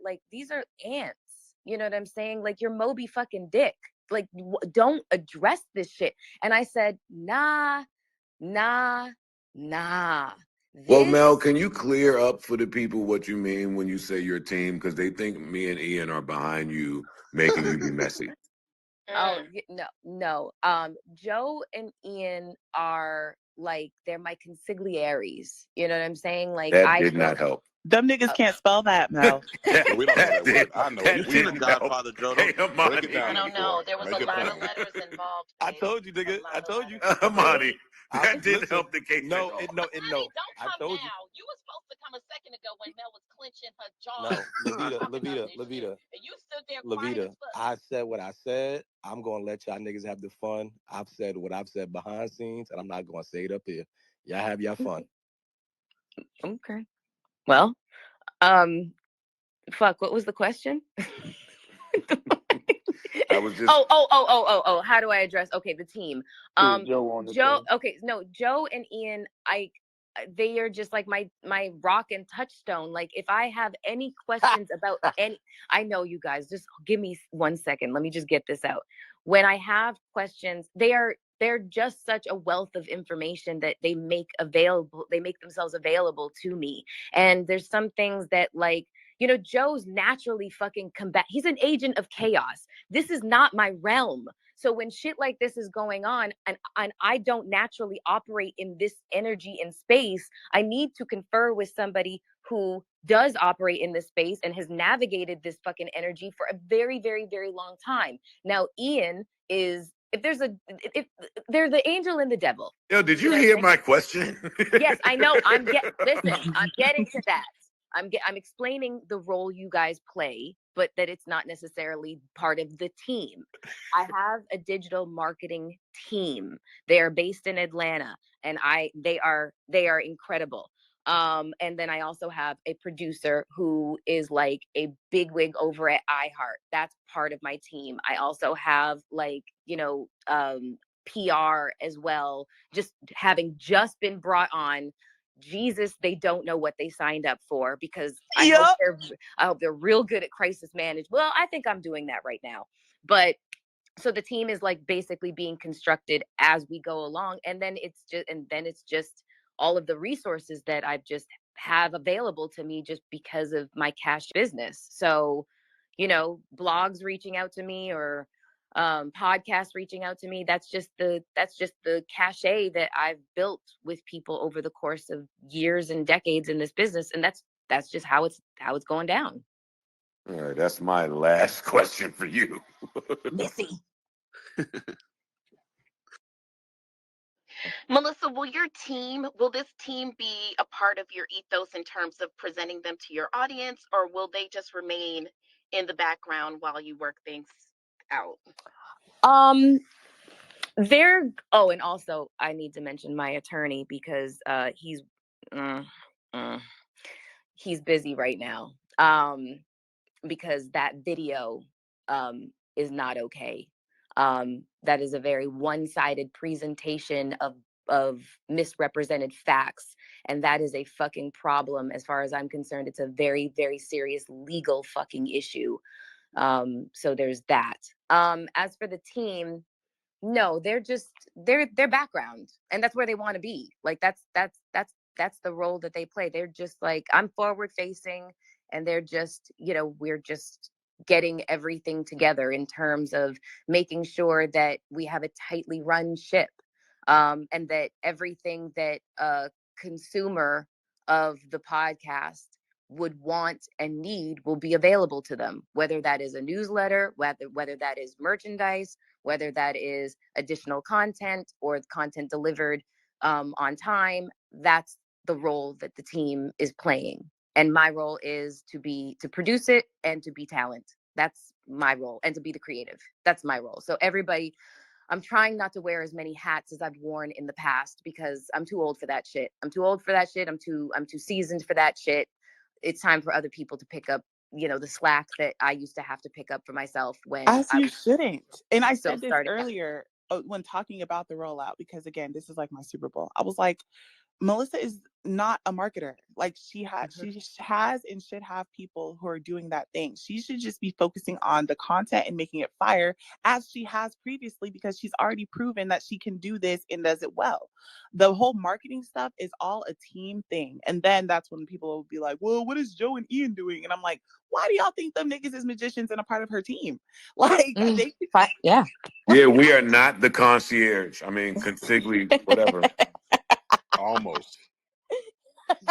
[SPEAKER 10] ants. You know what I'm saying? Like, you're Moby fucking Dick. Like, don't address this shit. And I said, nah.
[SPEAKER 2] Well, Mel, can you clear up for the people what you mean when you say your team? Because they think me and Ian are behind you, making you be messy.
[SPEAKER 10] Oh, no. Joe and Ian are like, they're my consigliaries. You know what I'm saying? Like,
[SPEAKER 2] that did not help.
[SPEAKER 6] Them niggas can't spell that, Mel.
[SPEAKER 9] We don't know that word. I know.
[SPEAKER 3] You've seen the Godfather, Joe.
[SPEAKER 2] Hey,
[SPEAKER 3] Break it down.
[SPEAKER 7] I don't know. There was a lot of letters involved.
[SPEAKER 12] I told you, nigga. I told you.
[SPEAKER 2] Amani, that didn't help the case.
[SPEAKER 12] No.
[SPEAKER 7] Don't come
[SPEAKER 12] I
[SPEAKER 7] now.
[SPEAKER 12] told you.
[SPEAKER 7] You were supposed to come a second ago when Mel was clenching her jaw.
[SPEAKER 12] No, Levita.
[SPEAKER 7] And you stood there quiet as fuck.
[SPEAKER 12] I said what I said. I'm gonna let y'all niggas have the fun. I've said what I've said behind scenes, and I'm not gonna say it up here. Y'all have your fun.
[SPEAKER 10] Okay. Well, fuck, what was the question?
[SPEAKER 2] I was just
[SPEAKER 10] how do I address the team? Joe and Ian, they are just like my rock and touchstone. Like, if I have any questions about I know you guys, just give me 1 second. Let me just get this out. When I have questions, they are they're just such a wealth of information that they make themselves available to me. And there's some things that, like, Joe's naturally fucking he's an agent of chaos. This is not my realm. So when shit like this is going on, and I don't naturally operate in this energy and space, I need to confer with somebody who does operate in this space and has navigated this fucking energy for a very, very, very long time. Now, Ian is, if they're the angel and the devil.
[SPEAKER 2] Yo, did you hear my question?
[SPEAKER 10] Yes, I know. Listen, I'm getting to that. I'm explaining the role you guys play, but that it's not necessarily part of the team. I have a digital marketing team. They are based in Atlanta, and they are incredible. And then I also have a producer who is like a bigwig over at iHeart. That's part of my team. I also have, like, PR as well, just having just been brought on. Jesus, they don't know what they signed up for, because I hope they're real good at crisis management. Well, I think I'm doing that right now. But so the team is like basically being constructed as we go along, and then it's just all of the resources that I've just have available to me just because of my cash business. So, blogs reaching out to me, or podcasts reaching out to me, that's just the cachet that I've built with people over the course of years and decades in this business, and that's just how it's going down.
[SPEAKER 2] All right, that's my last question for you.
[SPEAKER 10] Missy.
[SPEAKER 7] Melyssa, will this team be a part of your ethos in terms of presenting them to your audience, or will they just remain in the background while you work things out?
[SPEAKER 10] And also I need to mention my attorney, because he's busy right now, because that video is not okay. That is a very one-sided presentation of misrepresented facts, and that is a fucking problem. As far as I'm concerned, it's a very, very serious legal fucking issue. So there's that. As for the team, no, they're background, and that's where they want to be. Like, that's the role that they play. They're just like, I'm forward facing, and they're just, we're just getting everything together in terms of making sure that we have a tightly run ship, and that everything that a consumer of the podcast would want and need will be available to them, whether that is a newsletter, whether that is merchandise, whether that is additional content or content delivered on time. That's the role that the team is playing. And my role is to produce it and to be talent. That's my role. And to be the creative. That's my role. So everybody, I'm trying not to wear as many hats as I've worn in the past, because I'm too old for that shit. I'm too seasoned for that shit. It's time for other people to pick up, the slack that I used to have to pick up for myself when
[SPEAKER 6] you shouldn't. And I said this
[SPEAKER 10] starting
[SPEAKER 6] earlier when talking about the rollout, because again, this is like my Super Bowl. I was like, Melyssa is not a marketer. Like, she has and should have people who are doing that thing. She should just be focusing on the content and making it fire, as she has previously, because she's already proven that she can do this and does it well. The whole marketing stuff is all a team thing. And then that's when people will be like, well, what is Joe and Ian doing? And I'm like, why do y'all think them niggas is magicians and a part of her team? Like,
[SPEAKER 10] yeah.
[SPEAKER 2] Yeah, we are not the concierge. I mean, consigli, whatever.
[SPEAKER 9] Almost.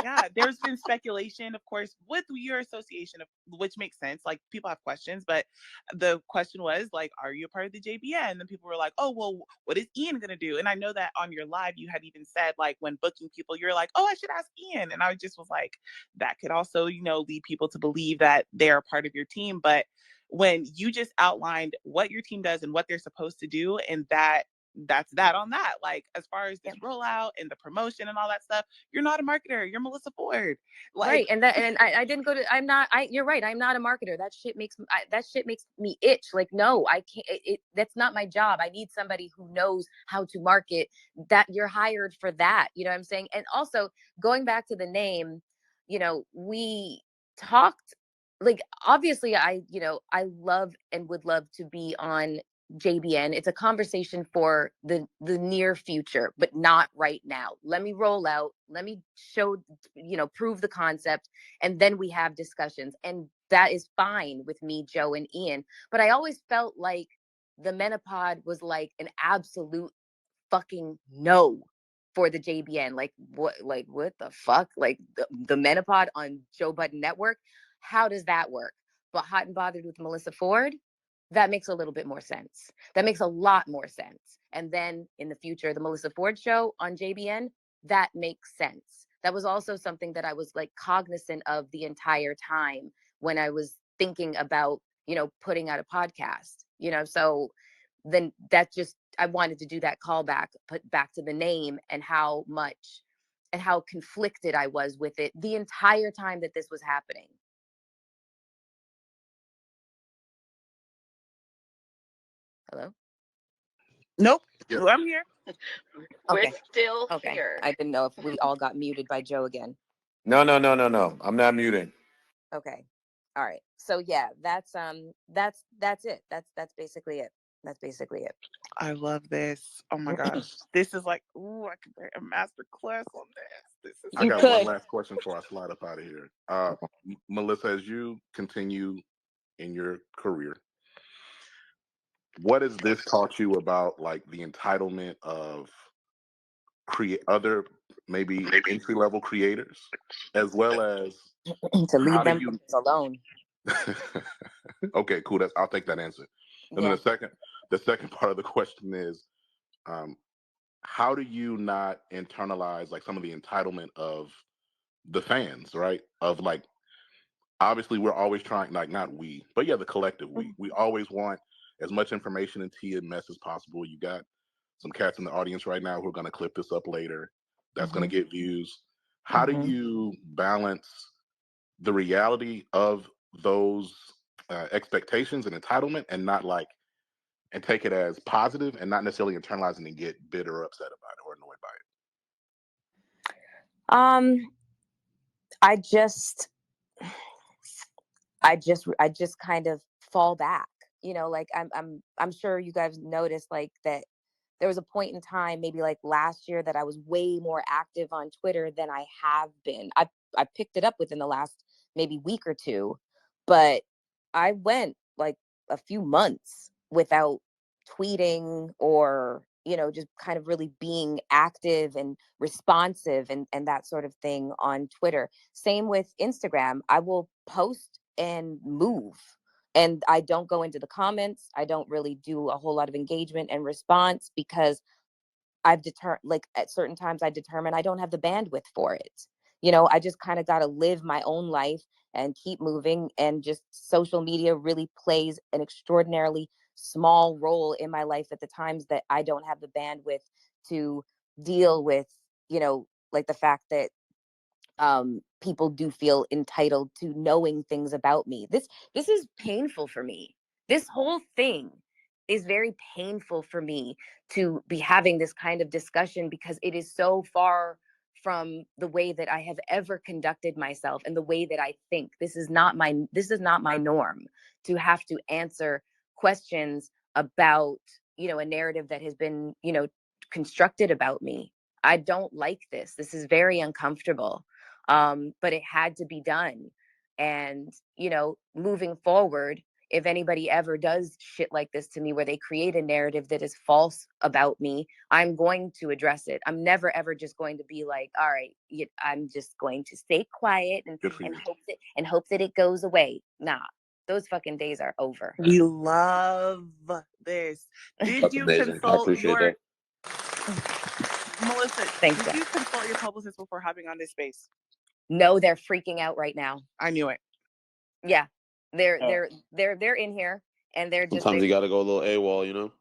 [SPEAKER 6] Yeah, there's been speculation, of course, with your association, which makes sense. Like, people have questions, but the question was like, are you a part of the JBN? And then people were like, oh, well, what is Ian going to do? And I know that on your live, you had even said, like, when booking people, you're like, oh, I should ask Ian. And I just was like, that could also, lead people to believe that they're a part of your team. But when you just outlined what your team does and what they're supposed to do, and that's that on that. Like, as far as this rollout and the promotion and all that stuff, you're not a marketer. You're Melyssa Ford. Like,
[SPEAKER 10] right. And I didn't go to, you're right. I'm not a marketer. That shit makes me itch. Like, no, I can't, that's not my job. I need somebody who knows how to market. That you're hired for that. You know what I'm saying? And also, going back to the name, we talked, like, obviously I love and would love to be on JBN. It's a conversation for the near future, but not right now. Let me roll out. Let me show, prove the concept, and then we have discussions. And that is fine with me, Joe, and Ian. But I always felt like the Menopod was like an absolute fucking no for the JBN. Like what the fuck? Like the Menopod on Joe Budden Network? How does that work? But Hot and Bothered with Melyssa Ford, that makes a little bit more sense. That makes a lot more sense. And then in the future, the Melyssa Ford show on JBN, that makes sense. That was also something that I was like cognizant of the entire time when I was thinking about, putting out a podcast, so then that just, I wanted to do that callback, put back to the name and how much and how conflicted I was with it the entire time that this was happening. Hello?
[SPEAKER 6] Nope.
[SPEAKER 9] Yep.
[SPEAKER 6] I'm here.
[SPEAKER 7] We're
[SPEAKER 10] Okay.
[SPEAKER 7] still
[SPEAKER 10] Okay.
[SPEAKER 7] here.
[SPEAKER 10] I didn't know if we all got muted by Joe again.
[SPEAKER 2] No. I'm not muting.
[SPEAKER 10] Okay. All right. So yeah, that's it. That's basically it. That's basically it.
[SPEAKER 6] I love this. Oh my gosh. This is like, ooh, I could write a master class on this. This is
[SPEAKER 9] I got one last question before I slide up out of here. Melyssa, as you continue in your career, what has this taught you about like the entitlement of other maybe entry level creators, as well as
[SPEAKER 10] to leave
[SPEAKER 9] how do
[SPEAKER 10] them
[SPEAKER 9] you
[SPEAKER 10] alone?
[SPEAKER 9] Okay, cool. I'll take that answer. And
[SPEAKER 10] Yeah.
[SPEAKER 9] then the second part of the question is, how do you not internalize like some of the entitlement of the fans, right? Of like, obviously we're always trying, like not we, but yeah, the collective we always want as much information and tea and mess as possible. You got some cats in the audience right now who are going to clip this up later. That's going to get views. How do you balance the reality of those expectations and entitlement and not like, and take it as positive and not necessarily internalizing and get bitter or upset about it or annoyed by it?
[SPEAKER 10] I just kind of fall back, like I'm sure you guys noticed like that there was a point in time, maybe like last year, that I was way more active on Twitter than I have been. I picked it up within the last maybe week or two, but I went like a few months without tweeting or, just kind of really being active and responsive and that sort of thing on Twitter. Same with Instagram. I will post and move, and I don't go into the comments. I don't really do a whole lot of engagement and response because I've like at certain times I determine I don't have the bandwidth for it. I just kind of got to live my own life and keep moving. And just social media really plays an extraordinarily small role in my life at the times that I don't have the bandwidth to deal with, like the fact that people do feel entitled to knowing things about me. This is painful for me. This whole thing is very painful for me to be having this kind of discussion because it is so far from the way that I have ever conducted myself and the way that I think. This is not my norm to have to answer questions about, a narrative that has been, constructed about me. I don't like this. This is very uncomfortable. But it had to be done. And, moving forward, if anybody ever does shit like this to me, where they create a narrative that is false about me, I'm going to address it. I'm never, ever just going to be like, all right, I'm just going to stay quiet and hope that it goes away. Nah, those fucking days are over.
[SPEAKER 6] We love this. Did you consult your Melyssa? Did you consult your publicist before hopping on this space?
[SPEAKER 10] No, they're freaking out right now.
[SPEAKER 6] I knew it.
[SPEAKER 10] Yeah, they're in here, and they're just.
[SPEAKER 3] Sometimes you got to go a little AWOL,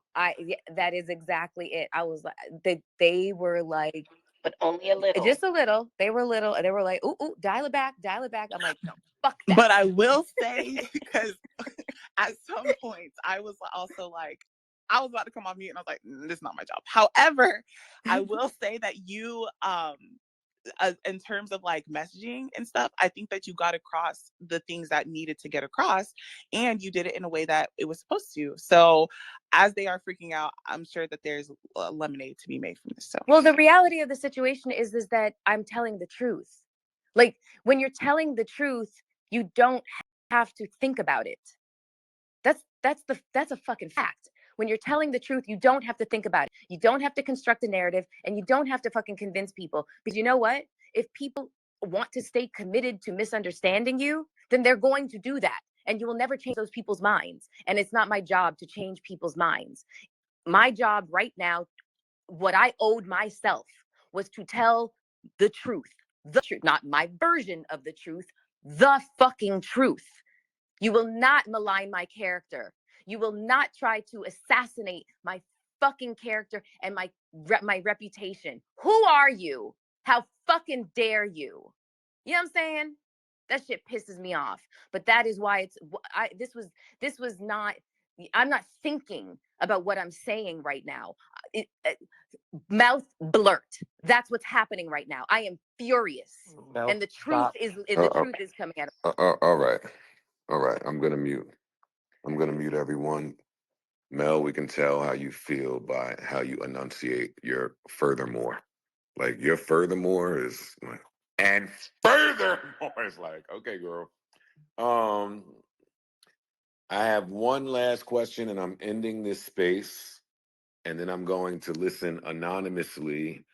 [SPEAKER 10] that is exactly it. I was like, they were like,
[SPEAKER 7] but only a little.
[SPEAKER 10] Just a little. They were little. They were like, ooh, dial it back. I'm like, no, fuck that.
[SPEAKER 6] But I will say, because at some points I was also like, I was about to come off mute and I was like, this is not my job. However, I will say that you in terms of like messaging and stuff, I think that you got across the things that needed to get across, and you did it in a way that it was supposed to. So as they are freaking out, I'm sure that there's lemonade to be made from this. So,
[SPEAKER 10] well, the reality of the situation is that I'm telling the truth. Like, when you're telling the truth, you don't have to think about it. That's a fucking fact. When you're telling the truth, you don't have to think about it. You don't have to construct a narrative, and you don't have to fucking convince people. Because you know what? If people want to stay committed to misunderstanding you, then they're going to do that. And you will never change those people's minds. And it's not my job to change people's minds. My job right now, what I owed myself, was to tell the truth. The truth, not my version of the truth, the fucking truth. You will not malign my character. You will not try to assassinate my fucking character and my reputation. Who are you? How fucking dare you? You know what I'm saying? That shit pisses me off. But that is why this was not, I'm not thinking about what I'm saying right now. Mouth blurt. That's what's happening right now. I am furious.
[SPEAKER 12] Mel,
[SPEAKER 10] And the truth
[SPEAKER 12] stop.
[SPEAKER 10] is coming out of
[SPEAKER 2] All right. All right. I'm going to mute everyone. Mel, we can tell how you feel by how you enunciate your furthermore. Like, your furthermore is like, and furthermore is like, okay, girl. I have one last question, and I'm ending this space, and then I'm going to listen anonymously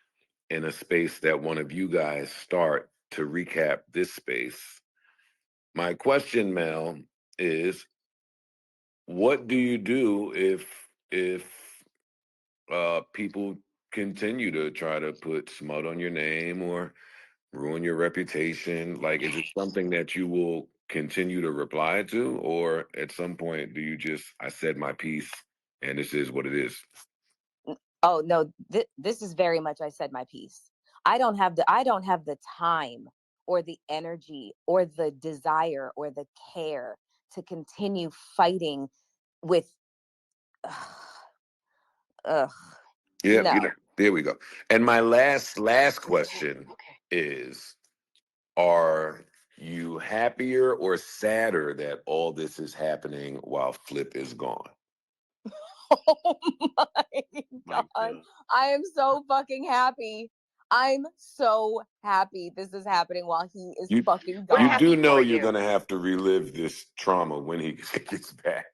[SPEAKER 2] in a space that one of you guys start to recap this space. My question, Mel, is what do you do if people continue to try to put smut on your name or ruin your reputation? Like, is it something that you will continue to reply to, or at some point do you just, I said my piece and this is what it is?
[SPEAKER 10] Oh no, this is very much, I said my piece. I don't have the time or the energy or the desire or the care to continue fighting with ugh.
[SPEAKER 2] Yeah,
[SPEAKER 10] No.
[SPEAKER 2] there we go. And my last question is, are you happier or sadder that all this is happening while Flip is gone?
[SPEAKER 10] Oh my God. I am so fucking happy. I'm so happy this is happening while he is fucking gone.
[SPEAKER 2] You do know you're going to have to relive this trauma when he gets back.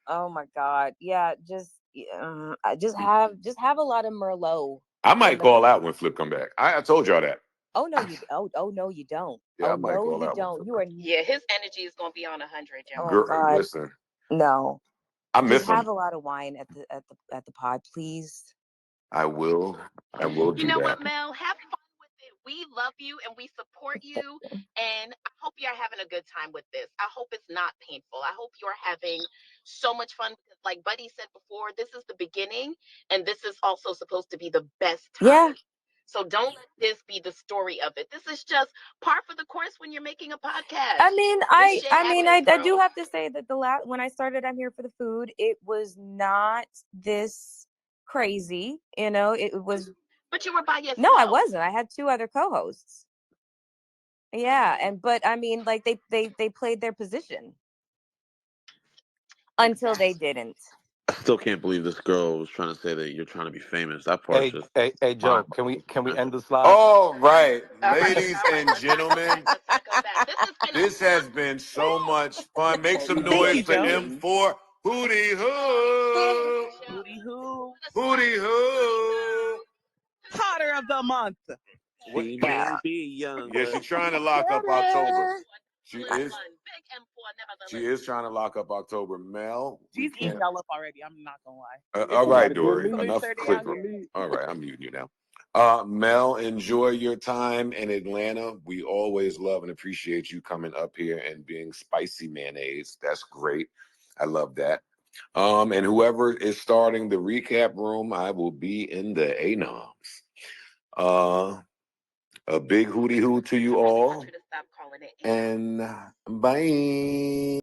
[SPEAKER 10] Oh my God. Yeah, just have a lot of Merlot.
[SPEAKER 2] I might call out when Flip come back. I told y'all that.
[SPEAKER 10] Oh no, you no, you don't.
[SPEAKER 2] Yeah,
[SPEAKER 10] oh
[SPEAKER 2] I might
[SPEAKER 10] no,
[SPEAKER 2] call
[SPEAKER 10] you
[SPEAKER 2] out
[SPEAKER 10] don't. You are
[SPEAKER 7] Yeah, his energy is gonna be on 100, y'all.
[SPEAKER 10] Oh God.
[SPEAKER 2] Listen.
[SPEAKER 10] No.
[SPEAKER 2] I miss
[SPEAKER 10] just
[SPEAKER 2] him.
[SPEAKER 10] have a lot of wine at the pod, please.
[SPEAKER 2] I will do
[SPEAKER 7] You know
[SPEAKER 2] that.
[SPEAKER 7] what, Mel? Have fun with it. We love you and we support you. And I hope you're having a good time with this. I hope it's not painful. I hope you're having so much fun because, like Buddy said before, this is the beginning and this is also supposed to be the best time.
[SPEAKER 10] Yeah.
[SPEAKER 7] So don't let this be the story of it. This is just par for the course when you're making a podcast.
[SPEAKER 10] I mean, I do have to say that when I started I'm Here for the Food, it was not this crazy, you know. It was.
[SPEAKER 7] But you were by yourself.
[SPEAKER 10] No, I wasn't. I had two other co-hosts. Yeah, but I mean, like they played their position until they didn't.
[SPEAKER 13] I still can't believe this girl was trying to say that you're trying to be famous. That part just.
[SPEAKER 12] Hey, Joe, can we end this live?
[SPEAKER 2] All right, ladies and gentlemen, this has been so much fun. Make some noise for M4. Hootie hoo!
[SPEAKER 6] Hootie hoo!
[SPEAKER 2] Hootie hoo!
[SPEAKER 6] Potter of the month.
[SPEAKER 13] She may be young.
[SPEAKER 2] Yeah, she's trying to lock up October. She is trying to lock up October. Mel,
[SPEAKER 6] she's eating y'all up already. I'm not gonna lie.
[SPEAKER 2] All right, Dory. Enough clipping. All right, I'm muting you now. Mel, enjoy your time in Atlanta. We always love and appreciate you coming up here and being spicy mayonnaise. That's great. I love that. And whoever is starting the recap room, I will be in the ANOMs. A big hootie hoo to you all. And bye.